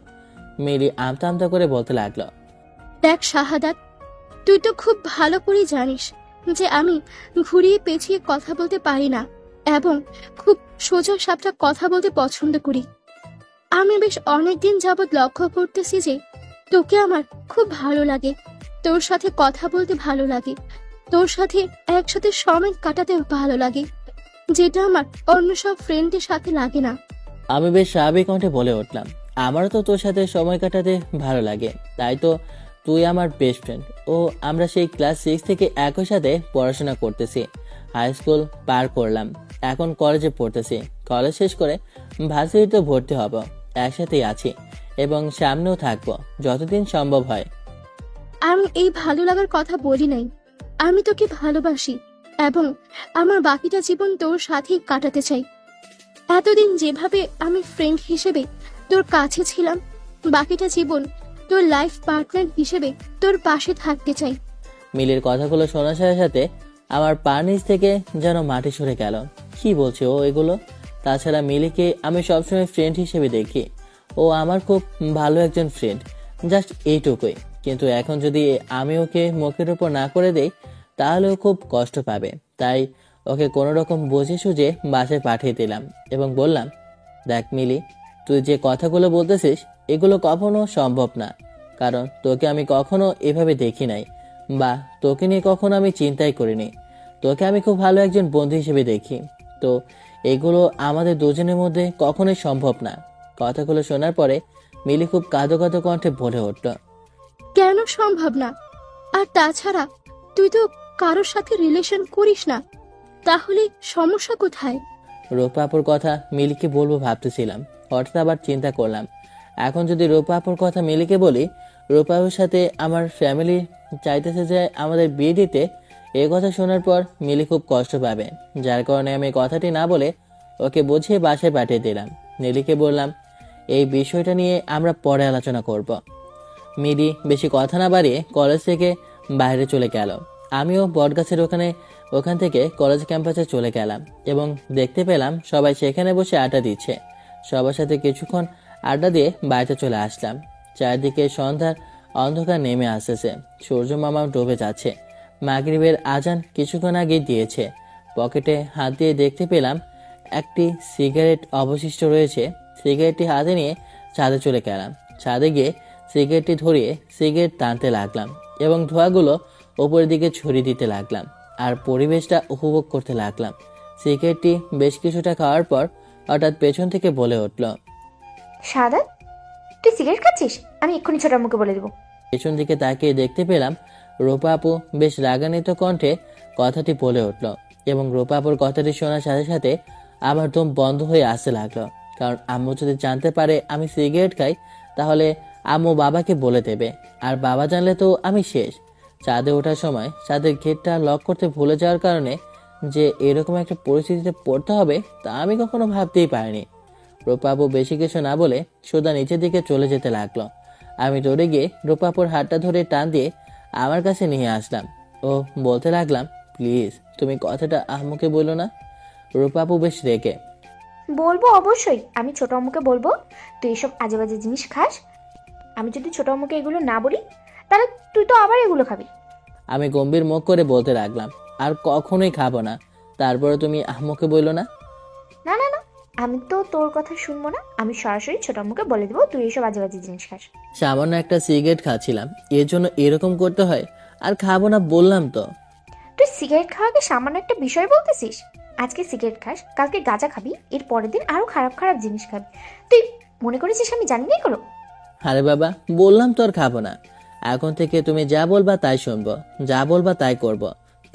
মিলি আমতা আমতা করে বলতে লাগলো, দেখ শাহাদাত, তুই তো খুব ভালো করে জানিস যে আমি ঘুরিয়ে পেঁচিয়ে কথা বলতে পারি না এবং খুব সোজা সাপটা কথা বলতে পছন্দ করি। আমি বেশ অনেকদিন যাবৎ লক্ষ্য করতেছি যে তোকে আমার খুব ভালো লাগে, তোর সাথে কথা বলতে ভালো লাগে, তোর সাথে একসাথে সময় কাটাতে ভালো লাগে, যেটা আমার অন্য সব ফ্রেন্ডের সাথে লাগে না। আমি বেশ স্বাভাবিক কণ্ঠে বলে উঠলাম, আমারও তো তোর সাথে সময় কাটাতে ভালো লাগে, তাই তো তুই আমার বেস্ট ফ্রেন্ড। ও আমরা সেই ক্লাস 6 থেকে একই সাথে পড়াশোনা করতেছি, হাই স্কুল পার করলাম, এখন কলেজে পড়তেছি, কলেজ শেষ করে ভার্সিটিতে ভর্তি হব, একসাথেই আছি এবং সামনেও থাকবো যতদিন সম্ভব হয়। আমি এই ভালো লাগার কথা বলি নাই, আমি তোকে ভালোবাসি এবং আমার বাকিটা জীবন তোর সাথেই কাটাতে চাই। এতদিন যেভাবে আমি ফ্রেন্ড হিসেবে তোর কাছে ছিলাম, বাকিটা জীবন তোর লাইফ পার্টনার হিসেবে তোর পাশে থাকতে চাই। মিলির কথাগুলো শোনার সাথে সাথে আমার পা নিচ থেকে যেন মাটি সরে গেল। কি বলছে ও এগুলো? তাছাড়া মিলিকে আমি সবসময় ফ্রেন্ড হিসেবে দেখি, ও আমার খুব ভালো একজন ফ্রেন্ড, জাস্ট এইটুকুই। কিন্তু এখন যদি আমি ওকে মুখের উপর না করে দেই তাহলে ও খুব কষ্ট পাবে, তাই ওকে কোনো রকম বুঝে সুঝে বাসায় পাঠিয়ে দিলাম এবং বললাম, দেখ মিলি, তুই যে কথাগুলো বলতেছিস এগুলো কখনো সম্ভব না, কারণ তোকে আমি কখনো এভাবে দেখি নাই বা তোকে নিয়ে কখনো আমি চিন্তাই করিনি। তোকে আমি খুব ভালো একজন বন্ধু হিসেবে দেখি, তো এগুলো আমাদের দুজনের মধ্যে কখনোই সম্ভব না। কথাগুলো শোনার পরে মিলি খুব কাঁদো কাঁদো কণ্ঠে বলে উঠল, কেন সম্ভব না? আর তাছাড়া তুই তো কারোর সাথে রিলেশন করিস না, তাহলে সমস্যা কোথায়? রূপা আপুর কথা মিলিকে বলবো ভাবতেছিলাম, হঠাৎ আবার চিন্তা করলাম এখন যদি রূপা আপুর কথা মিলিকে বলি, রূপা আপুর সাথে আমার ফ্যামিলি চাইতেছে যে আমাদের বিয়ে দিতে। এই কথা শোনার পর মিলি খুব কষ্ট পাবে, যার কারণে আমি কথাটি না বলে ওকে বুঝিয়ে বাসায় পাঠিয়ে দিলাম। নেলিকে বললাম, এই বিষয়টা নিয়ে আমরা পরে আলোচনা করব। মিলি বেশি কথা না বাড়িয়ে কলেজ থেকে বাইরে চলে গেল। আমিও বটগাছের ওখান থেকে কলেজ ক্যাম্পাসে চলে গেলাম এবং দেখতে পেলাম সবাই সেখানে বসে আড্ডা দিচ্ছে। সবার সাথে কিছুক্ষণ আড্ডা দিয়ে বাড়িতে চলে আসলাম। চারদিকে সন্ধ্যার অন্ধকার নেমে আসতেছে, সূর্য মামাও ডুবে যাচ্ছে। মাগরিবের আজান কিছুক্ষণ আগে দিয়েছে। পকেটে হাত দিয়ে দেখতে পেলাম একটি সিগারেট অবশিষ্ট রয়েছে। সিগারেটটি হাতে নিয়ে ছাদে চলে গেলাম। ছাদে গিয়ে সিগারেটটি ধরিয়ে সিগারেট টানতে লাগলাম এবং ধোঁয়াগুলো ওপরের দিকে ছড়িয়ে দিতে লাগলাম আর পরিবেশটা উপভোগ করতে লাগলাম। সিগারেটটি বেশ কিছুটা খাওয়ার পর হঠাৎ পেছন থেকে বলে উঠল, সাদাত, তুই সিগারেট খাচ্ছিস? আমি এক্ষুনি ছোট মুখে বলে দেবো। পেছন দিকে তাকিয়ে দেখতে পেলাম রূপা আপু বেশ রাগান্বিত কণ্ঠে কথাটি বলে উঠল এবং রূপা আপুর কথাটি শোনার সাথে সাথে আমার দম বন্ধ হয়ে আসতে লাগলো। কারণ আম্মু যদি জানতে পারে আমি সিগারেট খাই তাহলে আম্মু বাবাকে বলে দেবে, আর বাবা জানলে তো আমি শেষ। ছাদে ওঠার সময় ছাদের গেটটা লক করতে ভুলে যাওয়ার কারণে যে এরকম একটা পরিস্থিতিতে পড়তে হবে তা আমি কখনো ভাবতেই পারিনি। রূপা আপু বেশি কিছু না বলে সোজা নিচের দিকে চলে যেতে লাগলো। আমি দৌড়ে গিয়ে রূপা আপুর হাতটা ধরে টান দিয়ে আমার কাছে নিয়ে আসলাম ও বলতে লাগলাম, প্লিজ তুমি কথাটা আম্মুকে বলো না। রূপা আপু বেশ রেগে, বলবো অবশ্যই, আমি ছোট আম্মুকে বলবো তুই এসব আজে বাজে জিনিস খাস। আমি যদি ছোট আম্মুকে এগুলো না বলি তাহলে তুই তো আবার এগুলো খাবি। আমি গম্ভীর মুখ করে বলতে লাগলাম, আর কখনোই খাবো না। তারপরে তুমি আম্মুকে বললো না। না না না, আমি তো তোর কথা শুনবো না। আমি সরাসরি ছোট আম্মুকে বলে দেবো তুই এসব আজে বাজে জিনিস খাস। সামান্য একটা সিগারেট খাচ্ছিলাম, এর জন্য এরকম করতে হয়? আর খাবো না বললাম তো। তুই সিগারেট খাওয়াকে সামান্য একটা বিষয় বলতেছিস? আজকে সিগারেট খাস, কালকে গাঁজা খাবি, এর পরের দিন আরো খারাপ খারাপ জিনিস খাবি। তুই মনে করেছিস আমি জানি না এগুলো? আরে বাবা, বললাম তো আর খাবো না। এখন থেকে তুমি যা বলবা তাই শুনবো, যা বলবা তাই করব।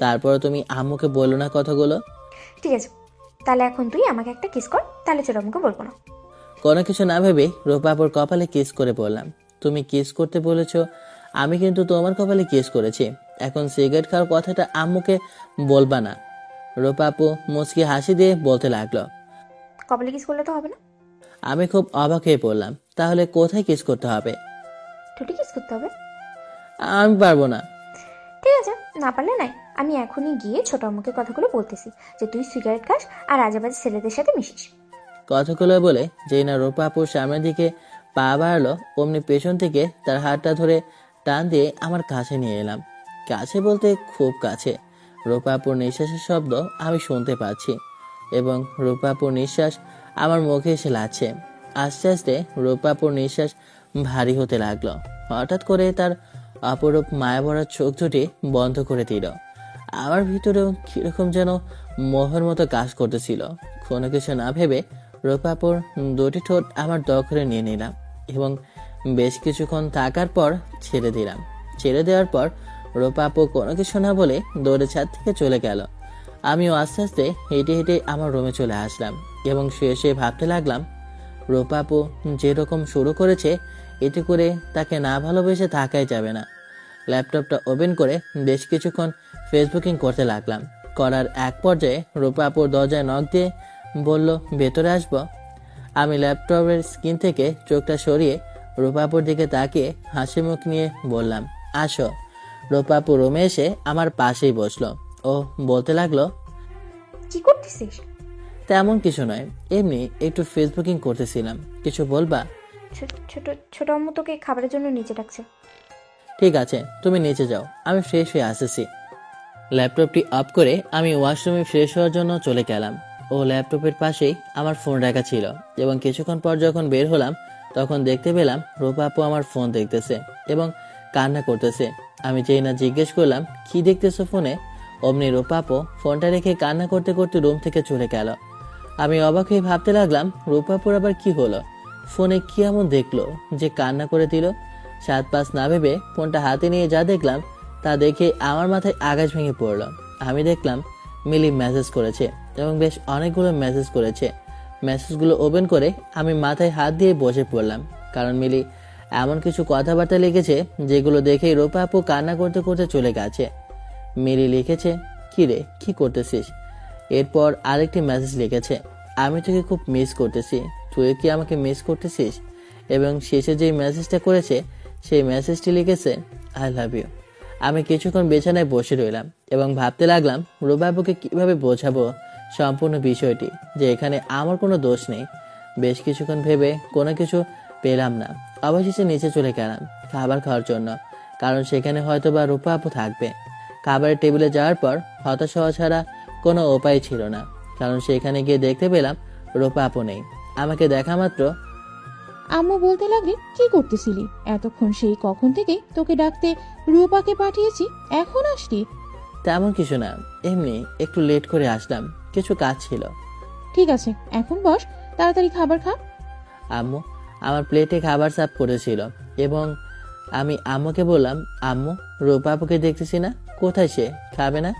তারপরে তুমি আম্মুকে বলো না কথাগুলো। ঠিক আছে, তাহলে এখন তুই আমাকে একটা কিস কর, তাহলে ছোট আম্মুকে বলবো না। কোনো কিছু না ভেবে রূপাপুর কপালে কিস করে বললাম, তুমি কিস করতে বলেছো, আমি কিন্তু তোমার কপালে কিস করেছি। এখন সিগারেট খাওয়ার কথাটা আম্মুকে বলবা না। রূপাপু মুচকি হাসি দিয়ে বলতে লাগলো, কপালে কিস করলে তো হবে না। আমি খুব অবাক হয়ে পড়লাম, তাহলে কোথায় কিস করতে হবে? ঠোঁটে কিস করতে হবে। আমি পারবো না। ঠিক আছে, না পারলে নাই। আমি এখনই গিয়ে ছোট আম্মুকে কথাগুলো বলতেছি যে তুই সিগারেট খাস আর আজেবাজে ছেলেদের সাথে মিশিস। কথাগুলো বলে যেই না রূপাপুর সামনের দিকে পা বাড়ালো, অমনি পেছন থেকে তার হাতটা ধরে টান দিয়ে আমার কাছে নিয়ে এলাম। কাছে বলতে খুব কাছে। রূপাপুর নিঃশ্বাসের শব্দ আমি শুনতে পাচ্ছি এবং রূপাপুর নিঃশ্বাস আমার মুখে এসে লাগছে। আস্তে আস্তে রূপাপুর নিঃশ্বাস ভারী হতে লাগলো। হঠাৎ করে তার অপরূপ মায়াভরা চোখ দুটি বন্ধ করে দিল। আমার ভিতরেও কিরকম যেন মোহের মতো কাজ করতেছিল। কোনো কিছু না ভেবে রূপাপুর দুটি ঠোঁট আমার দখলে নিয়ে নিলাম এবং বেশ কিছুক্ষণ থাকার পর ছেড়ে দিলাম। ছেড়ে দেওয়ার পর রূপাপু কোনো কিছু না বলে দৌড়ে ছাদ থেকে চলে গেল। আমিও আস্তে আস্তে হেঁটে হেঁটে আমার রুমে চলে আসলাম এবং শুয়ে শুয়ে ভাবতে লাগলাম, রূপাপু যেরকম শুরু করেছে এতে করে তাকে না ভালোবেসে থাকাই যাবে না। ল্যাপটপটা ওপেন করে বেশ কিছুক্ষণ ফেসবুকিং করতে লাগলাম। করার এক পর্যায়ে রূপাপুর দরজায় নক দিয়ে বলল, ভেতরে আসবো? আমি ল্যাপটপের স্ক্রিন থেকে চোখটা সরিয়ে রূপাপুর দিকে তাকিয়ে হাসি মুখ নিয়ে বললাম, আসো। রূপাপু রুমে এসে আমার পাশেই বসলো ও বলতে লাগলো, কি করতেছিস? তেমন কিছু নয়, এমনি একটু ফেসবুকিং করতেছিলাম। কিছু বলবা? ছোট আম্মু তোকে খাবারের জন্য নিচে ডাকছে। ঠিক আছে, তুমি নিচে যাও, আমি ফ্রেশ হয়ে আসতেছি। ল্যাপটপটি অফ করে আমি ওয়াশরুমে ফ্রেশ হওয়ার জন্য চলে গেলাম ও ল্যাপটপের পাশেই আমার ফোন রাখা ছিল এবং কিছুক্ষণ পর যখন বের হলাম তখন দেখতে পেলাম রূপাপু আমার ফোন দেখতেছে এবং কান্না করতেছে। আমি যেই না জিজ্ঞেস করলাম কি দেখতেছো ফোনে, অমনি রূপাপু ফোনটা রেখে কান্না করতে করতে রুম থেকে চলে গেল। আমি অবাক হয়ে ভাবতে লাগলাম, রূপাপুর আবার কি হলো? ফোনে কি এমন দেখলো যে কান্না করে দিল? 7-5 না ভেবে ফোনটা হাতে নিয়ে যা দেখলাম তা দেখে আমার মাথায় আকাশ ভেঙে পড়লো। আমি দেখলাম মিলি মেসেজ করেছে এবং বেশ অনেকগুলো মেসেজ করেছে। মেসেজগুলো ওপেন করে আমি মাথায় হাত দিয়ে বসে পড়লাম, কারণ মিলি এমন কিছু কথাবার্তা লিখেছে যেগুলো দেখেই রূপাপু কান্না করতে করতে চলে গেছে। মিলি লিখেছে, কি রে, কি করতেছিস? এরপর আরেকটি মেসেজ লিখেছে, আমি তোকে খুব মিস করতেছি, তুই কি আমাকে মিস করতেছিস? এবং শেষে যেই মেসেজটা করেছে সেই মেসেজটি লিখেছে আই লাভ ইউ। আমি কিছুক্ষণ বিছানায় বসে রইলাম এবং ভাবতে লাগলাম রূপাপুকে কিভাবে বোঝাবো সম্পূর্ণ বিষয়টি, যে এখানে আমার কোনো দোষ নেই। বেশ কিছুক্ষণ ভেবে কোনো কিছু পেলাম না, অবশেষে নিচে চলে গেলাম খাবার খাওয়ার জন্য, কারণ সেখানে হয়তো বা রূপা আপু থাকবে। খাবারের টেবিলে যাওয়ার পর হতাশ হওয়া ছাড়া কোনো উপায় ছিল না, কারণ সেখানে গিয়ে দেখতে পেলাম রূপা আপু নেই। আমাকে দেখা মাত্র আম্মু বলতে লাগলেন কি করতেছিলি এতক্ষণ? সেই কখন থেকে তোকে ডাকতে রূপাকে পাঠিয়েছি, এখন আসলি? তেমন কিছু না, এমনি একটু লেট করে আসলাম, কিছু কাজ ছিল। ঠিক আছে, এখন বস, তাড়াতাড়ি খাবার খা। আম্মু আমার প্লেটে খাবার সার্ভ করেছিল এবং আমি আম্মুকে বললাম, আম্মু রূপা আপুকে দেখতেছি না, কোথায় সে, খাবে না?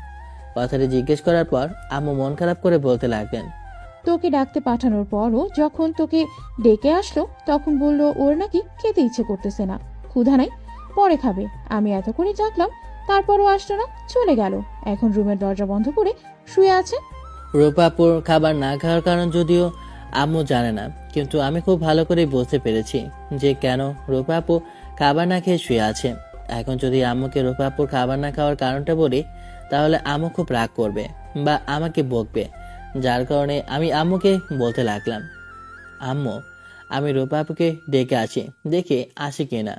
কথাটি জিজ্ঞেস করার পর আম্মু মন খারাপ করে বলতে লাগলেন, তোকে ডাকতে পাঠানোর পরও যখন তোকে ডেকে আসলো তখন বললো ওর নাকি খেতে ইচ্ছে করতেছে না, ক্ষুধা নাই, পরে খাবে। আমি এত করে ডাকলাম, তারপরও আসলো না, চলে গেল। এখন রুমের দরজা বন্ধ করে শুয়ে আছে। রূপা আপুর খাবার না খাওয়ার কারণ যদিও আম্মু জানে না, কিন্তু আমি খুব ভালো করে বুঝতে পেরেছি যে কেন রূপা আপু খাবার না খেয়ে শুয়ে আছে। এখন যদি আম্মুকে রূপা আপুর খাবার না খাওয়ার কারণটা বলি তাহলে আম্মু খুব রাগ করবে বা আমাকে বকবে, যার কারণে আমি আম্মুকে বলতে লাগলাম, আম্মু আমি রূপা আপুকে ডেকে আসি, দেখে আসি কিনা।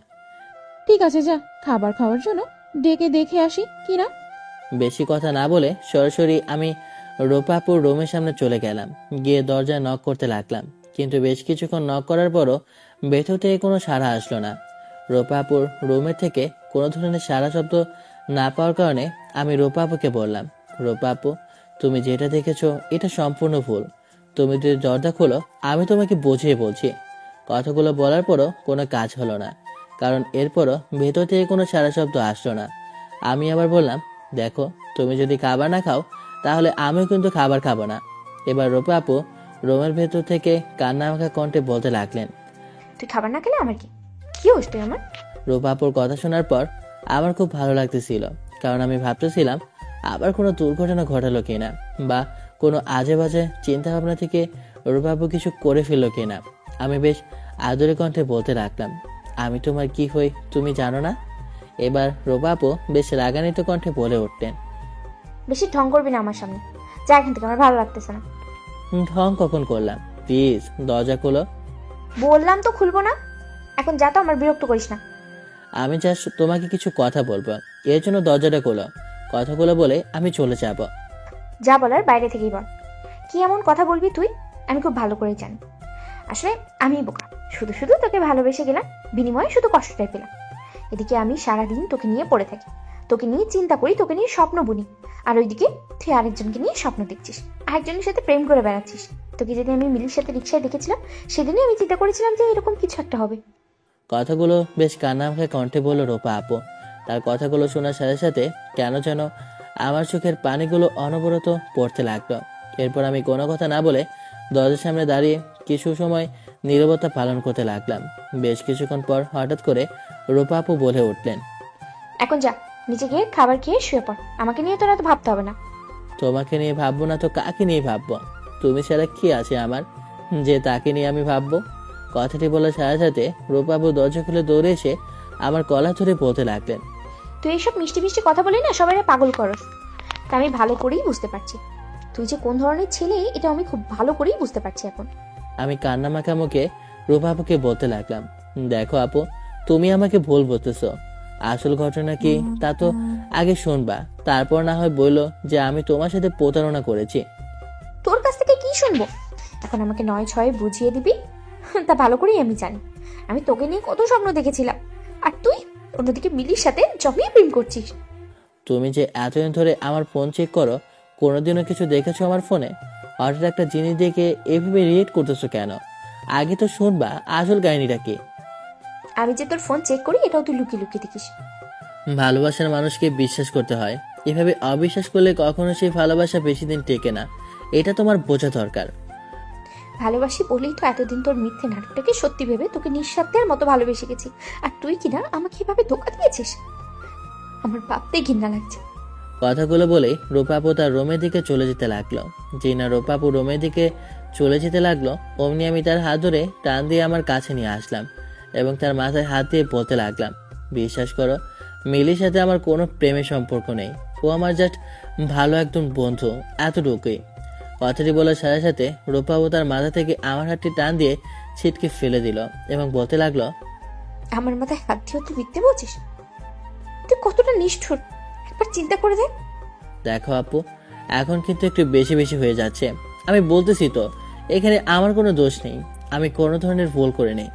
ঠিক আছে, যা খাবার খাওয়ার জন্য ডেকে দেখে আসি কিনা। বেশি কথা না বলে সরাসরি আমি রূপা আপুর রুমের সামনে চলে গেলাম, গিয়ে দরজায় নক করতে লাগলাম, কিন্তু বেশ কিছুক্ষণ নক করার পরও ভেতর থেকে কোনো সাড়া আসলো না। রূপা আপুর রুমের থেকে কোনো ধরনের সাড়া শব্দ না পাওয়ার কারণে আমি রূপা আপুকে বললাম, রূপা আপু তুমি যেটা দেখেছো এটা সম্পূর্ণ ভুল, তুমি যদি দরজা খোলো আমি তোমাকে বুঝিয়ে বলছি। কথাগুলো বলার পরও কোনো কাজ হলো না, কারণ এরপরও ভেতর থেকে কোনো সাড়া শব্দ আসলো না। আমি আবার বললাম, দেখো তুমি যদি খাবার না খাও তাহলে আমিও কিন্তু খাবার খাবো না। এবার রূপা আপু রুমের ভেতর থেকে কান্না মাখা কণ্ঠে বলতে লাগলেন, তুই খাবার না খেলে আমার কি কি হোস তুই আমার? রূপা আপুর কথা শোনার পর আমার খুব ভালো লাগতেছিল, কারণ আমি ভাবতেছিলাম আবার কোনো দুর্ঘটনা ঘটালো কিনা বা কোনো আজে বাজে চিন্তা ভাবনা থেকে রূপা আপু কিছু করে ফেললো কিনা। আমি বেশ আদরে কণ্ঠে বলতে লাগলাম, আমি তোমার কি হই তুমি জানো না? এবার রূপা আপু বেশ রাগান্বিত কণ্ঠে বলে উঠলেন, বেশি ঢং করবি না আমার সামনে, যা এখান থেকে, আমার ভালো লাগতেছে না। ঢং কখন করলাম? প্লিজ দরজা খোলো। বললাম তো খুলবো না, এখন যা তো, আমার বিরক্ত করিস না। আমি জাস্ট তোমাকে কিছু কথা বলবো, এর জন্য দরজাটা খোলো। কথাগুলো বলে আমি চলে যাব। যা বলার বাইরে থেকেই বল। কি এমন কথা বলবি তুই? আমি খুব ভালো করেই জানি আসলে আমি বোকা, শুধু শুধু তোকে ভালোবেসে গেলাম, বিনিময়ে শুধু কষ্টটাই পেলাম। এদিকে আমি সারাদিন তোকে নিয়ে পড়ে থাকি, তোকে নিয়ে চিন্তা করি, তোকে নিয়ে স্বপ্ন বুনি, আর ওইদিকে তুই আরেকজনকে নিয়ে স্বপ্ন দেখছিস, আরেকজনের সাথে প্রেম করে বেড়াচ্ছিস। তোকে যেদিন আমি মিলির সাথে রিক্সায় দেখেছিলাম সেদিনই আমি চিন্তা করেছিলাম যে এরকম কিছু একটা হবে। কথাগুলো বেশ কান্নামাখা কণ্ঠে বলল রূপা আপু। তার কথাগুলো শোনার সাথে সাথে কেন যেন আমার চোখের পানিগুলো অনবরত পড়তে লাগলো। এরপর আমি কোনো কথা না বলে দরজার সামনে দাঁড়িয়ে কিছু সময় নীরবতা পালন করতে লাগলাম। বেশ কিছুক্ষণ পর হঠাৎ করে রূপা আপু বলে উঠলেন, এখন যা নিচে গিয়ে খাবার খেয়ে শুয়ে পড়, আমাকে নিয়ে তোর এত ভাবতে হবে না। তোমাকে নিয়ে ভাববো না তো কাকে নিয়ে ভাববো? তুমি ছাড়া কি আছে আমার যে তাকে নিয়ে আমি ভাববো? কথাটি বলার সাথে সাথে রূপা আপু দরজা খুলে দৌড়ে এসে আমার গলা ধরে বলতে লাগলেন, তুই এইসব মিষ্টি মিষ্টি কথা বলি না সবাই পাগল করস, তা আমি ভালো করেই বুঝতে পারছি তুই যে কোন ধরনের ছেলে, এটা আমি খুব ভালো করেই বুঝতে পারছি এখন। আমি কান্না মাখা মুখে রূপা আপুকে বলতে লাগলাম, দেখো আপু তুমি আমাকে ভুল বলতেছো, আসল ঘটনা কি তা তো আগে শুনবা, তারপর না হয় বললো যে আমি তোমার সাথে প্রতারণা করেছি। তোর কাছ থেকে কি শুনবো? এখন আমাকে 9-6 বুঝিয়ে দিবি? তা ভালো করেই আমি জানি আমি তোকে নিয়ে কত স্বপ্ন দেখেছিলাম, আর তুই অন্যদিকে মিলির সাথে জমিয়ে প্রেম করছিস। তুমি যে এতদিন ধরে আমার ফোন চেক করো, কোনোদিনও কিছু দেখেছো আমার ফোনে? হঠাৎ একটা জিনিস দেখে এভাবে রিয়েক্ট করতেছো কেন? আগে তো শুনবা আসল কাহিনীটা কি। আমি যে তোর ফোন চেক করি এটাও তুই লুকিয়ে লুকিয়ে দেখিস। ভালোবাসার মানুষকে বিশ্বাস করতে হয়, এভাবে অবিশ্বাস করলে কখনো সেই ভালোবাসা বেশি দিন টেকে না, এটা তোমার বোঝা দরকার। ভালোবাসি বলেই তো এতদিন তোর মিথ্যে নাটকটাকে সত্যি ভেবে তোকে নিঃস্বার্থের মতো ভালোবেসে গেছি, আর তুই কিনা আমাকে এভাবে ধোকা দিয়েছিস, আমার ভাবতে ঘৃণা লাগছে। কথাগুলো বলে রূপাপু তার রুমের দিকে চলে যেতে লাগলো। জিনা রূপাপু রুমের দিকে চলে যেতে লাগলো, অমনি আমি তার হাত ধরে টান দিয়ে আমার কাছে নিয়ে আসলাম এবং তার মাথায় হাত দিয়ে বলতে লাগলাম, বিশ্বাস করো, মিলির সাথে আমার কোনো প্রেমের সম্পর্ক নেই। ও আমার জাস্ট ভালো একজন বন্ধু, এতটুকুই। কথাটি বলার সাথে সাথে রূপাবু তার মাথা থেকে আমার হাতটি টান দিয়ে ছিটকে ফেলে দিল এবং বলতে লাগলো, আমার মাথায় হাত দিয়ে তুই মিথ্যে বলছিস? তুই কতটা নিষ্ঠুর, একবার চিন্তা করে দেখ। দেখো আপু, এখন কিন্তু একটু বেশি বেশি হয়ে যাচ্ছে। আমি বলতেছি তো, এখানে আমার কোনো দোষ নেই, আমি কোনো ধরনের ভুল করে নেই।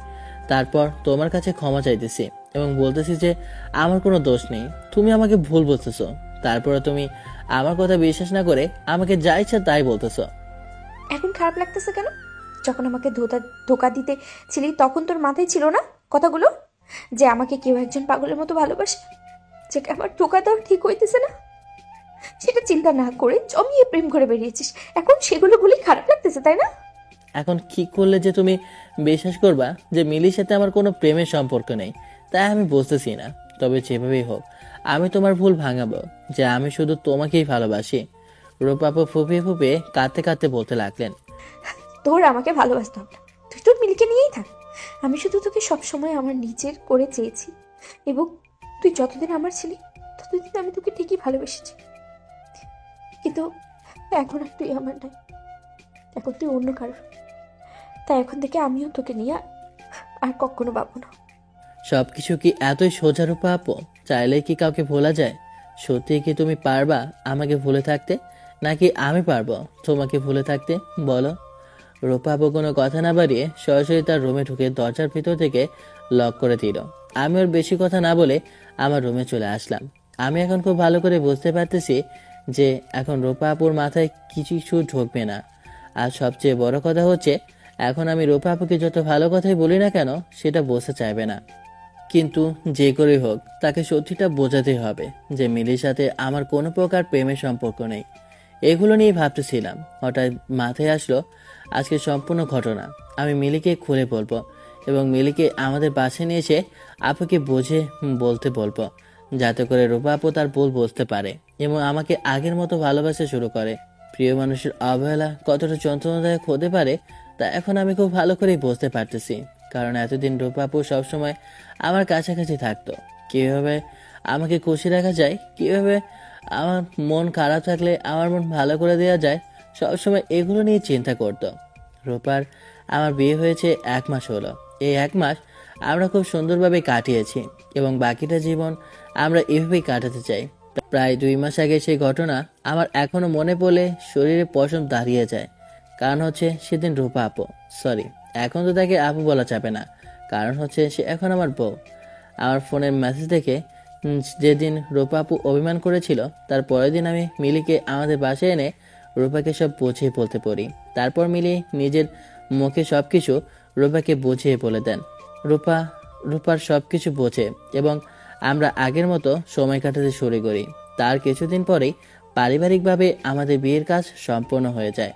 তারপর তোমার কাছে ক্ষমা চাইতেছি এবং বলতেছি যে আমার কোনো দোষ নেই, তুমি আমাকে ভুল বলতেছো। তারপরে তুমি আমার কথা বিশ্বাস না করে আমাকে যা ইচ্ছা তাই বলতেছো। এখন খারাপ লাগতেছে কেন? যখন আমাকে ধোকা দিতে ছিলি তখন তোর মাথায় ছিল না কথাগুলো, যে আমাকে কেউ একজন পাগলের মতো ভালোবাসে, যেটা আমার ধোকা দেওয়া ঠিক হইতেছে না, সেটা চিন্তা না করে জমিয়ে প্রেম করে বেরিয়েছিস। এখন সেগুলো বলি খারাপ লাগতেছে, তাই না? এখন কি করলে যে তুমি বিশ্বাস করবা যে মিলির সাথে আমার কোনো প্রেমের সম্পর্ক নেই, তাই আমি বুঝতেছি না। তবে যেভাবেই হোক আমি তোমার ভুল ভাঙাবো যে আমি শুধু তোমাকেই ভালোবাসি। রূপাপু ফুপিয়ে ফুপিয়ে কাঁদতে কাঁদতে বলতে লাগলেন, তোর আমাকে ভালোবাসতে হবে না, তুই তোর মিলিকে নিয়েই থাক। আমি শুধু তোকে সবসময় আমার নিজের করে চেয়েছি এবং তুই যতদিন আমার ছিলি ততদিন আমি তোকে ঠিকই ভালোবেসেছি। কিন্তু এখন আর তুই আমার নাই, এখন তুই অন্য কারোর। তাই এখন থেকে আমিও তোকে নিয়ে আর কখনো পাবো না। সবকিছু কি এতই সোজা রূপা আপু? চাইলেই কি কাউকে ভোলা যায়? সত্যি কি তুমি পারবা আমাকে ভুলে থাকতে, নাকি আমি পারবো তোমাকে ভুলে থাকতে? বলো। রূপা আপু কোনো কথা না বাড়িয়ে সরাসরি তার রুমে ঢুকে দরজার ভিতর থেকে লক করে দিল। আমি ওর বেশি কথা না বলে আমার রুমে চলে আসলাম। আমি এখন খুব ভালো করে বুঝতে পারতেছি যে এখন রূপা আপুর মাথায় কিছু ঢুকবে না। আর সবচেয়ে বড় কথা হচ্ছে, এখন আমি রূপা আপুকে যত ভালো কথাই বলি না কেন সেটা বুঝতে চাইবে না। কিন্তু যে করেই হোক তাকে সত্যিটা বোঝাতে হবে যে মিলির সাথে আমার কোনো প্রকার প্রেমের সম্পর্ক নেই। এগুলো নিয়ে ভাবতেছিলাম, হঠাৎ মাথায় আসলো আজকে সম্পূর্ণ ঘটনা আমি মিলিকে খুলে বলবো এবং মিলিকে আমাদের বাসায় নিয়ে এসে আপুকে বুঝে বলতে বলবো, যাতে করে রূপা আপু তার ভুল বুঝতে পারে এবং আমাকে আগের মতো ভালোবাসা শুরু করে। প্রিয় মানুষের অবহেলা কতটা যন্ত্রণাদায়ক হতে পারে তা এখন আমি খুব ভালো করেই বুঝতে পারতেছি। কারণ এতদিন রূপা আপু সবসময় আমার কাছাকাছি থাকতো। কীভাবে আমাকে খুশি রাখা যায়, কীভাবে আমার মন খারাপ থাকলে আমার মন ভালো করে দেওয়া যায়, সবসময় এগুলো নিয়ে চিন্তা করতো। রূপার আমার বিয়ে হয়েছে 1 মাস হলো। এই 1 মাস আমরা খুব সুন্দরভাবে কাটিয়েছি এবং বাকিটা জীবন আমরা এভাবেই কাটাতে চাই। প্রায় 2 মাস আগে সেই ঘটনা আমার এখনো মনে পড়লে শরীরে পশম দাঁড়িয়ে যায়। কারণ হচ্ছে সেদিন রূপা আপু, সরি এখন তো তাকে আপু বলা যাবে না, কারণ হচ্ছে সে এখন আমার বউ। আমার ফোনের মেসেজ দেখে যেদিন রূপা আপু অভিমান করেছিল তার পরের দিন আমি মিলিকে আমাদের বাসায় এনে রূপাকে সব বুঝিয়ে বলতে পারি। তারপর মিলি নিজের মুখে সবকিছু রূপাকে বুঝিয়ে বলে দেন। রূপার সবকিছু বোঝে এবং আমরা আগের মতো সময় কাটাতে শুরু করি। তার কিছুদিন পরেই পারিবারিকভাবে আমাদের বিয়ের কাজ সম্পন্ন হয়ে যায়।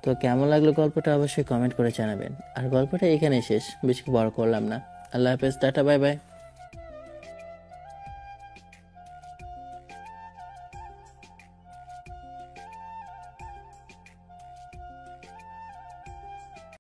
তো কেমন লাগলো গল্পটা অবশ্যই কমেন্ট করে জানাবেন। আর গল্পটা এখানে শেষ, বেশি বড় করলাম না। আল্লাহ হাফেজ, টাটা, বাই বাই।